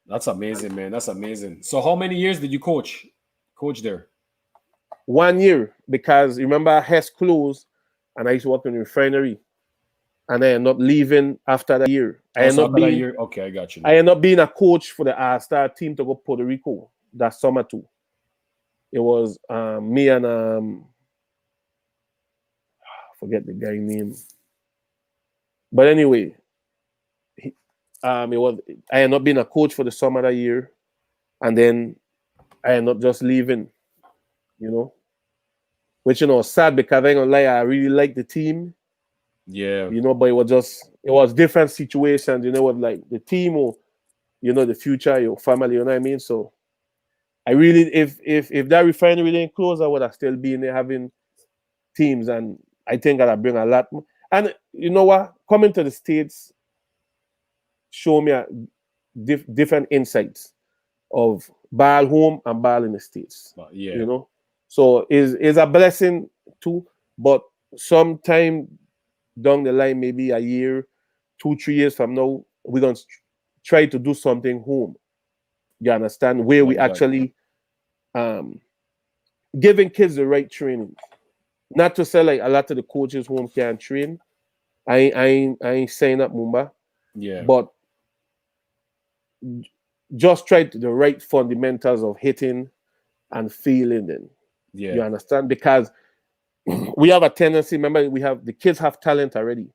that's amazing, man. That's amazing. So, how many years did you coach there? 1 year, because remember Hess closed and I used to work in the refinery. And I ended up leaving after that year. Also, after that year, okay, I got you. I ended up being a coach for the All-Star team to go Puerto Rico that summer too. It was me and I forget the guy name. But anyway, it was I ended up being a coach for the summer that year, and then I ended up just leaving, which sad because I ain't gonna lie, I really liked the team, Yeah. but it was different situations, with like the team or the future, your family, you know what I mean? So I really, if that refinery didn't close, I would have still been there having teams, and I think I'd bring a lot more. And you know what? Coming to the States show me a different insights of ball home and ball in the States. Yeah. So is a blessing too, but sometime down the line, maybe a year, 2-3 years from now, we're gonna try to do something home. You understand? Where we actually giving kids the right training. Not to say like a lot of the coaches home can't train. I ain't saying that, Mumba. Yeah. But just try the right fundamentals of hitting and feeling then. Yeah. You understand? Because we have a tendency, remember, the kids have talent already.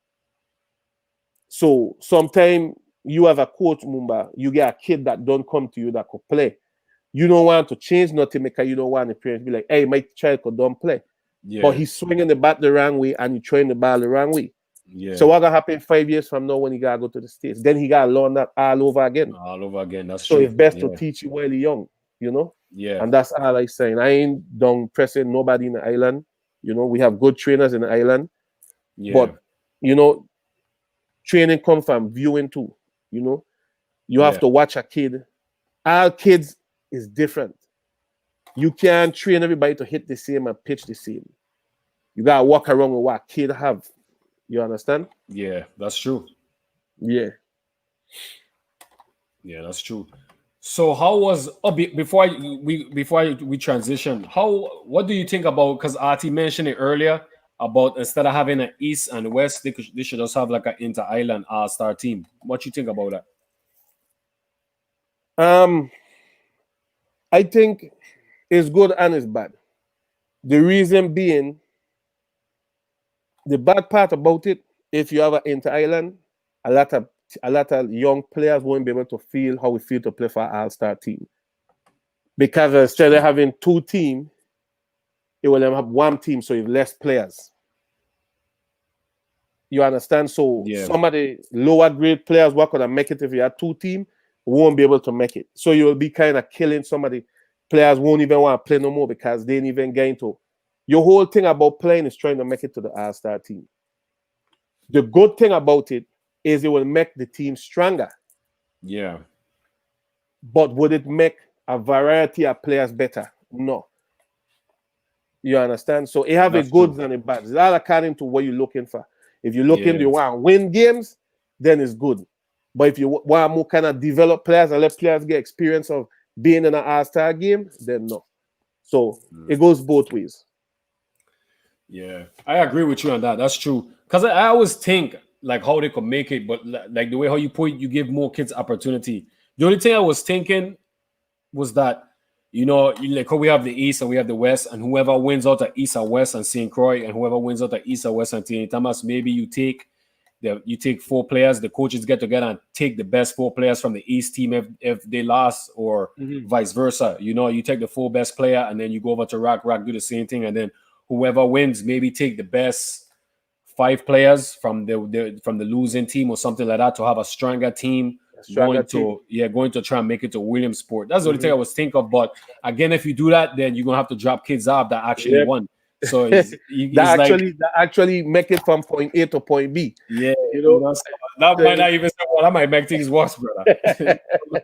So sometimes you have a coach, Mumba, you get a kid that don't come to you that could play. You don't want to change nothing because you don't want the parents to be like, hey, my child could don't play. Yeah. But he's swinging the bat the wrong way and you throwing the ball the wrong way. Yeah. So what gonna happen 5 years from now when he gotta go to the States? Then he gotta learn that all over again. All over again. That's so true. it's best to teach you while you're young, Yeah. And that's all I saying. I ain't done pressing nobody in the island. We have good trainers in the island. Yeah. But training comes from viewing too. You have to watch a kid. All kids is different. You can't train everybody to hit the same and pitch the same. You gotta walk around with what a kid have. You understand? Yeah, that's true. Yeah. Yeah, that's true. So how was before we transition? What do you think about, because Artie mentioned it earlier about instead of having an East and West, they should just have like an inter-island all-star team. What you think about that? I think it's good and it's bad. The reason being, the bad part about it, if you have an inter-island, a lot of young players won't be able to feel how we feel to play for an all-star team. Because instead of having two teams, it will have one team, so you have less players. You understand? So some of the lower grade players who are going to make it if you have two teams won't be able to make it. So you will be kind of killing some of the players won't even want to play no more because they ain't even getting to. Your whole thing about playing is trying to make it to the all-star team. The good thing about it is it will make the team stronger. Yeah. But would it make a variety of players better? No. You understand? So it have a goods and a bad. It's all according to what you're looking for. If you're looking to want to win games, then it's good. But if you want more kind of develop players and let players get experience of being in an all-star game, then no. So it goes both ways. Yeah, I agree with you on that. That's true. Because I always think like how they could make it, but like the way how you give more kids opportunity. The only thing I was thinking was that, like how we have the East and we have the West, and whoever wins out the East or West and St. Croix, and whoever wins out the East or West and St. Thomas, maybe you take You take 4 players, the coaches get together and take the best 4 players from the East team if they lost, or vice versa. You know, you take the 4 best player and then you go over to Rock, do the same thing, and then whoever wins maybe take the best 5 players from the losing team or something like that to have a stronger team. Going to try and make it to Williamsport. That's the only thing I was thinking of. But again, if you do that, then you're gonna have to drop kids off that actually won. So that actually make it from point A to point B. Yeah, you know, that might not even say, well, that might make things worse, brother.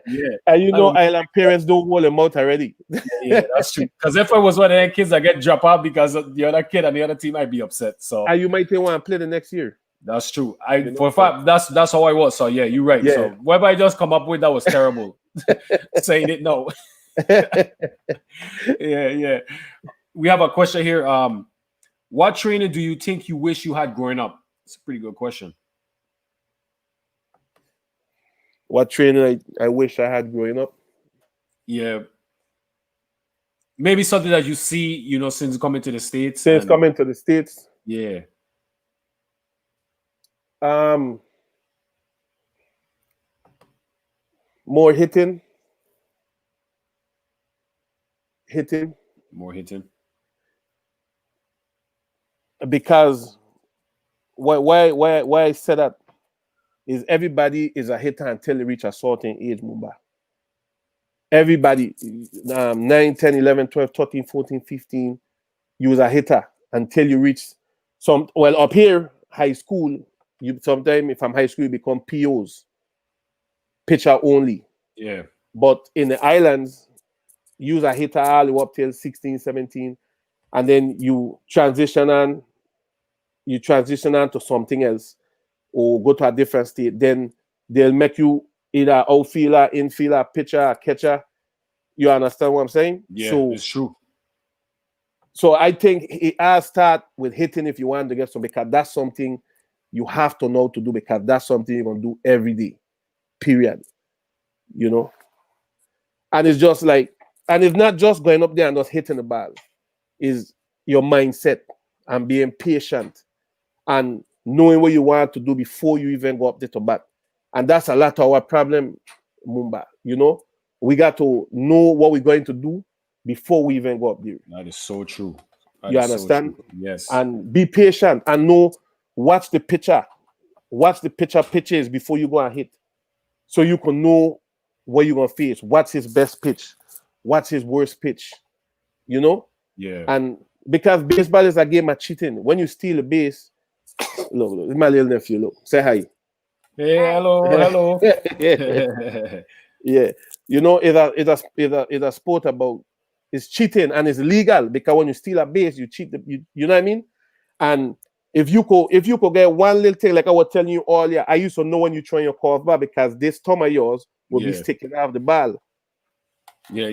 Yeah, and island parents don't hold them out already. Yeah, that's true. Because if it was one of their kids that get dropped out because the other kid and the other team might be upset. So and you might want to play the next year. That's true. For a fact, that's how I was. So yeah, you're right. Yeah. So whatever I just come up with, that was terrible. Saying it no. Yeah. We have a question here. What training do you think you wish you had growing up? It's a pretty good question. What training I wish I had growing up? Yeah. Maybe something that you see, since coming to the States. Since coming to the States? Yeah. More hitting. More hitting. Because why I said that is everybody is a hitter until they reach a certain age, Mumba. Everybody, 9, 10, 11, 12, 13, 14, 15, you was a hitter until you reach up here, high school, sometimes from high school you become POs, pitcher only. Yeah. But in the islands, you was a hitter all the way up till 16, 17, and then you transition on to something else or go to a different state. Then they'll make you either outfielder, infielder, pitcher, catcher. You understand what I'm saying? Yeah, so, it's true. So I think it has start with hitting if you want to get some, because that's something you have to know to do, because that's something you're going to do every day, period. And it's just like, and it's not just going up there and just hitting the ball. It's your mindset and being patient and knowing what you want to do before you even go up there to bat. And that's a lot of our problem, Mumba. We got to know what we're going to do before we even go up there. That is so true. You understand? So yes. And be patient and watch the pitcher pitches before you go and hit. So you can know what you're going to face. What's his best pitch? What's his worst pitch? Yeah. And because baseball is a game of cheating. When you steal a base, look, it's my little nephew. Look, say hi. Hey, hello. Yeah, it's a sport about, it's cheating and it's legal, because when you steal a base, you cheat. You know what I mean? And if you could get one little thing, like I was telling you earlier, I used to know when you throw your curveball, because this thumb of yours will be sticking out of the ball. Yeah.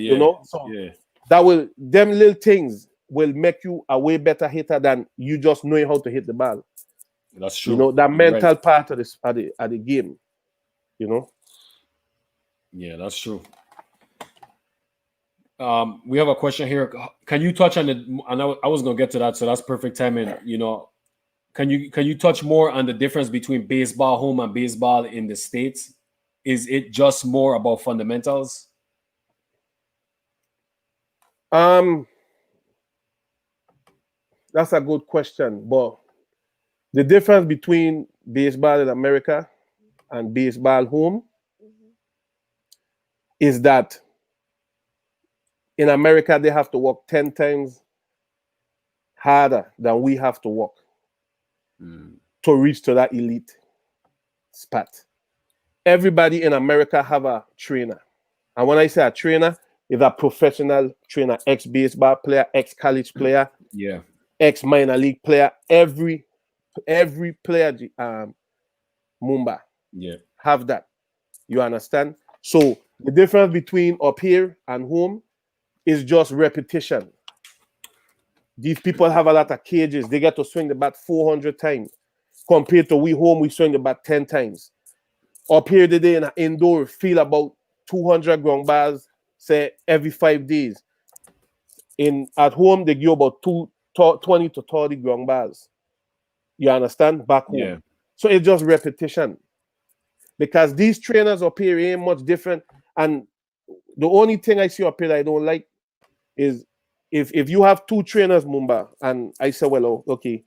Them little things will make you a way better hitter than you just knowing how to hit the ball. That's true. That mental part of the game. Yeah, that's true. We have a question here. Can you touch on and I was gonna get to that, so that's perfect timing. Can you touch more on the difference between baseball home and baseball in the States? Is it just more about fundamentals? That's a good question, but the difference between baseball in America and baseball home is that in America they have to work 10 times harder than we have to work to reach to that elite spot. Everybody in America have a trainer. And when I say a trainer, it's a professional trainer, ex-baseball player, ex-college player, ex-minor league player. Every player, Mumba, have that. You understand? So the difference between up here and home is just repetition. These people have a lot of cages. They get to swing the bat 400 times. Compared to we home, we swing the bat 10 times. Up here today in an indoor, feel about 200 ground balls, say, every 5 days. At home, they give about 20 to 30 ground balls. You understand? Back home. So it's just repetition. Because these trainers up here ain't much different. And the only thing I see up here that I don't like is if you have two trainers, Mumba, and I say, well, okay,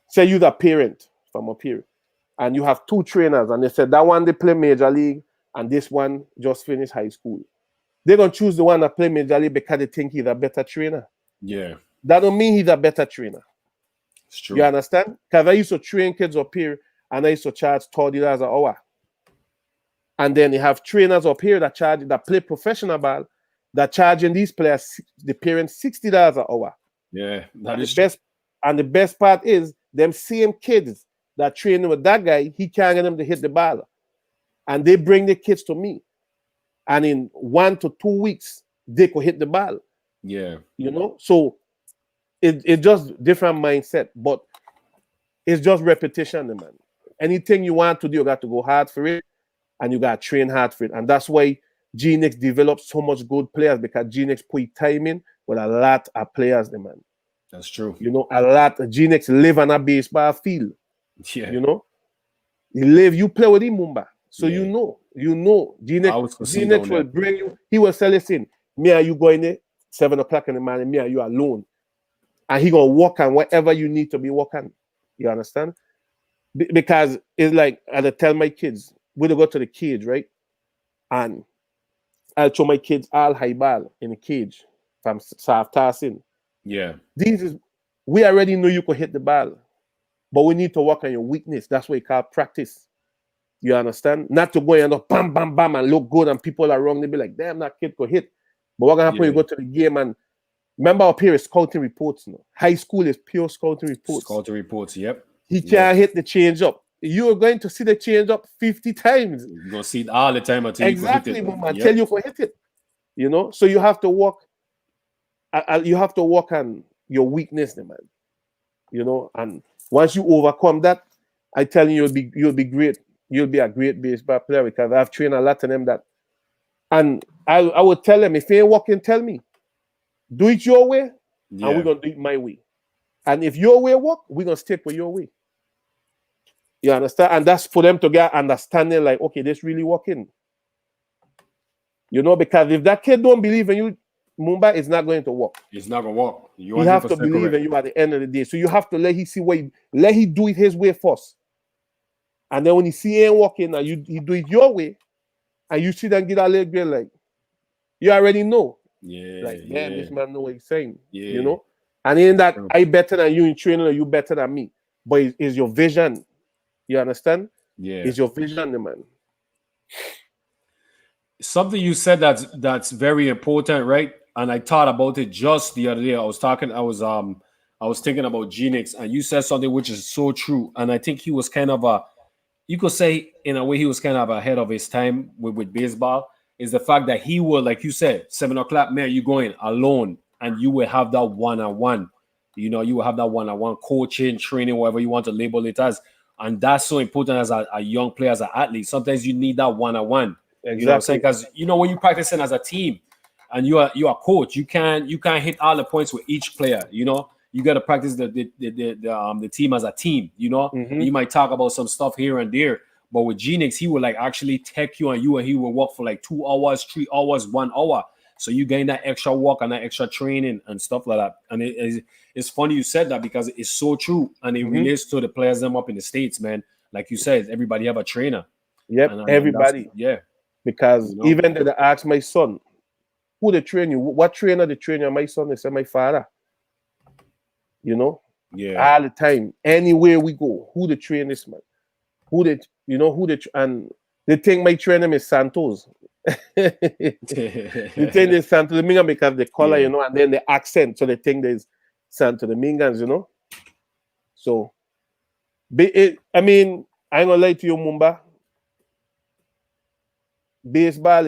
say you're the parent from up here, and you have two trainers, and they said that one they play major league, and this one just finished high school. They're gonna choose the one that play major league because they think he's a better trainer. Yeah. That don't mean he's a better trainer. It's true. You understand? Because I used to train kids up here, and I used to charge $30 an hour. And then you have trainers up here that play professional ball, that charging these players, the parents, $60 an hour. Yeah, And the best part is them same kids that train with that guy, he can't get them to hit the ball. And they bring the kids to me. And in 1 to 2 weeks, they could hit the ball. Yeah. You know? So it's just different mindset, but it's just repetition, man. Anything you want to do, you got to go hard for it, and you got to train hard for it. And that's why GNX developed so much good players, because GNX put time in with a lot of players, man. That's true. You know, a lot of GNX live on a baseball field. Yeah. You know? You play with him, Mumba. So you know, GNX will bring you, he will sell us in. Me and you going there, 7 o'clock in the morning, me and you alone. And he gonna walk on whatever you need to be walking. You understand? Because it's like, as I tell my kids, we'll go to the cage, right? And I'll show my kids all high ball in the cage from soft tossing. Yeah. We already know you could hit the ball, but we need to work on your weakness. That's what we call practice. You understand? Not to go and bam, bam, bam, and look good, and people are wrong. They be like, damn, that kid could hit. But what gonna happen when you go to the game and remember up here is scouting reports. No? High school is pure scouting reports. Scouting reports, yep. He can't hit the change up. You are going to see the change up 50 times. You're gonna see it all the time until exactly, you can hit it. Until you can hit it. You know, so you have to work. You have to work on your weakness, man. You know, and once you overcome that, I tell you, you'll be great. You'll be a great baseball player, because I've trained a lot of them that. And I would tell them, if you ain't working, tell me. Do it your way, and we're gonna do it my way. And if your way work, we're gonna stick with your way. You understand? And that's for them to get understanding, like, okay, this really working. You know, because if that kid don't believe in you, Mumbai, it's not going to work. It's not gonna work. You have to believe in you at the end of the day. So you have to let he do it his way first. And then when you see him working and you do it your way, and you see them get a little bit like, you already know. Yeah. Like, man, this man know what he's saying. Yeah. You know? And in that, I better than you in training, or you better than me. But it's your vision. You understand? Yeah. It's your vision, man. Something you said that's very important, right? And I thought about it just the other day. I was thinking about Genix, and you said something which is so true. And I think he was kind of you could say in a way he was kind of ahead of his time with baseball, is the fact that he will, like you said, 7 o'clock, man, you going alone, and you will have that one-on-one. You know, you will have that one-on-one coaching, training, whatever you want to label it as. And that's so important as a young player, as an athlete. Sometimes you need that one-on-one. Exactly. You know what I'm saying? Because when you're practicing as a team and you are a coach, you can't hit all the points with each player. You know, you got to practice the team as a team. You know, you might talk about some stuff here and there, but with Genix, he will like actually take you and he will work for like 2 hours, 3 hours, 1 hour. So you gain that extra work and that extra training and stuff like that. And it's funny you said that, because it's so true, and it relates to the players them up in the States, man. Like you said, everybody have a trainer. Yep, everybody. Yeah. Because even they ask my son, who they train you? What trainer they train you? My son, they say my father. You know? Yeah. All the time. Anywhere we go, who they train this man? And they think my trainer is Santos. They think there's Santo Domingo because the color, you know, and then the accent. So they think there's Santo Domingans, you know. So, I mean, I ain't gonna lie to you, Mumba. Baseball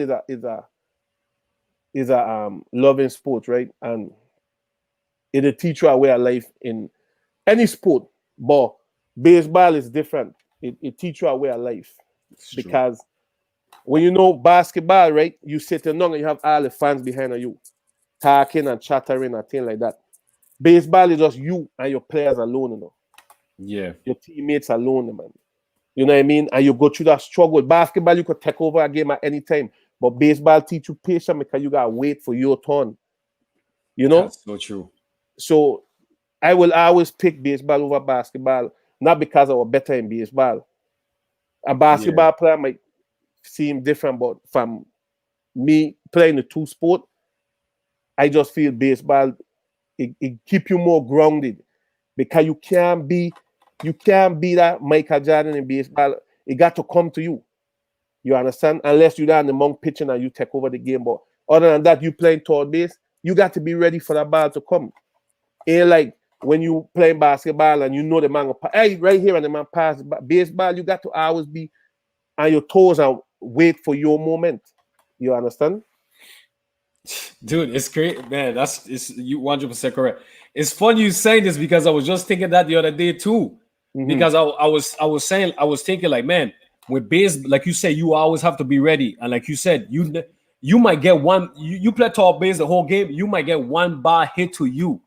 is a loving sport, right? And it'll teach you a way of life in any sport, but baseball is different. It teach you a way of life. It's because true. When you know basketball, right, you sit down and you have all the fans behind you talking and chattering and things like that. Baseball is just you and your players alone, you know. Yeah. Your teammates alone, man. You know what I mean? And you go through that struggle. Basketball, you could take over a game at any time. But baseball teach you patience because you gotta wait for your turn. You know? That's so true. So I will always pick baseball over basketball, not because I was better in baseball. A Yeah. basketball player might seem different, but from me playing the two sport, I just feel baseball it keep you more grounded because you can't be that Michael Jordan in baseball. It got to come to you. You understand? Unless you're down the monk pitching and you take over the game. But other than that, you playing third base, you got to be ready for that ball to come. Ain't like when you playing basketball and you know the man will pass. Hey, right here and the man pass. Baseball, you got to always be on your toes and wait for your moment. You understand? Dude, it's great, man. It's you 100% correct. It's fun you saying this because I was just thinking that the other day too. Because I was thinking like, man, with base, like you said, you always have to be ready. And like you said, you might get one. You play top base the whole game. You might get one bar hit to you,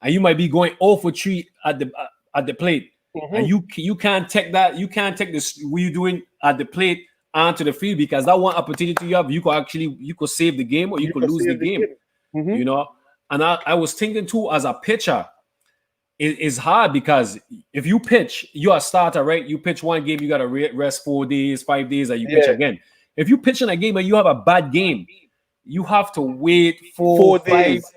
and you might be going 0 for 3 at the plate, and you can't take that. You can't take this. What you doing at the plate onto the field because that one opportunity you have, you could save the game or you could lose the save the game. game. You know, and I was thinking too as a pitcher. It's hard because if you pitch, you're a starter, right? You pitch one game, you got to rest 4 days, 5 days, and you pitch again. If you pitch in a game and you have a bad game, you have to wait 4 5 days.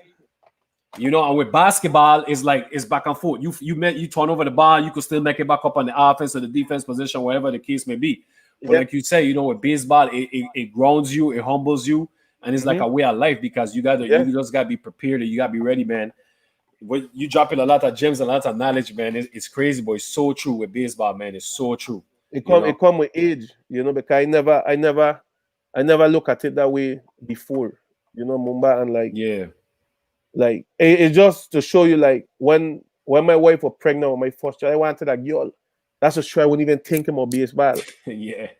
You know, and with basketball, it's like it's back and forth. You turn over the ball, you could still make it back up on the offense or the defense position, whatever the case may be. But like you say, you know, with baseball, it grounds you, it humbles you, and it's like a way of life because you just gotta be prepared and you gotta be ready, man. When you dropping a lot of gems and a lot of knowledge, man, it's crazy, but it's so true with baseball, man. It's so true. It come with age, you know, because I never look at it that way before, you know, Mumba, and like it's just to show you, like when my wife was pregnant with my first child, I wanted a girl. That's a show I wouldn't even think about baseball. Yeah.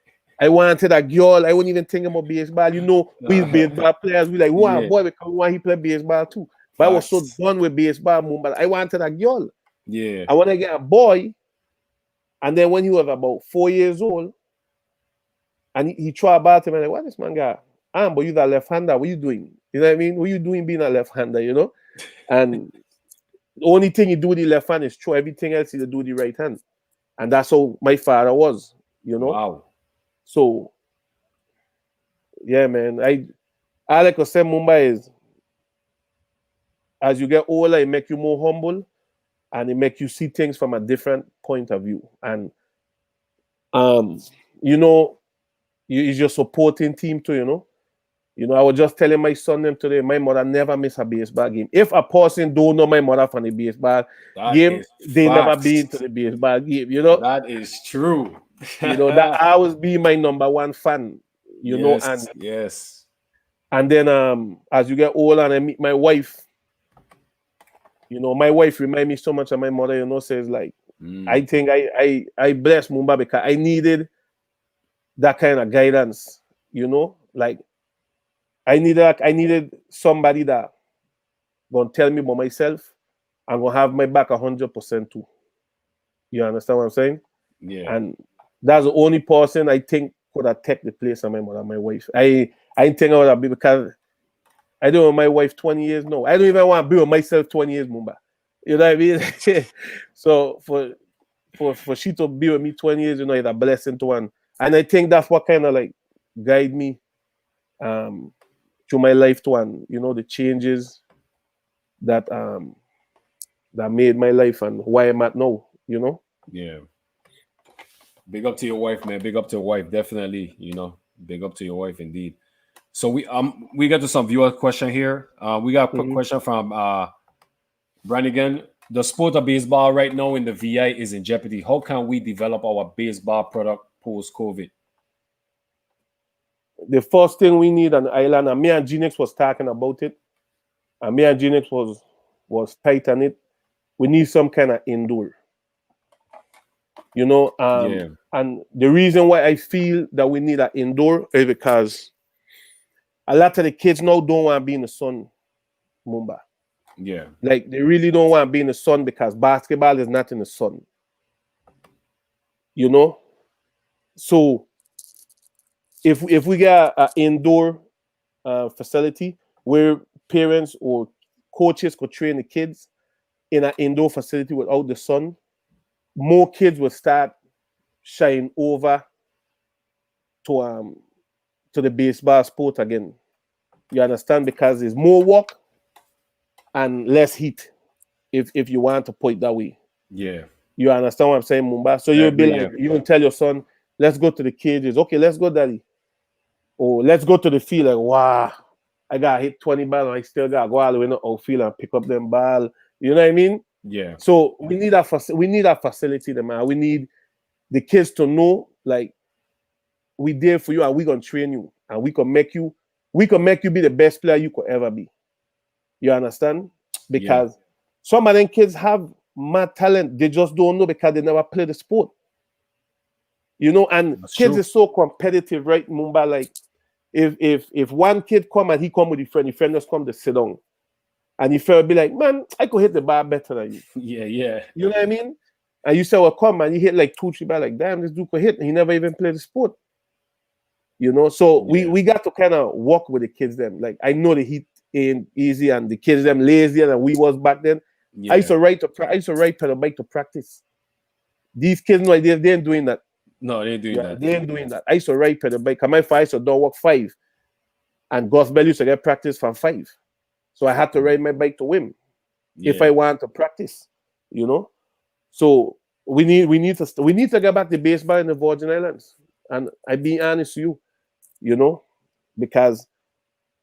I wanted a girl. I wouldn't even think about baseball. You know, we baseball players, we like, wow, boy, because we want he play baseball too. But I was so done with baseball, Mumba. I wanted a girl. Yeah. I want to get a boy. And then when he was about 4 years old, and he tried about him, and like, what this man got? But you that left-hander, what you doing? You know what I mean? What you doing being a left-hander, you know? And the only thing you do with the left hand is throw, everything else you do with the right hand. And that's how my father was, you know? Wow. So, yeah, man. I like to say Mumbai is, as you get older, it make you more humble and it make you see things from a different point of view. And, you know, is your supporting team too, you know? You know, I was just telling my son them today, my mother never miss a baseball game. If a person don't know my mother from the baseball game, they never been to the baseball game, you know? That is true. You know, that I always be my number one fan, you know, and yes. And then as you get older and I meet my wife, you know, my wife remind me so much of my mother, you know, says like, I think I bless Mumba because I needed that kind of guidance, you know, like I needed somebody that gonna tell me about myself and gonna have my back 100% too. You understand what I'm saying? Yeah. And that's the only person I think could have taken the place of my mother, my wife. I think I would have been, because I don't know my wife 20 years. No, I don't even want to be with myself 20 years, Mumba. You know what I mean? So for she to be with me 20 years, you know, it's a blessing to one. And I think that's what kind of like guide me through my life to one, you know, the changes that that made my life and why I'm at now, you know? Yeah. Big up to your wife, man. Big up to your wife, definitely. You know, big up to your wife, indeed. So we got to some viewer question here. We got a quick question from Brannigan. The sport of baseball right now in the VI is in jeopardy. How can we develop our baseball product post-COVID? The first thing we need on the island, and me and Genix was talking about it, and me and Genix was tight on it. We need some kind of indoor. You know, and the reason why I feel that we need an indoor is because a lot of the kids now don't want to be in the sun, Mumba. Yeah. Like they really don't want to be in the sun because basketball is not in the sun. You know? So if we get an indoor facility where parents or coaches could train the kids in an indoor facility without the sun, more kids will start shying over to the baseball sport again. You understand? Because there's more work and less heat, if you want to put it that way. Yeah. You understand what I'm saying, Mumba? So you'll be agree, like, you'll tell your son, let's go to the cages. Okay, let's go, daddy. Or let's go to the field. Like, wow, I got hit 20 balls and I still got to go all the way to the outfield and pick up them ball. You know what I mean? Yeah. So we need a facility, man. We need the kids to know, like, we there for you and we gonna train you and we can make you be the best player you could ever be. You understand? Because some of them kids have mad talent, they just don't know because they never played the sport. You know, and That's kids true. is so competitive, right, Mumba? Like, if one kid come and he come with the friend just come to sit down, and the friend will be like, man, I could hit the bar better than you. Yeah. You know what I mean? And you say, well, come, man, you hit like 2-3 balls, like, damn, this dude could hit, and he never even played the sport. You know, so we got to kind of walk with the kids them. Like, I know the heat ain't easy and the kids them lazier than we was back then. Yeah. I used to ride pedal bike to practice. These kids, no, they ain't doing that. No, they ain't doing that. They ain't doing that. I used to ride pedal bike. My father used to don't work 5. And Gus Bell used to get practice from 5. So I had to ride my bike to win if I want to practice, you know. So we need to get back to baseball in the Virgin Islands. And I be honest with you, you know, because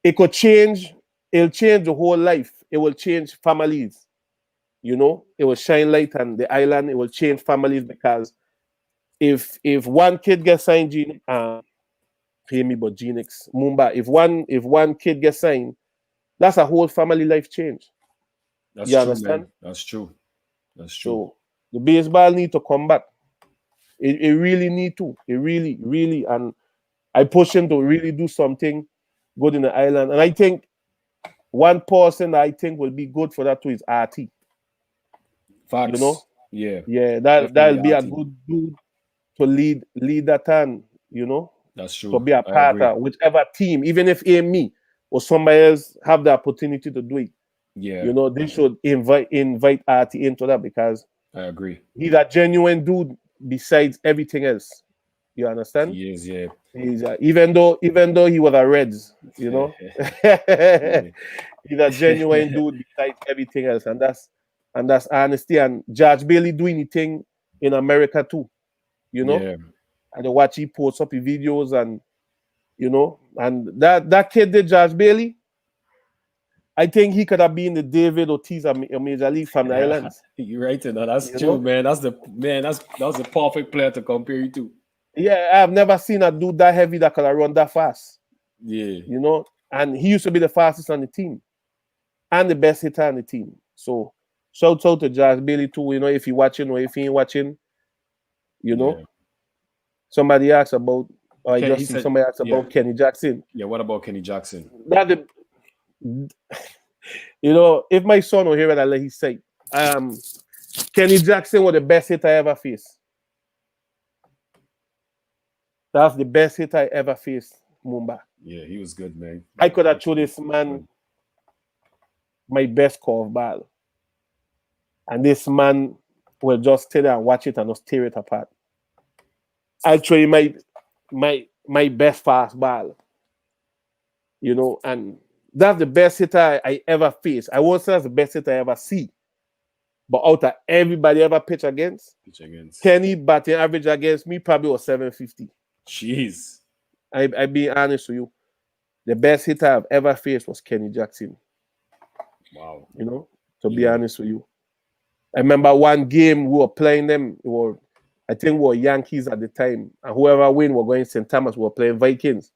it'll change the whole life. It will change families, you know. It will shine light on the island. It will change families because if one kid gets signed, hear me, but Genix, Mumba, if one kid gets signed, that's a whole family life change. That's You true, understand? man. That's true. So the baseball need to come back. It really need to. It really, really, and I push him to really do something good in the island. And I think one person that I think will be good for that too is RT. Facts. You know? Yeah. That'll be a RT. good dude to lead that turn, you know? That's true. To be a I part agree. of whichever team, even if me or somebody else have the opportunity to do it. Yeah. You know, they should invite RT into that because I agree. he's a genuine dude besides everything else. You understand? He is, yeah. He's even though he was a Reds, you know, he's a genuine dude besides everything else, and that's honesty. And Judge Bailey doing anything in America too, you know. Yeah. And I watch he posts up his videos, and you know, and that kid did Judge Bailey. I think he could have been the David Ortiz of Major League from the islands. You're right, that's You true, know? man. That was the perfect player to compare you to. Yeah, I've never seen a dude that heavy that could run that fast. Yeah. You know, and he used to be the fastest on the team and the best hitter on the team. So shout out to Josh Bailey too. You know, if you're watching or if he ain't watching, you know. Yeah. Somebody asked about, or I He just see said- somebody asked about Kenny Jackson. Yeah, what about Kenny Jackson? That the, you know, if my son will hear it, I'll let he say, Kenny Jackson was the best hitter I ever faced. That's the best hitter I ever faced, Mumba. Yeah, he was good, man. I could have thrown this man my best curveball. And this man will just stay there and watch it and just tear it apart. I'll throw you my best fastball. You know, and that's the best hitter I ever faced. I won't say that's the best hitter I ever see. But out of everybody ever pitch against, Kenny batting average against me probably was 750. Jeez. I be honest with you. The best hitter I've ever faced was Kenny Jackson. Wow. You know, to be honest with you. I remember one game we were playing them. I think we were Yankees at the time. And whoever win were going St. Thomas. We were playing Vikings.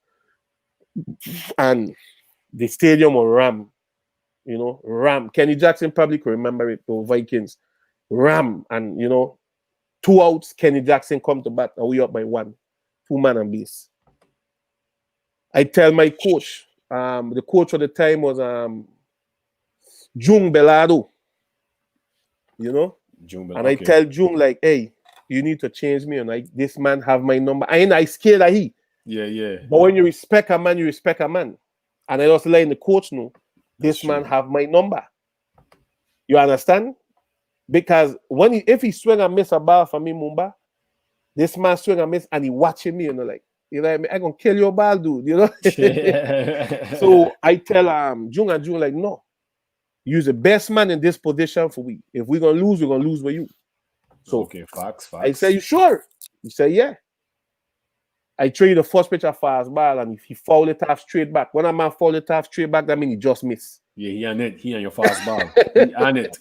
And the stadium was ram. You know, ram. Kenny Jackson probably could remember it. The Vikings. Ram. And, you know, 2 outs, Kenny Jackson come to bat. And we up by 1. 2 man on base. I tell my coach, the coach at the time was Jung Belado. You know? June, and I tell Jung, like, hey, you need to change me. And like, this man have my number. I scared of he. Yeah. But when you respect a man, you respect a man. And I also letting the coach know, this man have my number. You understand? Because if he swing and miss a ball for me, Mumba, this man swing and miss and he watching me, like, you know what I mean? I gonna kill your ball, dude, you know? So I tell Jung and Jung, like, no, you're the best man in this position for we. If we're gonna lose with you. So okay, facts. I say, you sure? He say, yeah. I trade the first pitch of fast ball and if he foul it off straight back. When a man foul it off straight back, that means he just missed. Yeah, he on it. He on your fast ball. He on it.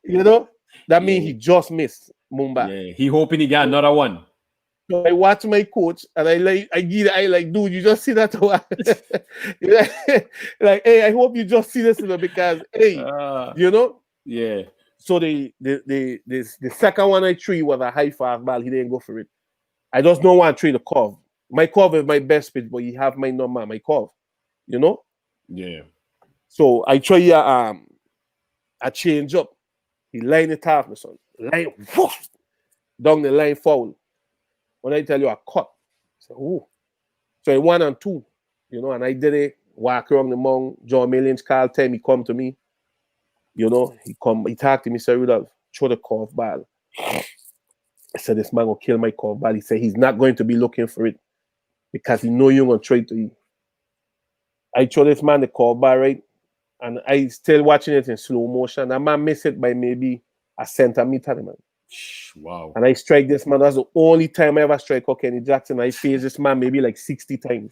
You know? That means he just missed Mumba. Yeah, he hoping he got another one. So I watch my coach and I like, dude, you just see that one. Like, hey, I hope you just see this, because you know? Yeah. So the second one I threw was a high fast ball. He didn't go for it. I just don't want to trade the curve. My curve is my best pitch, but you have my number, my curve. You know? Yeah. So I try a change up. He line it off, my son. Line whoosh, down the line foul. When I tell you a cut, I say, ooh. So I 1 and 2, you know, and I did it, walk around the mount. John Millings call time, he come to me. You know, he talked to me, say, Rudolph, throw the curve ball. I said, this man will kill my curve ball. He said he's not going to be looking for it because he know you're going to trade to you. I throw this man the curve ball, right? And I still watching it in slow motion. That man miss it by maybe a centimeter, man. Wow. And I strike this man. That's the only time I ever strike Kenny Jackson. I face this man maybe like 60 times.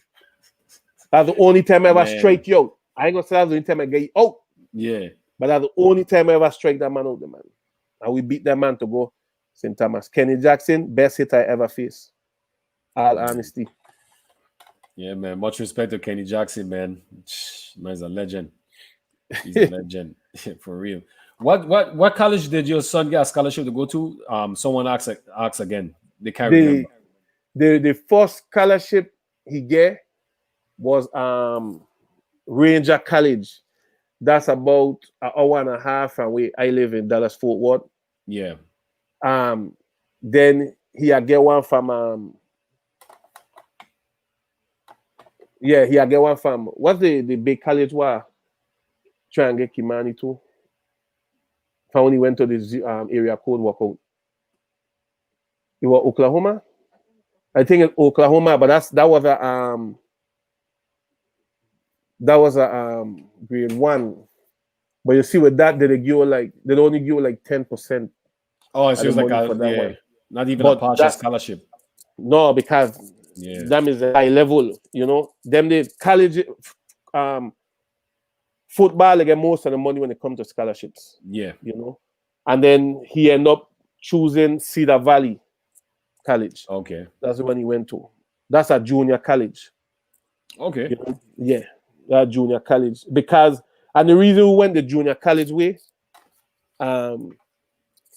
That's the only time I ever strike you out. I ain't gonna say that's the only time I get you out. Yeah. But that's the only time I ever strike that man out, the man. And we beat that man to go St. Thomas. Kenny Jackson, best hit I ever faced. All honesty. Yeah, man. Much respect to Kenny Jackson, man. Man's a legend. He's a legend. For real. What college did your son get a scholarship to go to? Someone asks again. They can't remember. The first scholarship he get was Ranger College. That's about an hour and a half away. I live in Dallas Fort Worth. Yeah. Then he get one from he get one from what's the big college where try and get Kimani to. When he went to this area code workout. It was Oklahoma. I think it's Oklahoma, but that was a grade 1. But you see with that, they only give like 10%. Oh, so it was like not even a partial scholarship. No, because them is a high level, you know. Them the college football, they get most of the money when it comes to scholarships. Yeah. You know. And then he ended up choosing Cedar Valley College. Okay. That's the one he went to. That's a junior college. Okay. You know? Yeah. That junior college. And the reason we went the junior college way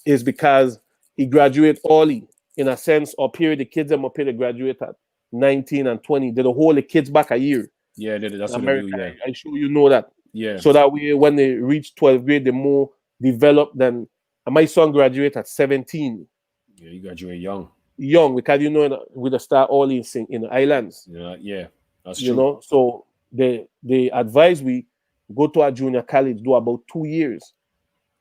is because he graduated early. In a sense, up here, the kids them up here, they graduate at 19 and 20. They hold the kids back a year. Yeah, that's what America, they do, yeah. I'm sure you know that. Yeah. So that way, when they reach 12th grade, they're more developed than. And my son graduated at 17. Yeah, you graduate young. Young, because you know, with the start early in the islands. Yeah, that's true. You know, so they advise we go to a junior college, do about 2 years.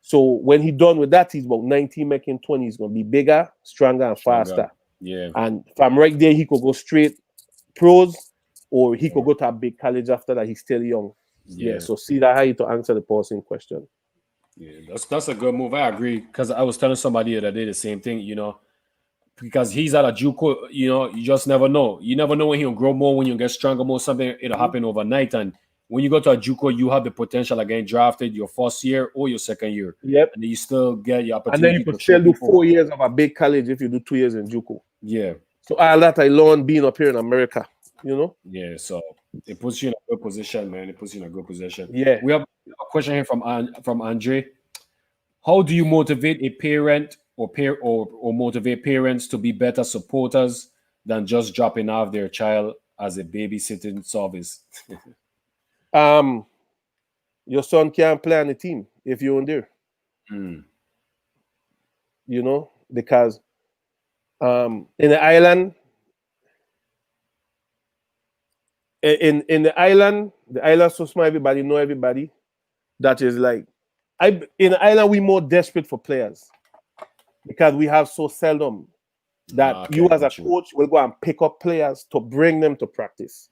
So when he done with that, he's about 19, making 20. He's gonna be bigger, stronger, and faster. Yeah. And from right there, he could go straight pros, or he could go to a big college after that. He's still young. Yeah. So see that how you to answer the person question. Yeah, that's a good move. I agree, because I was telling somebody the other day the same thing. You know, because he's at a JUCO. You know, you just never know. You never know when he'll grow more, when he'll get stronger more. Something it'll happen overnight. And when you go to a JUCO, you have the potential of getting drafted your first year or your second year. Yep. And then you still get your opportunity. And then you could still do 4 years of a big college if you do 2 years in JUCO. Yeah. So all that I learned being up here in America, you know? Yeah, so it puts you in a good position, man. It puts you in a good position. Yeah. We have a question here from Andre. How do you motivate a parent or motivate parents to be better supporters than just dropping off their child as a babysitting service? Your son can't play on the team if you're in there. Mm. You know, because In the island, in the island so small, everybody know everybody. That is like, in the island we more desperate for players because we have so seldom that Okay, you as a got you. coach will go and pick up players to bring them to practice.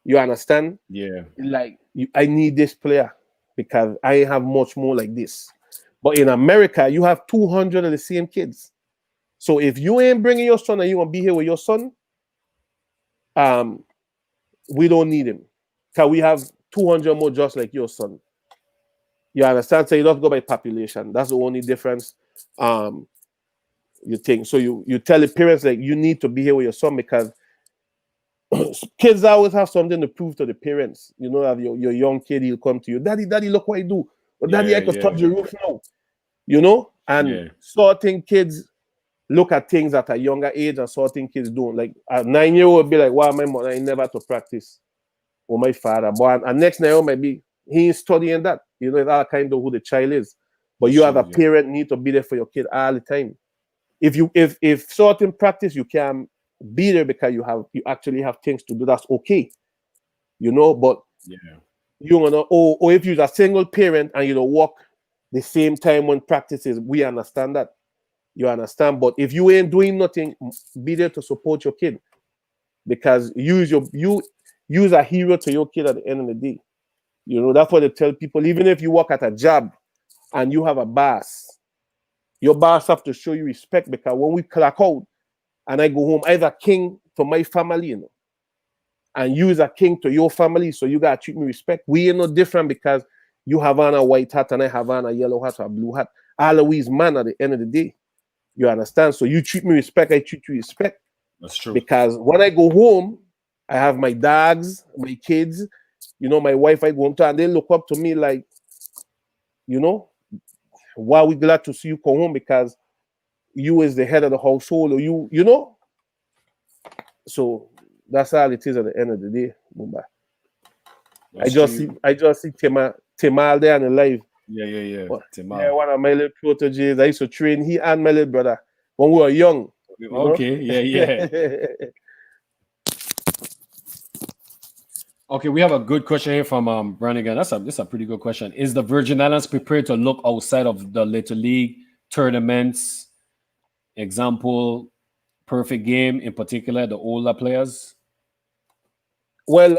You understand? Yeah. Like, I need this player because I have much more like this. But in America, you have 200 of the same kids. So if you ain't bringing your son and you want to be here with your son, we don't need him because we have 200 more just like your son. You understand? So you don't go by population. That's the only difference. You think so. You tell the parents like you need to be here with your son because kids always have something to prove to the parents. You know that your young kid, he'll come to you, daddy, look what I do. Or daddy, I could touch the roof now. You know, and certain kids look at things at a younger age, and certain kids don't. Like a 9-year-old be like, "Wow, my mother, I never to practice." Or my father, but and next 9-year-old might be he ain't studying that. You know, that kind of who the child is. But you as a parent need to be there for your kid all the time. If certain practice you can be there because you actually have things to do, that's okay. You know, but you wanna or if you're a single parent and you don't work the same time when practices, we understand that. You understand, but if you ain't doing nothing, be there to support your kid because you use a hero to your kid at the end of the day. You know, that's what they tell people. Even if you work at a job and you have a boss, your boss have to show you respect because when we clock out and I go home, I'm a king to my family, you know, and you is a king to your family, so you gotta treat me respect. We ain't no different because you have on a white hat and I have on a yellow hat or a blue hat. All of we is man at the end of the day. You understand? So you treat me respect, I treat you respect. That's true. Because when I go home, I have my dogs, my kids, you know, my wife, I go home to, and they look up to me like, you know, why we glad to see you come home because you is the head of the household, or you know. So that's all it is at the end of the day, Mumba. I just see Temal there on the live. Yeah. Temal. Yeah, one of my little proteges. I used to train he and my little brother when we were young. Okay, yeah. Okay, we have a good question here from Brannigan. That's a pretty good question. Is the Virgin Islands prepared to look outside of the Little League tournaments? Example, Perfect Game in particular, the older players. Well,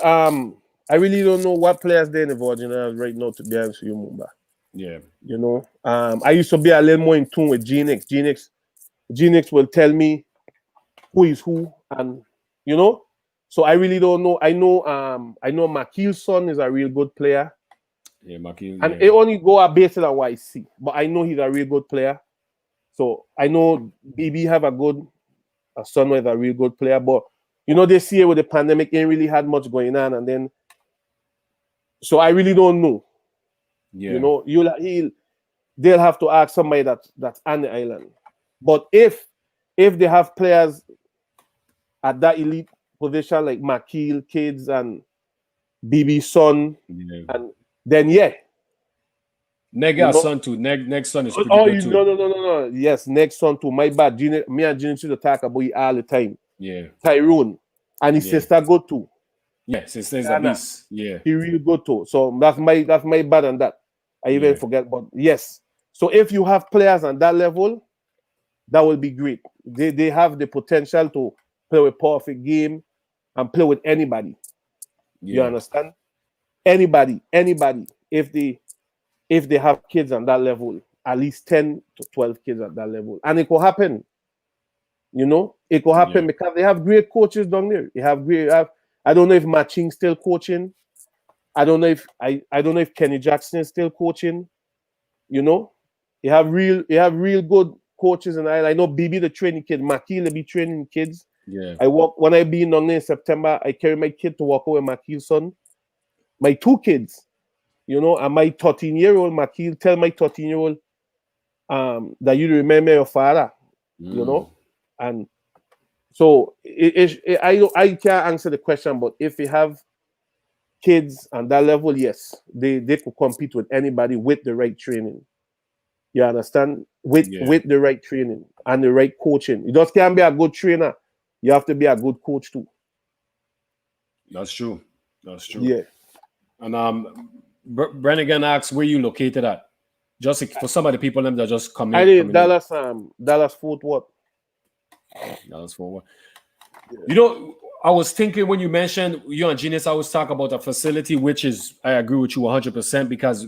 I really don't know what players they're in the Virgin Islands right now, to be honest with you, Mumba. Yeah. You know, I used to be a little more in tune with Genix. Genix will tell me who is who, and you know. So I really don't know. I know Makil's son is a real good player. Yeah, Makil. And it only go based on what I see, but I know he's a real good player. So I know BB have a son with a real good player, but you know this year with the pandemic, ain't really had much going on, and then so I really don't know. Yeah. You know, they'll have to ask somebody that's on the island. But if they have players at that elite position like Makil, Kids, and BB son, and then Neg son too. Neg son is pretty good too. No. Yes, next son too. My bad. Me and Gina used to talk about it all the time. Yeah. Tyrone. And his sister go too. Yeah, sister's a beast. Yeah. He really go too. So that's my bad on that. I even forget. But yes. So if you have players on that level, that will be great. They have the potential to play with Perfect Game and play with anybody. You understand? Anybody. If they have kids on that level, at least 10 to 12 kids at that level. And it could happen. You know, it could happen because they have great coaches down there. I don't know if Matching still coaching. I don't know if Kenny Jackson is still coaching. You know, you have real good coaches, and I know BB the training kid, Makil be training kids. Yeah. When I be in London in September, I carry my kid to walk with Makil's son. My 2 kids. You know, and my 13-year-old Makil tell my 13-year-old that you remember your father, you know, and so I can't answer the question, but if you have kids on that level, yes, they could compete with anybody with the right training. You understand? With Yeah. with the right training and the right coaching. You just can't be a good trainer. You have to be a good coach too. That's true. That's true. Yeah. And Brannigan asks where you located at. Just for some of the people them that just come I in, did coming in. Dallas Fort Worth. That's for what. You know, I was thinking when you mentioned you and Genius, I was talking about a facility, which is I agree with you 100% because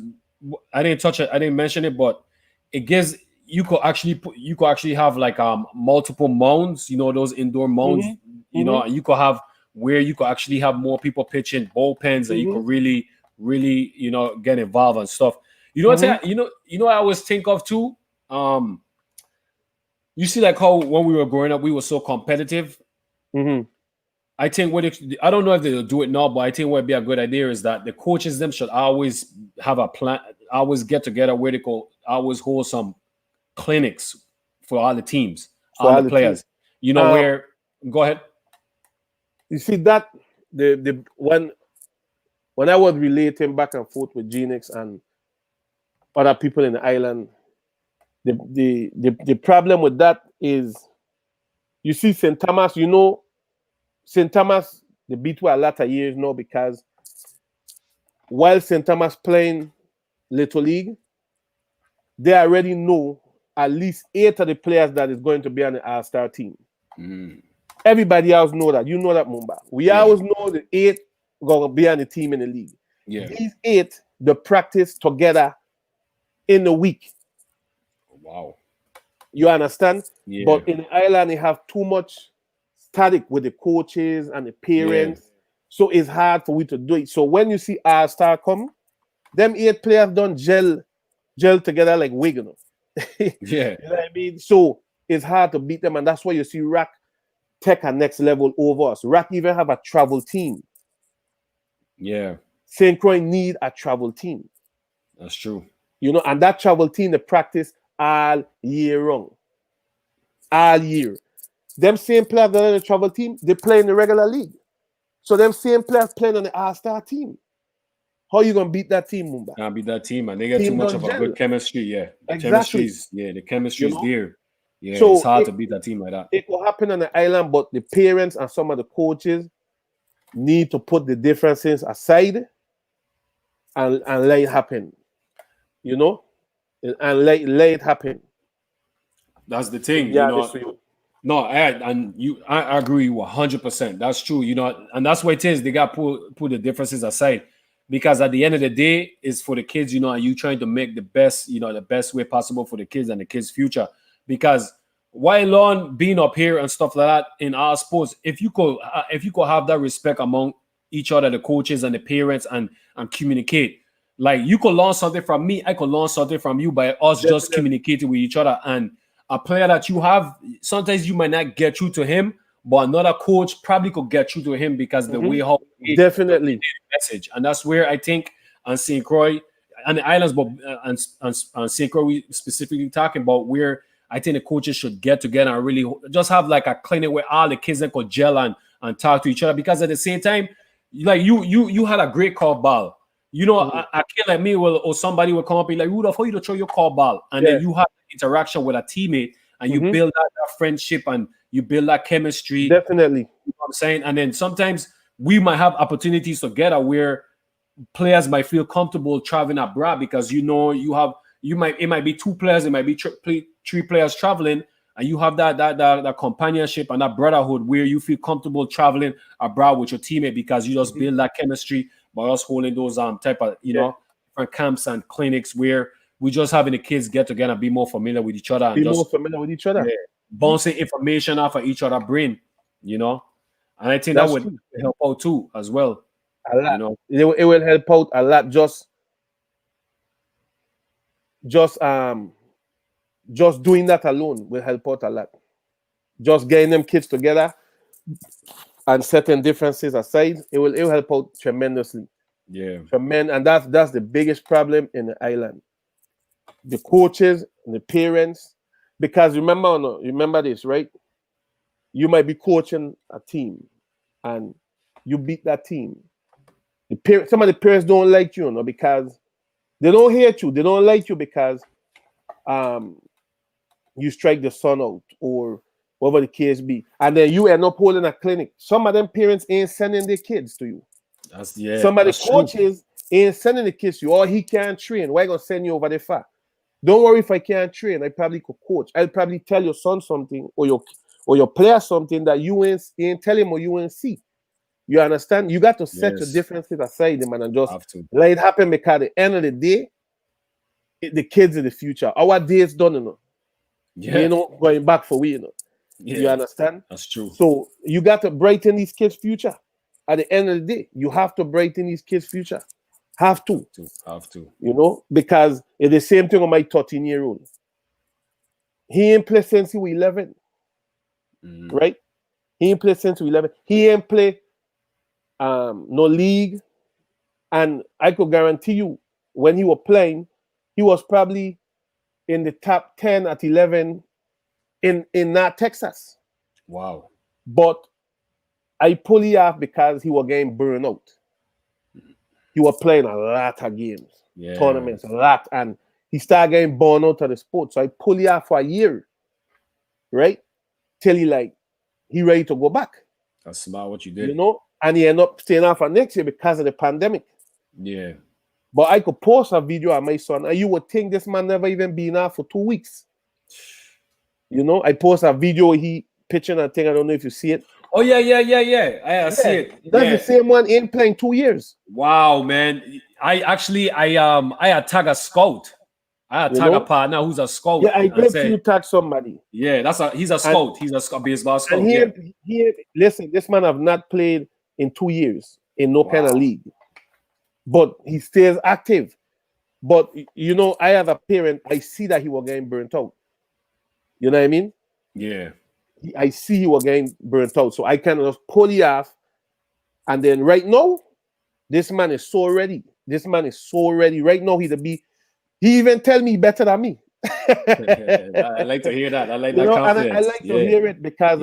I didn't touch it, I didn't mention it, but it gives you could actually have like multiple mounds, you know, those indoor mounds, you know, and you could have where you could actually have more people pitching bullpens and you could really, you know, get involved and stuff. You know what I always think of too? You see, like how when we were growing up, we were so competitive. I think I don't know if they'll do it now, but I think what would be a good idea is that the coaches them should always have a plan, always get together where they go, always hold some clinics for all the teams, For all all the the players. You know where? Go ahead. You see that the when I was relating back and forth with Genix and other people in the island, the problem with that is you see St. Thomas, you know, St. Thomas, they beat for a lot of years now because while St. Thomas playing Little League, they already know at least 8 of the players that is going to be on the All-Star team. Everybody else know that. You know that, Mumba. We always know the 8 going to be on the team in the league. Yeah. These 8, they practice together in the week. Wow. You understand? Yeah. But in the island, they have too much static with the coaches and the parents. Yeah. So it's hard for we to do it. So when you see All-Star come, them 8 players don't gel together like Wigan. Yeah. You know what I mean? So it's hard to beat them. And that's why you see Rack take a next level over us. Rack even have a travel team. Yeah. St. Croix need a travel team. That's true. You know, and that travel team, they practice all year round. All year. Them same players that are in the travel team, they play in the regular league. So them same players playing on the All-Star team. How you gonna beat that team, Mumba? Can't beat that team, and they get Team too much don't of a gel. good chemistry. Yeah. Exactly. The chemistry You is know? there. Yeah. So it's hard to beat that team like that. It will happen on the island, but the parents and some of the coaches need to put the differences aside and let it happen. You know? And let it happen. That's the thing, Yeah, you know. No, I agree 100%. That's true, you know, and that's what it is. They got to put the differences aside because at the end of the day, it's for the kids, you know, and you trying to make the best, you know, the best way possible for the kids and the kids' future. Because while on being up here and stuff like that in our sports, if you could have that respect among each other, the coaches and the parents, and communicate, like you could learn something from me, I could learn something from you by us just communicating with each other. And a player that you have, sometimes you might not get through to him, but another coach probably could get through to him because the way how definitely message. And that's where I think on St. Croix and the islands, but on St. Croix we specifically talking about where I think the coaches should get together and really just have like a clinic where all the kids then could gel and talk to each other. Because at the same time, like you had a great curve ball. You know, a kid like me or somebody will come up and be like, Rudolph, how you to throw your curve ball? And then you have interaction with a teammate and you build that friendship and you build that chemistry. Definitely. You know what I'm saying? And then sometimes we might have opportunities together where players might feel comfortable traveling abroad because you know it might be 2 players, it might be 3 players traveling, and you have that companionship and that brotherhood where you feel comfortable traveling abroad with your teammate because you just build that chemistry by us holding those type of know different camps and clinics where we just having the kids get together and be more familiar with each other and bouncing information off of each other brain, you know. And I think that would help out too as well. A lot. You know, it will help out a lot. Just doing that alone will help out a lot. Just getting them kids together and setting differences aside, it will help out tremendously. Yeah. And that's the biggest problem in the island. The coaches and the parents, because remember this, right? You might be coaching a team and you beat that team. Some of the parents don't like you, because they don't hate you. They don't like you because you strike the sun out or whatever the case be, and then you end up holding a clinic. Some of them parents ain't sending their kids to you. Some of the coaches ain't sending the kids to you, or he can't train. Why gonna send you over there for? Don't worry if I can't train. I probably could coach. I'll probably tell your son something or your player something that you ain't tell him or you ain't see. You understand? You got to set your differences aside, man, and just let it happen, because at the end of the day, the kids in the future. Our days done, you know. Yeah. You know, going back for we, you know. Yeah. You understand? That's true. So you got to brighten these kids' future. At the end of the day, you have to brighten these kids' future. Have to. You know, because it's the same thing on my 13-year-old. He ain't play since he was 11. Right? He ain't play since he was 11. He ain't play no league. And I could guarantee you, when he was playing, he was probably in the top 10 at 11 in North Texas. Wow. But I pull it off because he was getting burned out. He was playing a lot of games, tournaments, a lot. And he started getting burned out of the sport. So I pull it off for a year, right? Till he ready to go back. That's smart what you did. You know? And he ended up staying out for next year because of the pandemic. Yeah. But I could post a video of my son, and you would think this man never even been out for 2 weeks. You know, I post a video he pitching a thing. I don't know if you see it. Oh yeah. I see it. That's the same one in playing 2 years. Wow, man. I had tag a scout. I had tag a partner who's a scout. Yeah, I did see you tag somebody. Yeah, he's a scout. He's a baseball scout. And listen, this man have not played in 2 years in no kind of league. But he stays active. But you know, I have a parent, I see that he was getting burnt out. You know what I mean? Yeah. I see he was getting burnt out. So I kind of just pull it off. And then right now, this man is so ready. This man is so ready. Right now, he even tell me better than me. I like to hear that. I like that confidence. And I like to hear it because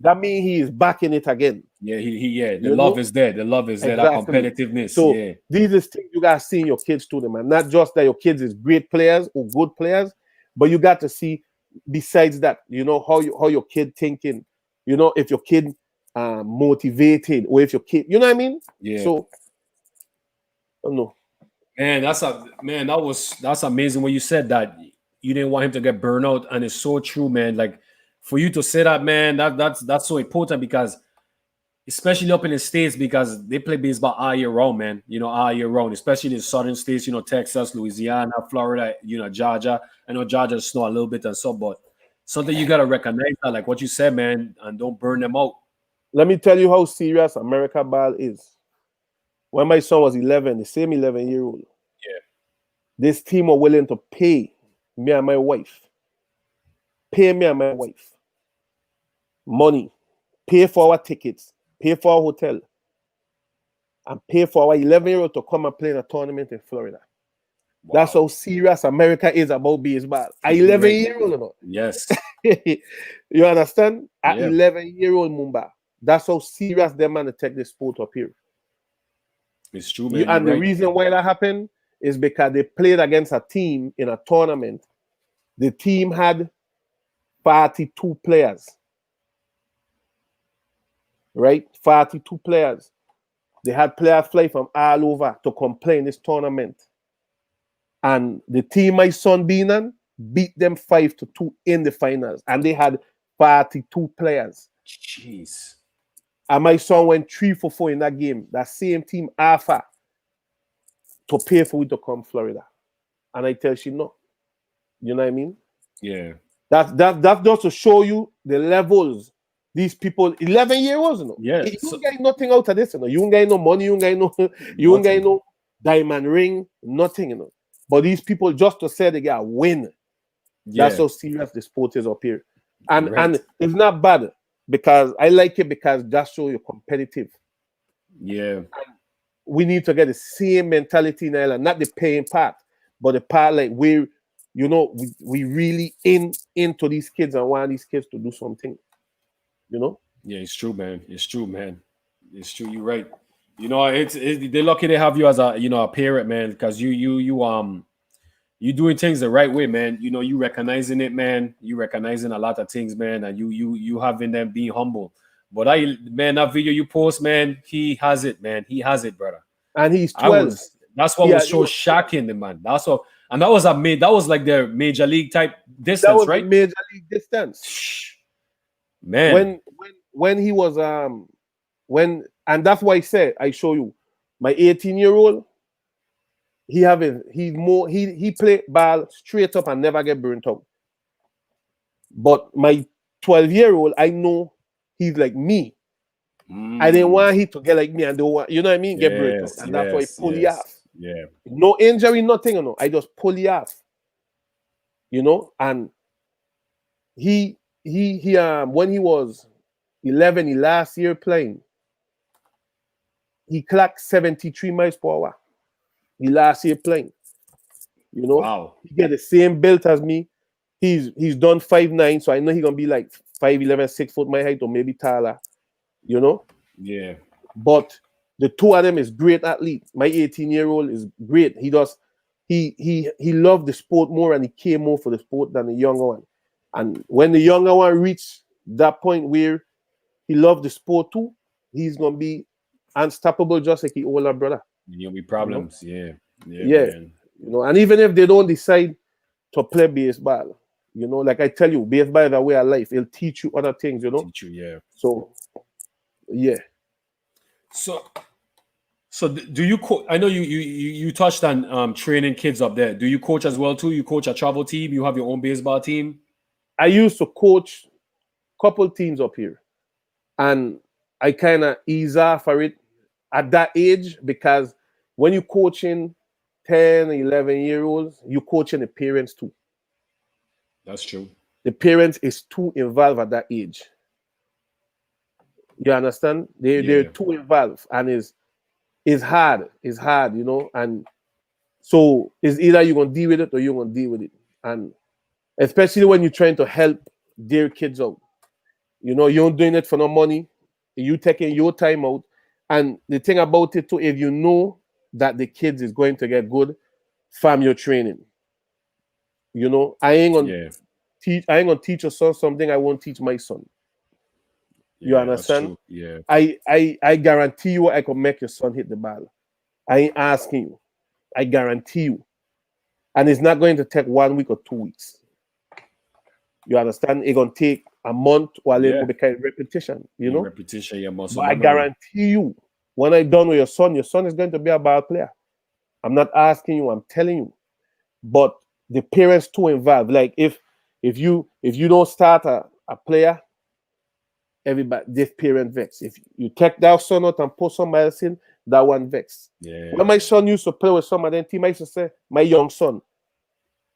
that means he is back in it again. Yeah, the love is there. The love is there. Exactly. That competitiveness. So these is things you guys see in your kids too, man. Not just that your kids is great players or good players, but you got to see besides that, you know, how your kid thinking, you know, if your kid motivated, or if your kid, you know what I mean? Yeah. So I don't know. Man, that's amazing when you said that you didn't want him to get burned out, and it's so true, man. Like for you to say that, man, that's so important, because especially up in the States, because they play baseball all year round, man. You know, all year round, especially in the southern states, you know, Texas, Louisiana, Florida, you know, Georgia. I know Georgia snow a little bit and so, but something you gotta recognize that, like what you said, man, and don't burn them out. Let me tell you how serious America ball is. When my son was 11, the same 11-year-old, this team were willing to pay me and my wife money, pay for our tickets, pay for our hotel, and pay for our 11-year-old to come and play in a tournament in Florida. Wow. That's how serious America is about baseball. An 11-year-old, you know? Yes. You understand? An 11-year-old Mumba. That's how serious them man to take the sport up here. It's true, man. And the reason why that happened is because they played against a team in a tournament. The team had 42 players. Right? 42 players. They had players fly from all over to come play in this tournament. And the team my son being on beat them 5-2 in the finals. And they had 42 players. Jeez. And my son went 3 for 4 in that game. That same team offer to pay for it to come Florida. And I tell you no. You know what I mean? Yeah. That's just to show you the levels. These people, 11-year-olds, you know. Yeah. You don't get nothing out of this, you know. You don't get no money, you don't get no diamond ring, nothing, you know. But these people, just to say they get a win. Yeah. That's how serious the sport is up here. And it's not bad, because I like it, because that shows you're competitive. Yeah. We need to get the same mentality in Ireland, not the paying part, but the part like we really into these kids and want these kids to do something. You know? Yeah, it's true, man. It's true, man. It's true. You're right. You know, it's they're lucky they have you as a, you know, a parent, man, because you you doing things the right way, man. You know, you recognizing it, man. You recognizing a lot of things, man, and you having them being humble. But that video you post, man, he has it, man. He has it, brother. And he's I 12. was that's what Yeah, was so shocking, man. That's what, and that was that was like their major league type distance, that was right? the major league distance. Man, when he was and that's why I said I show you my 18-year-old. He play ball straight up and never get burnt out. But my 12-year-old, I know he's like me. I didn't want he to get like me and don't want, you know what I mean, get burnt out. And that's why I pull you off. Yeah. No injury, nothing, you know. I just pull you off. You know, and he when he was 11, he last year playing, he clocked 73 miles per hour. He last year playing. You know, wow. He get the same build as me. He's done 5'9", so I know he's gonna be like 5'11", 6 foot my height, or maybe taller. You know? Yeah. But the two of them is great athletes. My 18-year-old is great. He loved the sport more, and he came more for the sport than the younger one. And when the younger one reached that point where he loved the sport too, he's gonna be unstoppable, just like his older brother. You'll be problems, you know? Yeah. Man. You know, and even if they don't decide to play baseball, you know, like I tell you, baseball is a way of life. It'll teach you other things, you know. Teach you, yeah. So, yeah. So do you I know you touched on training kids up there. Do you coach as well too? You coach a travel team? You have your own baseball team? I used to coach a couple teams up here, and I kind of ease off for it at that age, because when you're coaching 10, 11-year-olds, you're coaching the parents too. That's true. The parents is too involved at that age. You understand? They're too involved, and it's hard. It's hard, you know. And so it's either you're gonna deal with it or you're gonna deal with it. And especially when you're trying to help their kids out. You know, you're doing it for no money. You taking your time out. And the thing about it too, if you know that the kids is going to get good from your training, you know, I ain't gonna teach your son something I won't teach my son. You understand? Yeah. I guarantee you I can make your son hit the ball. I ain't asking you. I guarantee you. And it's not going to take 1 week or 2 weeks. You understand? It's gonna take a month or a little bit kind of repetition, you know? Repetition, yeah, muscle. But I guarantee you, when I'm done with your son is going to be a ball player. I'm not asking you, I'm telling you. But the parents too involved. Like if you don't start a player, everybody, this parent vex. If you take that son out and put somebody else in, that one vex. Yeah. When my son used to play with somebody, then team, I used to say, my young son,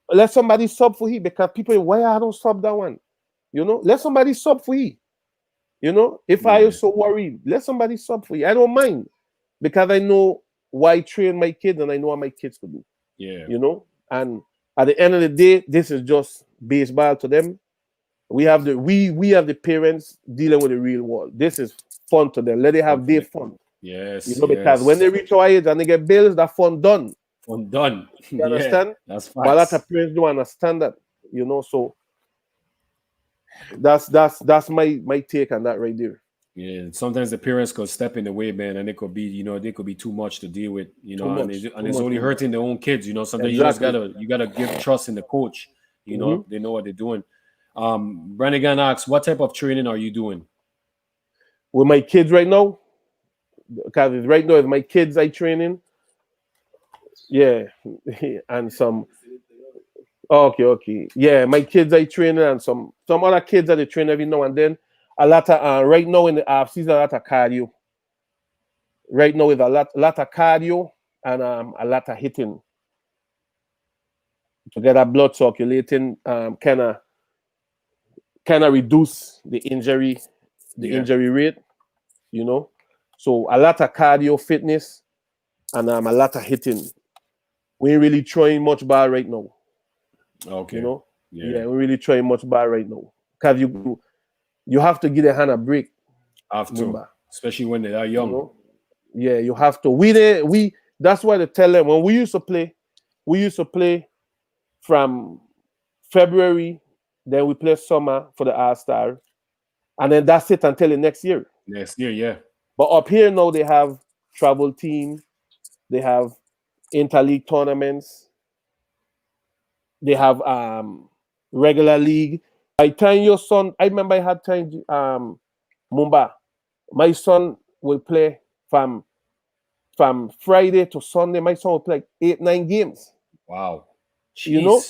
let somebody sub for he, because people, why I don't sub that one? You know, let somebody sub for he. You know, if I was so worried, let somebody sub for you. I don't mind, because I know why I train my kids, and I know what my kids could do. Yeah. You know, and at the end of the day, this is just baseball to them. We have the parents dealing with the real world. This is fun to them. Let them have their fun. Yes. You know, because when they reach our age and they get bills, that fun done. Fun done. You understand? That's fine. But a lot of parents don't understand that. You know, so that's my take on that right there. Yeah, sometimes the parents could step in the way, man, and it could be, you know, they could be too much to deal with, you know, and it's only hurting their own kids, you know. Sometimes you just gotta give trust in the coach, you know, they know what they're doing. Brannigan asks, what type of training are you doing with my kids right now? Because right now, with my kids, I training, and some. Okay. Yeah, my kids I training, and some other kids that they train every now and then. A lot of right now in the off season, a lot of cardio. Right now with a lot of cardio and a lot of hitting to get that blood circulating, kind of reduce the injury rate, you know. So a lot of cardio fitness and a lot of hitting. We ain't really throwing much ball right now. Okay. You know, we're really trying much ball right now, because you have to give the hand a break. Especially when they are young. You know? Yeah, you have to. That's why they tell them when we used to play from February, then we play summer for the All-Star, and then that's it until the next year. Next year, yeah. But up here now they have travel team, they have interleague tournaments, they have regular league. By the time your son, I remember I had time Mumba. My son will play from Friday to Sunday. My son will play 8-9 games. Wow. Jeez. You know?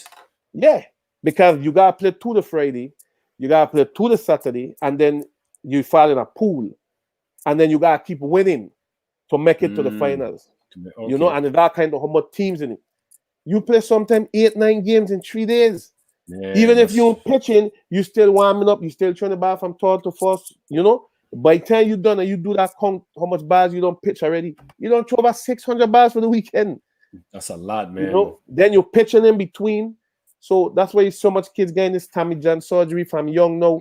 Yeah. Because you gotta play to the Friday, you gotta play to the Saturday, and then you fall in a pool. And then you gotta keep winning to make it to the finals. Okay. You know, and that kind of how much teams in it. You play sometimes 8-9 games in 3 days. Yeah, Even if you're pitching, you still warming up, you still trying to bat from third to first, you know. By the time you're done and you do that count how much bars you don't pitch already, you don't throw about 600 bars for the weekend. That's a lot, man. You know, then you're pitching in between. So that's why so much kids getting this Tommy John surgery from young now.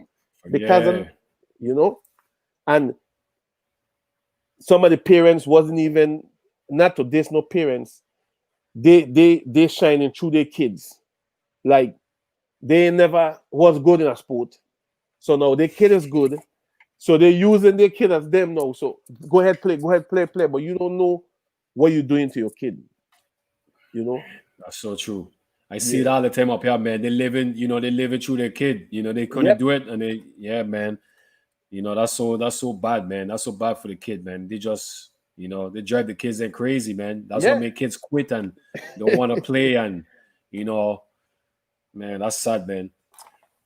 Because of, you know, and some of the parents wasn't even, not to this, no parents, they shining through their kids. Like they never was good in a sport. So now their kid is good. So they're using their kid as them now. So go ahead, play. But you don't know what you're doing to your kid. You know? That's so true. I see it all the time up here, man. They living through their kid. You know, they couldn't do it. And man. You know, that's so bad, man. That's so bad for the kid, man. They just, you know, they drive the kids in crazy, man. That's what make kids quit and don't want to play. And, you know, man, that's sad, man.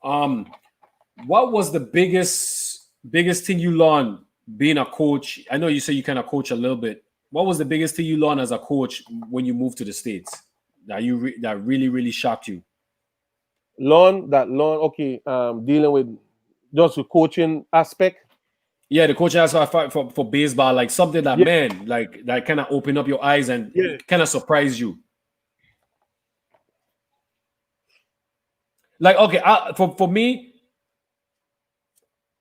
What was the biggest thing you learned being a coach? I know you say you kind of coach a little bit. What was the biggest thing you learned as a coach when you moved to the States that that really shocked you? Okay, dealing with just the coaching aspect. Yeah, the coaching aspect for baseball, like something that man, like that kind of opened up your eyes and kind of surprised you. Like, okay, for me,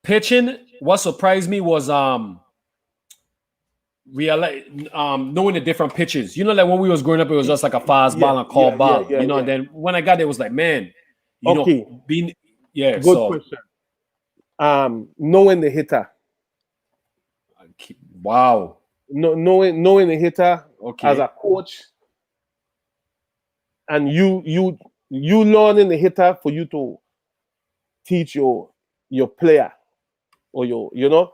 pitching, what surprised me was knowing the different pitches. You know, like when we was growing up, it was just like a fastball and a curve ball. You know, and then when I got there, it was like, man, you know, being good question. Knowing the hitter. Wow. Knowing the hitter as a coach, and you learning the hitter for you to teach your player or your, you know,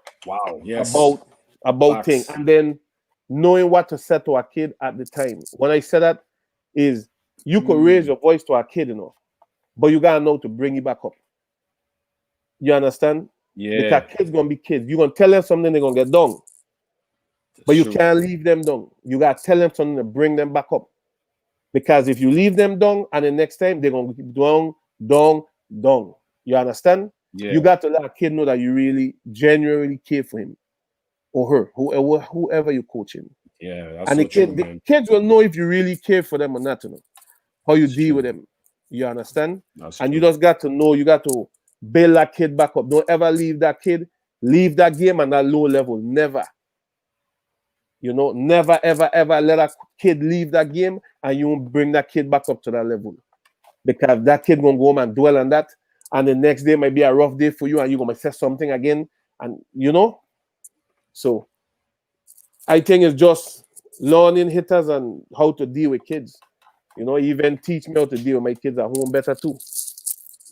about things, and then knowing what to say to a kid at the time. When I say that is you could raise your voice to a kid, you know, but you gotta know to bring it back up. You understand? Yeah. Because kids gonna be kids. You're gonna tell them something, they're gonna get done. But you can't leave them down. You gotta tell them something to bring them back up. Because if you leave them down, and the next time they're gonna be down. You understand? Yeah. You got to let a kid know that you really genuinely care for him or her, whoever you're coaching. Yeah, that's and so the kids will know if you really care for them or not, you know, how you deal with them. You understand? You just got to know, you got to build that kid back up. Don't ever leave that game at that low level. Never. You know, never, ever, ever let a kid leave that game and you won't bring that kid back up to that level. Because that kid gonna go home and dwell on that, and the next day might be a rough day for you and you're gonna say something again, and you know. So I think it's just learning hitters and how to deal with kids. You know, even teach me how to deal with my kids at home better too.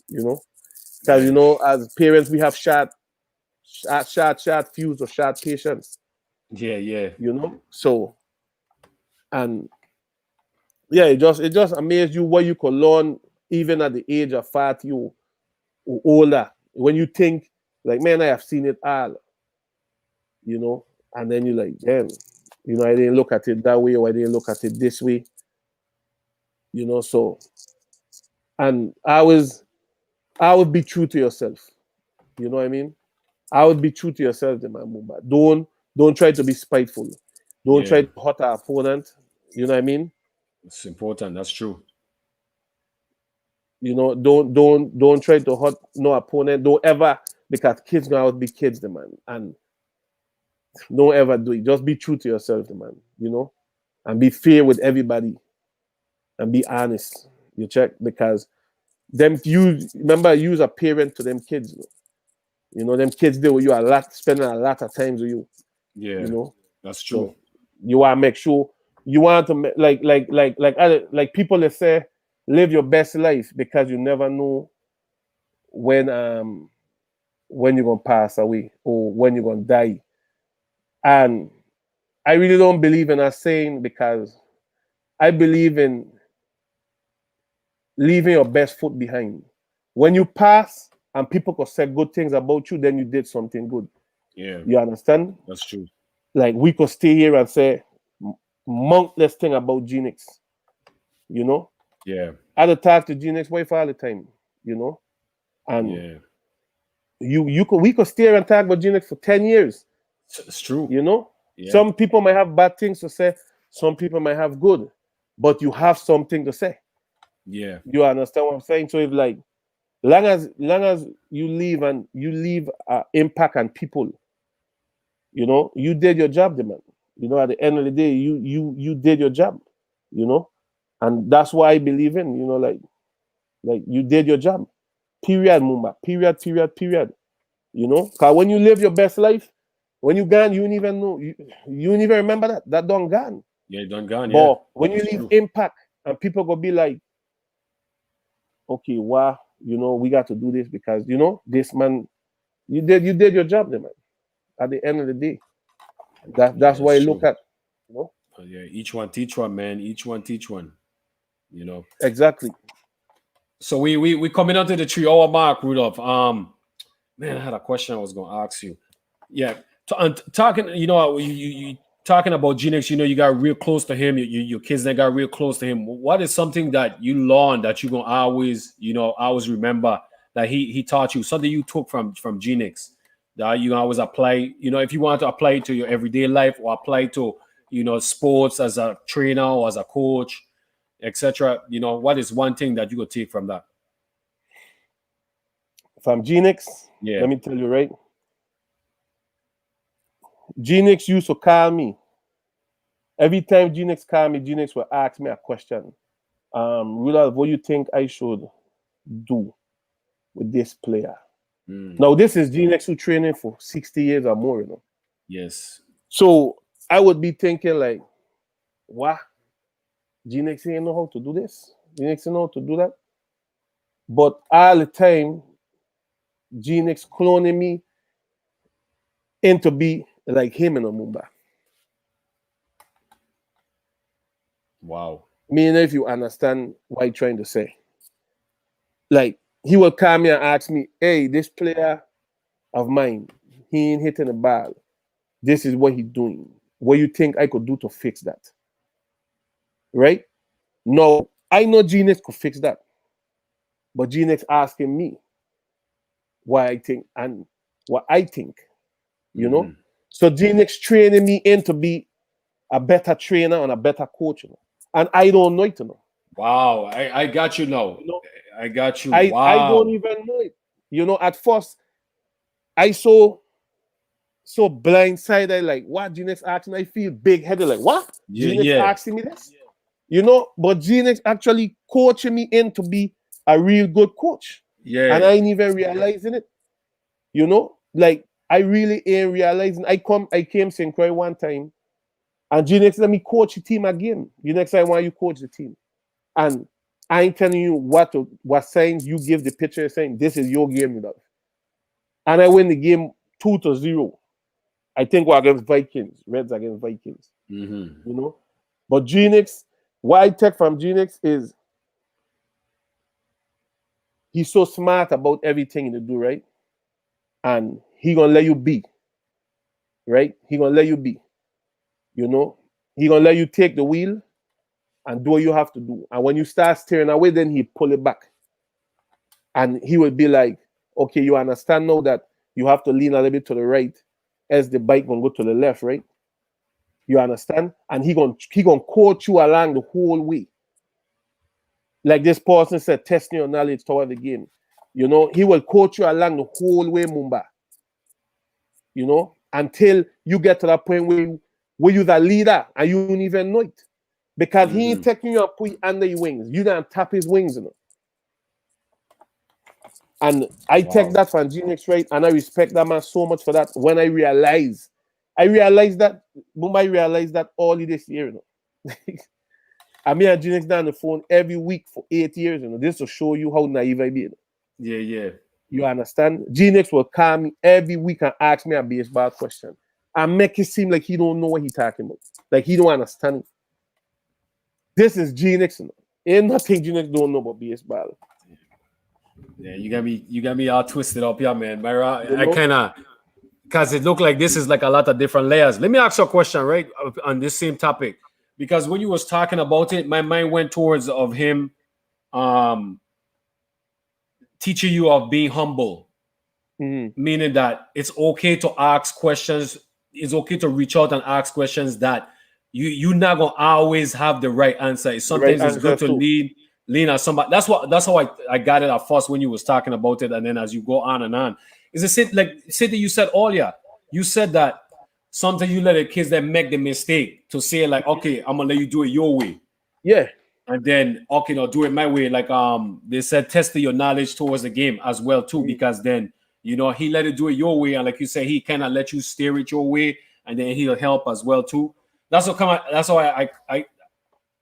You know, because you know, as parents, we have short fuse or short patience. Yeah. You know, so and yeah, it just amazed you what you could learn even at the age of 40 or older. When you think like, man, I have seen it all. You know, and then you're like, damn, you know, I didn't look at it that way, or I didn't look at it this way. You know, so and I would be true to yourself. You know what I mean? I would be true to yourself, man. Don't try to be spiteful. Don't try to hurt our opponent. You know what I mean? It's important. That's true. You know, don't try to hurt no opponent. Don't ever, because kids gonna be kids, man. And don't ever do it. Just be true to yourself, man. You know, and be fair with everybody, and be honest. You check because them use a parent to them kids. You know, them kids deal with you a lot, spending a lot of times with you. Yeah, You know, that's true. so you want to make sure you want to like people that say live your best life because you never know when you're gonna pass away or when you're gonna die. And I really don't believe in a saying because I believe in leaving your best foot behind. When you pass and people could say good things about you, then you did something good. Yeah, You understand? that's true. Like we could stay here and say mountless thing about Genix. You know, Yeah, I talk to Genix wife all the time. You know, and yeah, we could stay here and talk about Genix for 10 years. it's true. You know, Yeah, some people might have bad things to say, some people might have good, but you have something to say. yeah, You understand what I'm saying? So if like long as you leave and you leave impact on people, you know, you did your job, the man. You know, at the end of the day, you did your job, you know, and that's why I believe in, you know, like you did your job. Period, Mumba. Period. You know, because when you live your best life, when you gone, you don't even know, you don't even remember that done gone. yeah, done gone. Yeah, But when you that's leave true. impact, and people gonna be like, okay, wow, you know, we got to do this because you know this man, you did your job, then man. At the end of the day, Yeah, that's why that's I look true. at, you know, Yeah, each one teach one, man. Each one teach one. You know. exactly. So we coming on to the 3 hour mark, Rudolph. Man, I had a question I was gonna ask you. Yeah, and talking, you know, you talking about Genix, you know, you got real close to him. Your kids that got real close to him. What is something that you learned that you gonna always, you know, always remember that he taught you? Something you took from Genix that you always apply. You know, if you want to apply it to your everyday life or apply it to, you know, sports as a trainer or as a coach, etc. You know, what is one thing that you could take from that? If I'm Genix, Yeah. let me tell you, right? Genix used to call me. Every time Genix call me, Genix will ask me a question. Rudolph, what do you think I should do with this player? Mm, Now, this is Genix who training for 60 years or more, you know. yes. So I would be thinking like, what? Genix ain't know how to do this. Genix ain't know how to do that. But all the time, Genix cloning me into be like him in a Mumba. Wow. Meaning, if you understand what I'm trying to say, like he will come me and ask me, "Hey, this player of mine, he ain't hitting the ball. This is what he's doing. What you think I could do to fix that?" Right? No, I know Genix could fix that, but Genix asking me what I think and what I think, you know. Hmm. So Genix training me in to be a better trainer and a better coach, you know? And I don't know it, you know. Wow. I got you now. You know, I got you. I don't Wow. even know it. You know, at first I so blindsided, like what Genix asking. I feel big headed, like what Yeah, Genix yeah, asking me this, you know. But Genix actually coaching me in to be a real good coach, and yeah. I ain't even realizing it. You know, like I really ain't realizing. I came St. Croix one time, and Genix let me coach the team again. The next time, why you coach the team, and I ain't telling you what signs you give the pitcher saying this is your game, you know. And I win the game 2-0. I think we're against Vikings, Reds against Vikings, Hmm. you know. But Genix, what I take from Genix is he's so smart about everything you do, right? And he gonna let you be, right? He gonna let you be, you know. He gonna let you take the wheel and do what you have to do. And when you start steering away, then he pull it back. And he will be like, okay, you understand now that you have to lean a little bit to the right as the bike gonna go to the left, right? You understand? And he gonna coach you along the whole way. Like this person said, testing your knowledge toward the game. You know, he will coach you along the whole way, Mumba. You know, until you get to that point where you're the leader and you don't even know it. Because he ain't taking you and put you under your wings. You don't tap his wings, you know. And I take that from Genius, right? And I respect that man so much for that. When I realized that, boom, I realized that all this year, you know. I mean, Genius down the phone every week for 8 years, you know. This to show you how naive I be. You know? Yeah. You understand? Genius will call me every week and ask me a baseball question. And make it seem like he don't know what he talking about. Like he don't understand it. This is Genius, you know. Ain't nothing Genius don't know about baseball. Yeah, you got me all twisted up here, man. Myra, I kind of, because it looked like this is like a lot of different layers. Let me ask you a question, right, on this same topic, because when you was talking about it, my mind went towards of him, teaching you of being humble, meaning that it's okay to ask questions. It's okay to reach out and ask questions that you're not gonna always have the right answer. Sometimes it's good to lean on somebody. That's how I got it at first when you was talking about it, and then as you go on and on, is it like City you said earlier? You said that sometimes you let the kids that make the mistake to say like, okay, I'm gonna let you do it your way. Yeah. And then okay, no, do it my way. Like they said, test your knowledge towards the game as well too, because then you know he let it do it your way, and like you say, he cannot let you steer it your way, and then he'll help as well too. That's what come. That's why I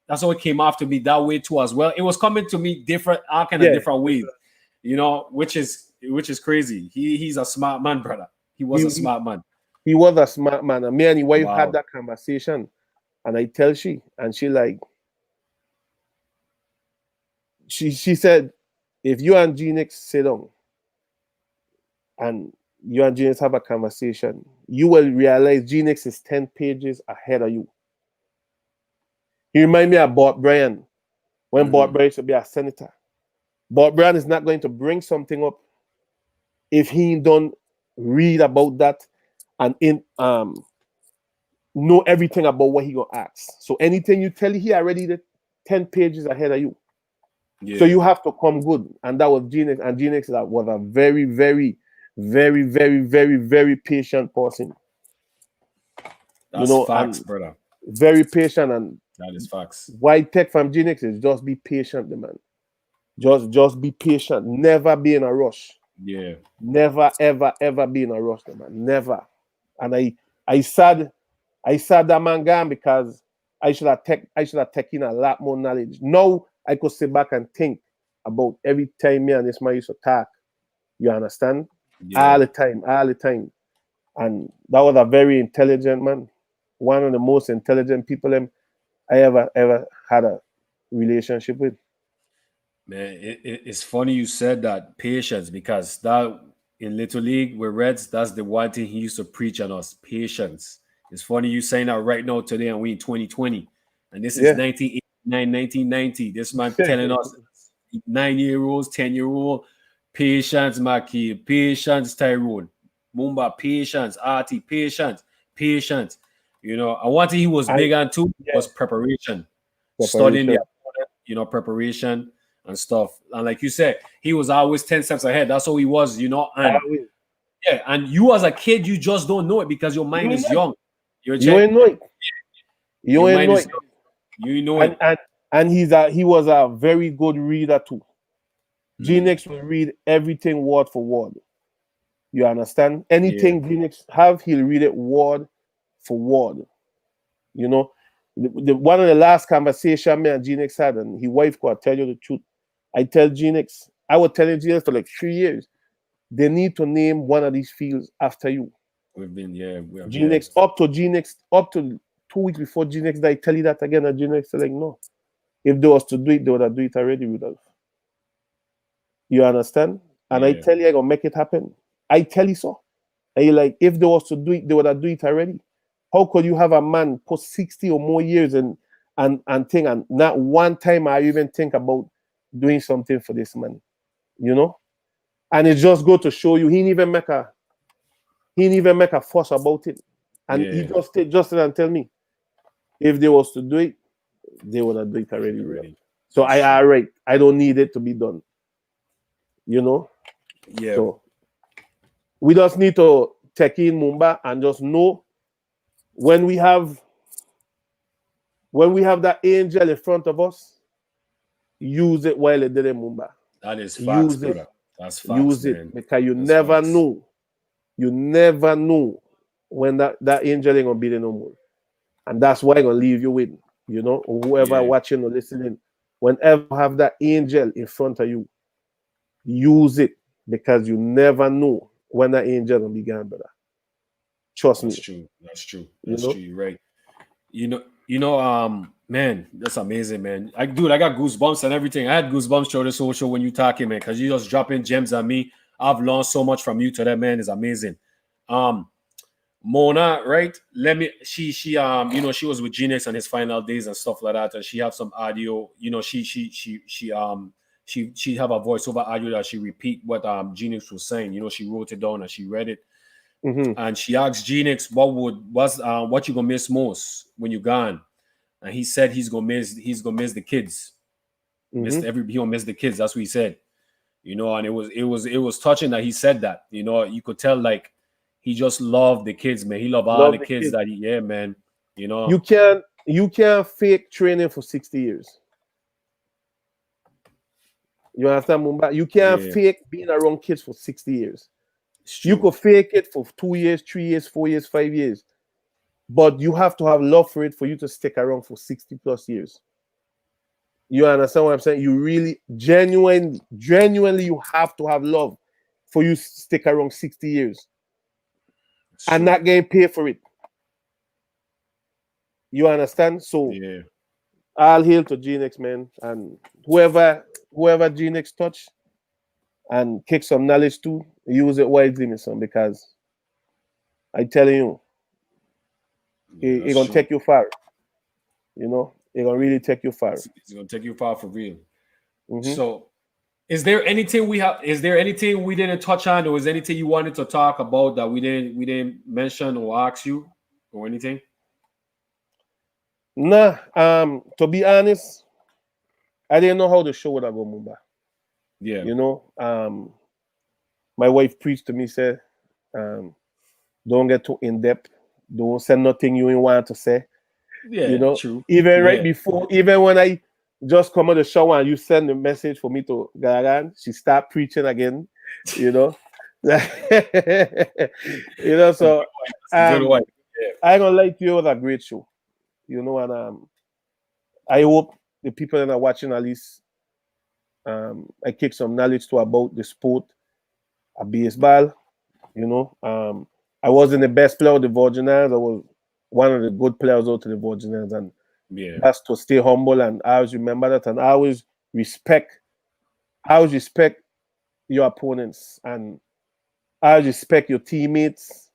that's how it came off to me that way too as well. It was coming to me different, all kind of different ways, you know, which is crazy. He's a smart man, brother. He was a smart man. He was a smart man. And me and his wife had that conversation, and I tell she, and she like, she said, if you and Genix sit down, and you and Genix have a conversation, you will realize Genix is 10 pages ahead of you. He remind me of Bob Bryan, when Bob Bryan should be a senator. Bob Bryan is not going to bring something up if he don't read about that and know everything about what he gonna ask. So anything you tell, he already the 10 pages ahead of you. Yeah. So you have to come good, and that was Genix, and Genix was a very, very, very, very, very, very patient person. That's facts, brother. Very patient, and that is facts. What I take from Genix is just be patient, the man. Just be patient. Never be in a rush. Yeah. Never, ever, ever be in a rush, the man. Never. And I sad that man gone, because I should have taken a lot more knowledge. Now I could sit back and think about every time me and this man used to talk. You understand? Yeah. All the time. And that was a very intelligent man. One of the most intelligent people I ever had a relationship with. Man, it's funny you said that, patience, because that in Little League with Reds, that's the one thing he used to preach on us, patience. It's funny you saying that right now today, and we in 2020, and this is 1989, 1990. This man telling us 9-year-olds, 10-year-old, patience, Maki, patience, Tyrone, Mumba, patience, Artie, patience. You know, and one thing he was big on too was preparation. Studying the opponent, you know, preparation and stuff. And like you said, he was always 10 steps ahead. That's how he was, you know. And and you as a kid, you just don't know it because your mind is young. You ain't know it. You ain't know it. You know it. And he was a very good reader too. Genix will read everything word for word. You understand? Anything Genix have, he'll read it word for word. You know, one of the last conversation me and Genix had, and his wife could tell you the truth. I tell Genix, I was telling Genix for like 3 years, they need to name one of these fields after you. We've been, Genix, up to 2 weeks before Genix died, tell you that again, and Genix said, like, no. If they was to do it, they would have do it already, Rudolph. You understand? And I tell you, I'm gonna make it happen. I tell you so. And you like, if they was to do it, they would have do it already. How could you have a man put 60 or more years and think, and not one time I even think about doing something for this man, you know? And it just go to show you he didn't even make a fuss about it. And he just and tell me, if they was to do it, they would have done it already. So I don't need it to be done. You know? Yeah. So we just need to take in Mumba and just know when we have when we have that angel in front of us, use it while it didn't Mumba. That is facts, Use it. brother. That's facts, Use man. it because you That's never facts. know. You never know when that angel ain't gonna be there no more. And that's why I'm gonna leave you with, you know, or whoever Yeah. watching or listening. Whenever you have that angel in front of you, use it because you never know when that angel gonna be gone, brother. Trust That's me. true. That's true. You That's know? true. You're right. Man, that's amazing, man. I got goosebumps and everything. I had goosebumps through the social when you talking, man, because you just dropping gems on me. I've learned so much from you today, man. It's amazing. Um, Mona, right? She was with Genius on his final days and stuff like that, and she have some audio. She have a voiceover audio that she repeat what Genius was saying. She wrote it down and she read it, Mm-hmm. and she asked Genius what you gonna miss most when you're gone, and he said he's gonna miss the kids. Mm-hmm. He gonna miss the kids. That's what he said. And it was touching that he said that. You could tell like he just loved the kids, man. He loved all the Love the kids kid. that man. You can't fake training for 60 years. You understand, Mumba? You can't Yeah, fake being around kids for 60 years. it's You true. could fake it for 2 years, 3 years, 4 years, 5 years. But you have to have love for it for you to stick around for 60 plus years. You understand what I'm saying? You really, genuinely, you have to have love for you to stick around 60 years It's and true. not getting paid for it. You understand? So, Yeah, all hail to G-Nex, man. And whoever G-Nex touch and kick some knowledge to, use it wisely, my son, because I telling you, yeah, it that's gonna true. take you far. You know, it gonna really take you far. It's gonna take you far for real. Mm-hmm. So, is there anything we didn't touch on, or is there anything you wanted to talk about that we didn't mention or ask you or anything? Nah, to be honest, I didn't know how the show would have go, Mumba. Yeah, You know, my wife preached to me, said, don't get too in depth. Don't say nothing you ain't want to say. You yeah, know, true. even right Yeah, before, even when I just come out the shower and you send the message for me to Garan, she start preaching again. You know, that's a good So one. That's a good one. Yeah, I ain't gonna lie to you, it was a great show. You know, and I hope the people that are watching at least I kick some knowledge to about the sport of baseball. You know, I wasn't the best player of the Virginians. I was one of the good players out of the Virginians, and yeah, that's to stay humble. And I always remember that, and respect. I always respect your opponents, and I always respect your teammates,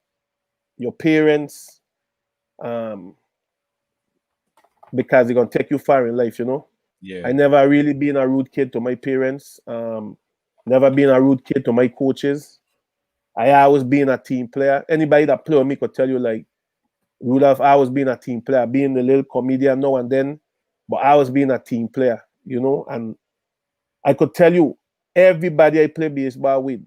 your parents, um, because they're gonna take you far in life. You know, yeah, I never really been a rude kid to my parents. Never been a rude kid to my coaches. I always been a team player. Anybody that play with me could tell you, like, Rudolph, I was being a team player, being the little comedian now and then, but I was being a team player, you know. And I could tell you, everybody I play baseball with,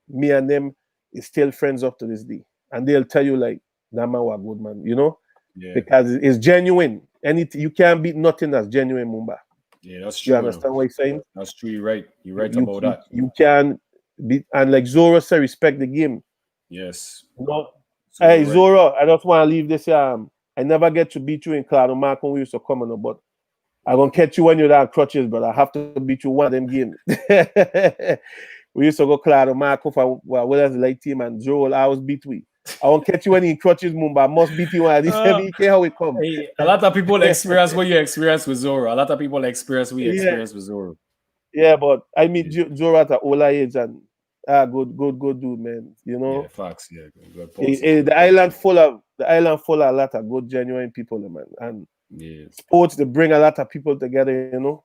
me and them is still friends up to this day. And they'll tell you, like, that man was a good man, you know, yeah, because it's genuine. Anything you can't beat nothing that's genuine, Mumba. yeah. That's You true. understand what I'm saying? That's true. You're right. You're right You about you, that. you can beat, and like Zoro said, respect the game. Yes. You know, So hey right. Zoro, I just want to leave this. I never get to beat you in Claro Mark when we used to come on, but I'm gonna catch you when you're down crutches, but I have to beat you one of them games. We used to go Claro Marco for whether the light team and Joel. I always beat we. I won't catch you when in crutches, Mumba. I must beat you one of these. Uh, You care how it come. Hey, a lot of people experience what you experience with Zoro. A lot of people experience what you Yeah, experience with Zoro. yeah, but I meet Yeah, Joel at an older age and good dude, man. You yeah, know, facts. Yeah, good person. Good the person. island full of a lot of good, genuine people, man. And Yeah, sports they bring a lot of people together. You know,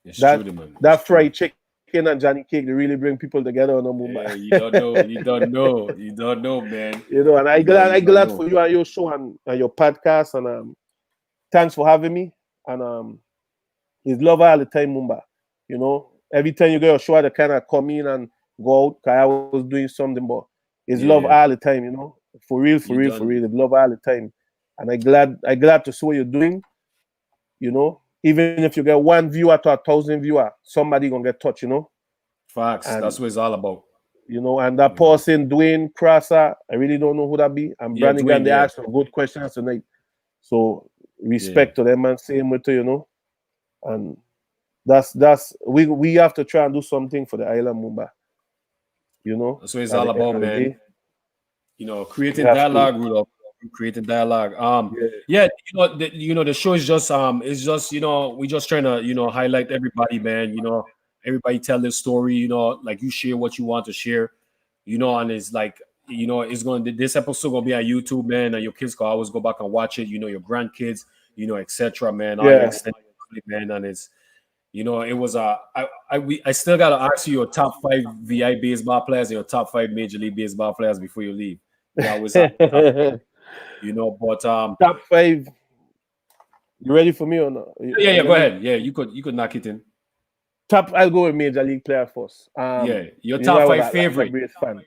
it's that true, man. It's that true. fried chicken and Johnny cake they really bring people together on a Mumbai. Yeah, you don't know. You don't know. You don't know, man. You know, and I You don't glad know. for you and your show and your podcast and thanks for having me. And it's love all the time, Mumba. You know, every time you get a show, I kind of come in and go out. 'Cause I was doing something, but it's love all Yeah, the time. You know, for real, for you real, for done. real. It's love all the time. And I glad to see what you're doing. You know, even if you get 1 viewer to 1,000 viewer, somebody gonna get touched. You know, Facts. and That's what it's all about. you know, and that You know? person, Dwayne Crosser, I really don't know who that be. And Yeah, Brannigan, Dwayne, they yeah. asked some good questions tonight. So respect to them and same with you, you know. And that's we have to try and do something for the island, Mumba. You know, That's what it's at all the end about, of the man. day, You know, we creating have to. dialogue, Rudolph. Creating dialogue. Yeah, Yeah, the show is just it's just we just trying to highlight everybody, man. Everybody tell their story. Like you share what you want to share. And it's like it's going this episode gonna be on YouTube, man, and your kids can always go back and watch it. Your grandkids, etc. Man, all your yeah. extended family, man, and it's it was I still gotta ask you your top 5 VI baseball players and your top 5 Major League Baseball players before you leave. We always have top, but Top 5. You ready for me or not? yeah, go Let me ahead. Yeah, you could knock it in. top. I'll go with Major League player first. Yeah, your You know top I was 5 an Atlanta favorite. Braves fan.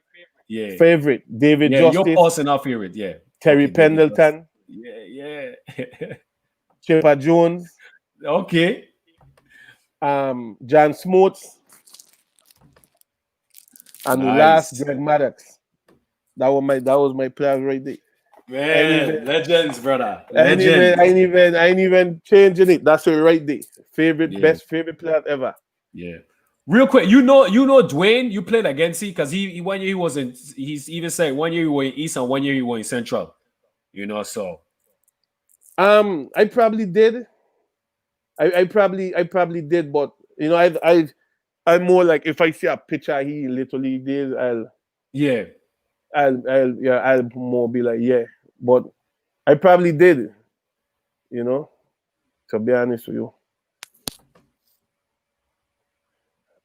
Yeah, Favorite David yeah, your Justice, personal favorite. Yeah, Terry okay, David. Pendleton, Yeah. Chipper Jones, Okay, John Smoltz, and the last nice, Greg Maddox. That was my players right there. man. Legends, brother. I ain't even, Legends. I ain't even, I ain't even changing it. That's it right there. Yeah, Best favorite player ever. yeah. Real quick, Dwayne. You played against him because he 1 year he was in. He's even said 1 year he was in East and 1 year he was in Central. So I probably did. I probably did, but I'm more like if I see a picture he literally did, yeah, I'll more be like yeah, but I probably did. You know, to be honest with you.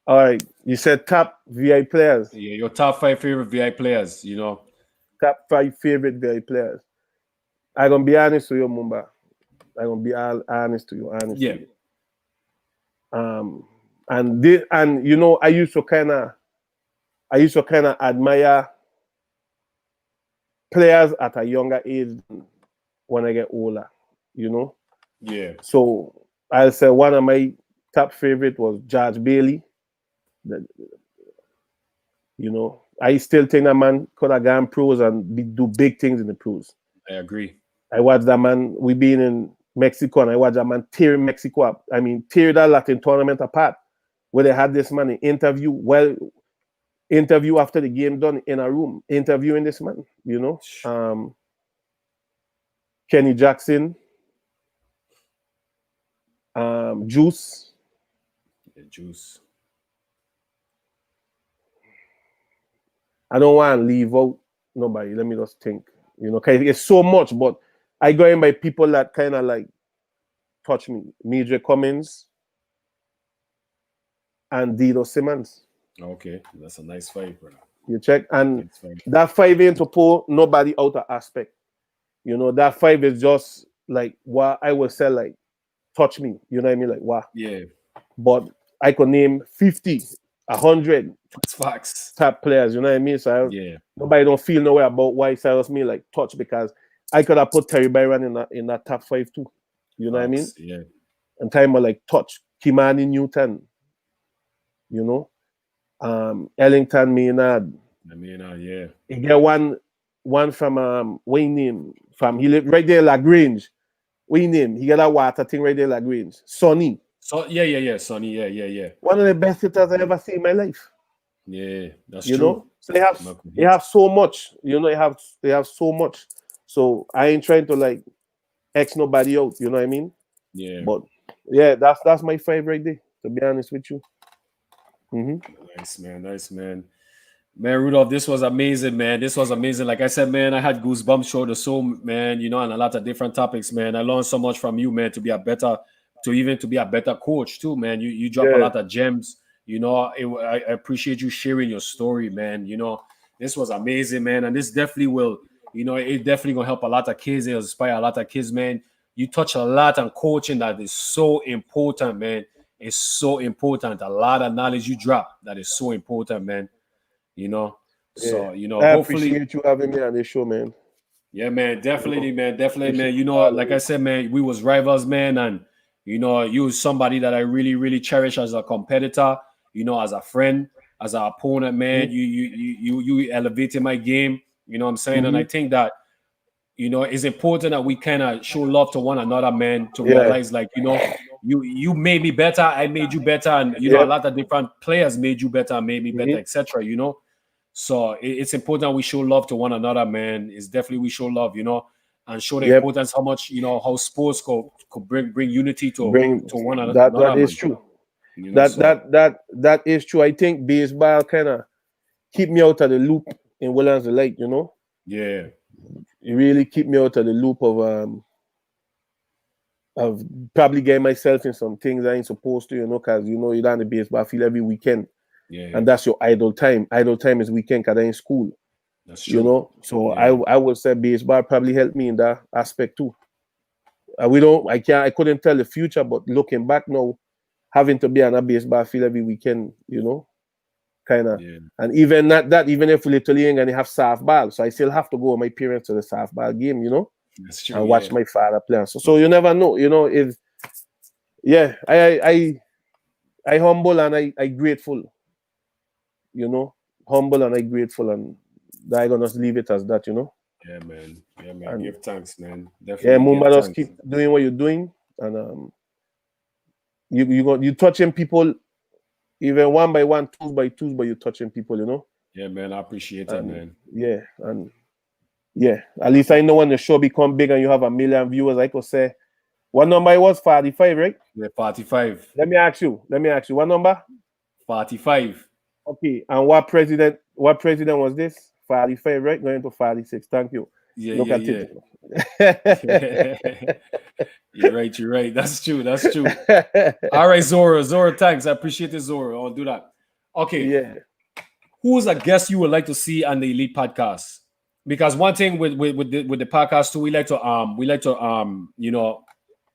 All right, you said top VI players. yeah. Your top 5 favorite VI players. Top 5 favorite VI players. I'm gonna be honest with you, Mumba. I'm gonna be all honest to you, honest Yeah, to you. And I used to kind of admire players at a younger age when I get older, you know. yeah. So I'll say one of my top favorite was George Bailey. The- I still think that man could have gone pros and do big things in the pros. I agree. I watched that man. We been in Mexico and I watched that man tear Mexico up. I mean, tear that Latin tournament apart. Where they had this man interview after the game done in a room, interviewing this man, Kenny Jackson, Juice. Yeah, Juice. I don't want to leave out nobody. Let me just think. Cause it's so much, but I go in by people that kind of like touch me. Midge Cummins and Dido Simmons. Okay, that's a nice fight, brother. You check, and Nice fight. that 5 ain't to pull nobody out of aspect. That 5 is just like what I would say, like touch me. You know what I mean? Like wow. Yeah, But I could name 50, 100 that's facts. top players. You know what I mean? So Yeah, nobody don't feel no way about why Cyrus me like touch because I could have put Terry Byron in that top 5 too. You know what I mean? Yeah, And time of like touch Kimani Newton. Ellington Maynard. Yeah. He get one from Wayne name from he live right there Lagrange. Wayne name he get that water thing right there Lagrange. Sonny. So yeah, Sonny. Yeah. One of the best hitters I ever seen in my life. Yeah, that's You true. know, so they have so much. They have so much. So I ain't trying to like X nobody out. You know what I mean? Yeah. But yeah, that's my favorite day. To be honest with you. Nice, man. Man, Rudolph, this was amazing, man. This was amazing. Like I said, man, I had goosebumps show the soul, man, and a lot of different topics, man. I learned so much from you, man, to be a better coach too, man. You drop a lot of gems. I appreciate you sharing your story, man. This was amazing, man. And this definitely will, it definitely gonna help a lot of kids. It'll inspire a lot of kids, man. You touch a lot on coaching that is so important, man. It's so important. A lot of knowledge you drop that is so important, man. So I hopefully, appreciate you having me on this show, man. yeah, man, definitely, man. Appreciate Like I said, man, we was rivals, man, and You know, you somebody that I really, really cherish as a competitor, you know, as a friend, as an opponent, man. You elevated my game. You know what I'm saying? And I think that, you know, it's important that we kind of show love to one another, man, to Yeah. realize, like, you know, you made me better, I made you better, and you know, a Yep. lot of different players made you better, made me better, Mhm. etc. You know, so it's important we show love to one another, man. It's definitely we show love, you know, and show the Yep. importance how much, you know, how sports could bring unity Bring to one that another, is man. true. You know, That so that that that is true. I think baseball kind of keep me out of the loop in Williams the Light, you know. yeah, It really keep me out of the loop of probably getting myself in some things I ain't supposed to, you know, because you know you're on the baseball field every weekend, yeah, and that's your idle time. Idle time is weekend because I in school, that's you true. know. So Yeah, I would say baseball probably helped me in that aspect too. I couldn't tell the future, but looking back now, having to be on a baseball field every weekend, you know, kind of. yeah, And even not that, even if literally ain't gonna have softball, so I still have to go with my parents to the softball game, you know, that's true. and Yeah, watch my father play. So you never know, you know. If yeah, I humble and I grateful, you know, humble and I grateful, and I gonna just leave it as that, you know. yeah, man. Yeah, man. And Give thanks, man. yeah, Definitely give Mumba, just thanks. keep doing what you're doing, and you touching people even one by one, two by twos, but you're touching people, you know. Yeah, man. I appreciate it, And man. yeah, at least I know when the show become big and you have 1 million viewers, I could say what number it was 45, right? Yeah, 45. Let me ask you, what number? 45. Okay, and what president was this? 45, right? Going to 46. Thank you. Yeah, Look at yeah, it. yeah. You're right. You're right. That's true. That's true. All right, Zora. Zora, thanks. I appreciate it, Zora. I'll do that. Okay. Yeah. Who's a guest you would like to see on the Elite Podcast? Because one thing with the podcast too, we like to you know,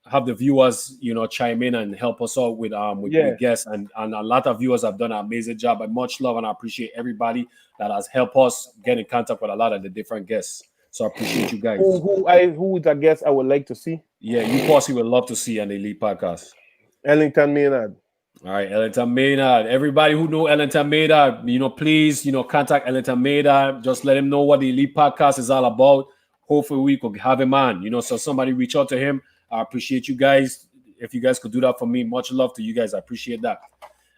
have the viewers, you know, chime in and help us out Yeah. with guests, and a lot of viewers have done an amazing job. And much love, and I appreciate everybody that has helped us get in contact with a lot of the different guests. So I appreciate you guys. Who would I guess I would like to see? Yeah, you possibly would love to see on the Elite Podcast. Ellington Maynard. All right, Ellington Maynard. Everybody who know Ellington Maynard, you know, please, you know, contact Ellington Maynard. Just let him know what the Elite Podcast is all about. Hopefully, we could have him on. You know, so somebody reach out to him. I appreciate you guys. If you guys could do that for me, much love to you guys. I appreciate that.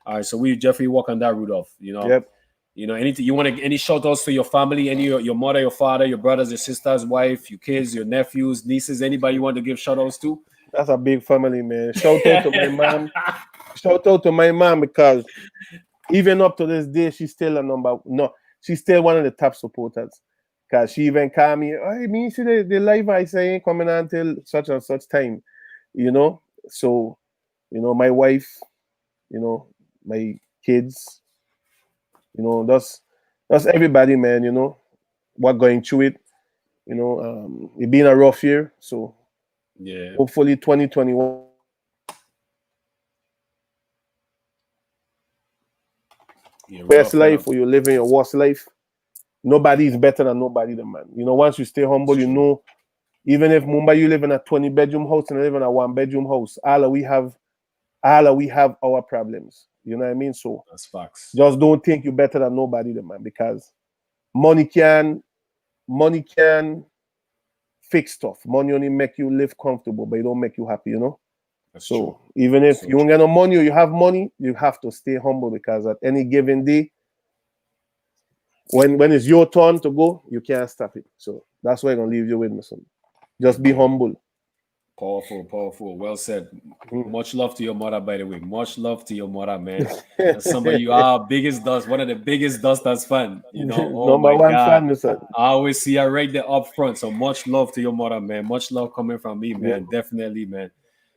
All right, so we definitely work on that, Rudolph. Yep. You know, anything you want to, any shout outs to your family, any your mother, your father, your brothers, your sisters, wife, your kids, your nephews, nieces, anybody you want to give shout outs to? That's a big family, man. Shout out to my mom. Shout out to my mom because even up to this day, she's still a number. No, she's still one of the top supporters. Cause she even called me. I mean, see the live I say ain't coming on till such and such time, you know. So, you know, my wife, you know, my kids, you know, that's everybody, man. You know, what going through it. You know, it been a rough year. So Yeah, hopefully 2021. yeah, Best Rudolph went life up. or you're living your worst life. Nobody is better than nobody, the man. You know, once you stay That's humble, you true. know, even if Mumbai you live in a 20-bedroom house and I live in a 1-bedroom house, all we have our problems. You know what I mean? So That's facts. just don't think you're better than nobody, the man, because money can fix stuff. Money only make you live comfortable, but it don't make you happy, you know? That's true. So even That's if so you don't true. get no money or you have money, you have to stay humble because at any given day, when it's your turn to go, you can't stop it. So that's why I'm gonna leave you with me, son. Just be Yeah. humble. Powerful, powerful. Well said. Mm. Much love to your mother, by the way. Much love to your mother, man. That's somebody you are biggest dust, one of the biggest dusters fan. You know, oh Number my one God. fan, my son. I always see her right there up front. So much love to your mother, man. Much love coming from me, Yeah. man. Definitely, man.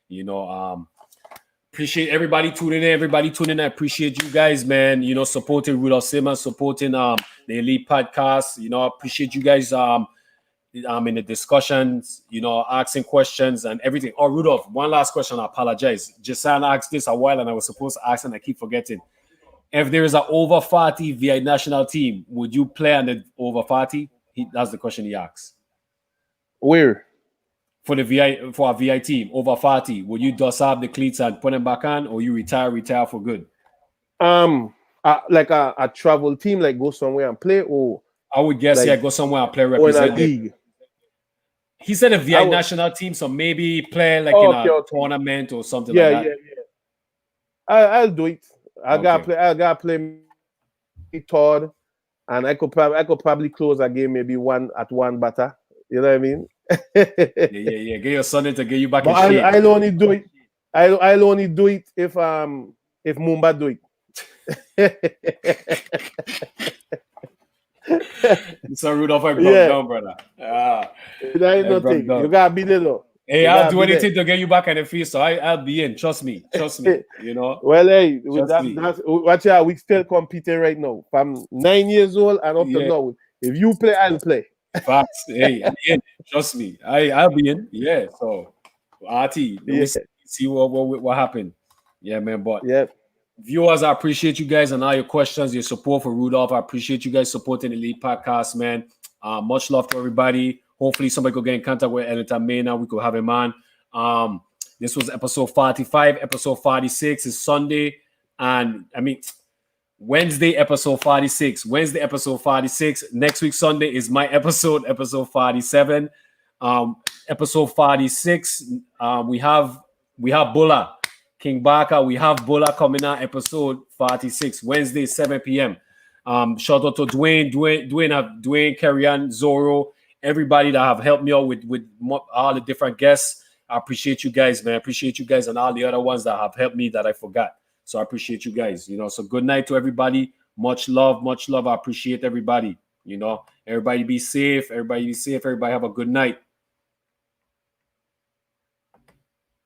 You know, appreciate everybody tuning in. Everybody tuning in. I appreciate you guys, man. You know, supporting Rudolph Simmonds, supporting the Elite Podcast. You know, I appreciate you guys in the discussions, you know, asking questions and everything. Oh, Rudolph, one last question. I apologize. Jason asked this a while and I was supposed to ask and I keep forgetting. If there is an over 40 VI national team, would you play on the over 40? That's the question he asks. Where? for a VI team over 40, would you dust off the cleats and put them back on, or you retire for good? Like a travel team, like go somewhere and play, or I would guess, like, go somewhere and play, or in a represent league. He said a VI national team, so maybe play like in a tournament or something like that. I'll do it. I gotta play third, and I could probably close a game maybe one batter. You know what I mean? yeah. Get your son in to get you back in shape. I'll only do it. I'll only do it if Mumba do it. So Rudolph, I broke down, brother. That ain't nothing. You gotta be there though. Hey, I'll do anything to get you back in the field, so I'll be in. Trust me. You know. Well, hey, that's watch out. We still competing right now. From 9 years old and up to now. If you play, I'll play. Facts. Hey, I'm in. Trust me. I'll be in. Yeah. So, RT, see what happened. Yeah, man. But viewers, I appreciate you guys and all your questions, your support for Rudolph. I appreciate you guys supporting the Elite Podcast, man. Much love to everybody. Hopefully somebody could get in contact with Editor Mena. We could have him on. This was episode 45. Episode 46 is Sunday. And Wednesday, episode 46. Wednesday, episode 46. Next week, Sunday, is my episode 47. Episode 46, we have Bulla. King Baka, we have Bulla coming out, episode 46, Wednesday, 7 p.m. Shout out to Dwayne, Kerryan, Zoro, everybody that have helped me out with all the different guests. I appreciate you guys, man. I appreciate you guys and all the other ones that have helped me that I forgot. So I appreciate you guys. So good night to everybody. Much love. I appreciate everybody. Everybody be safe. Everybody have a good night.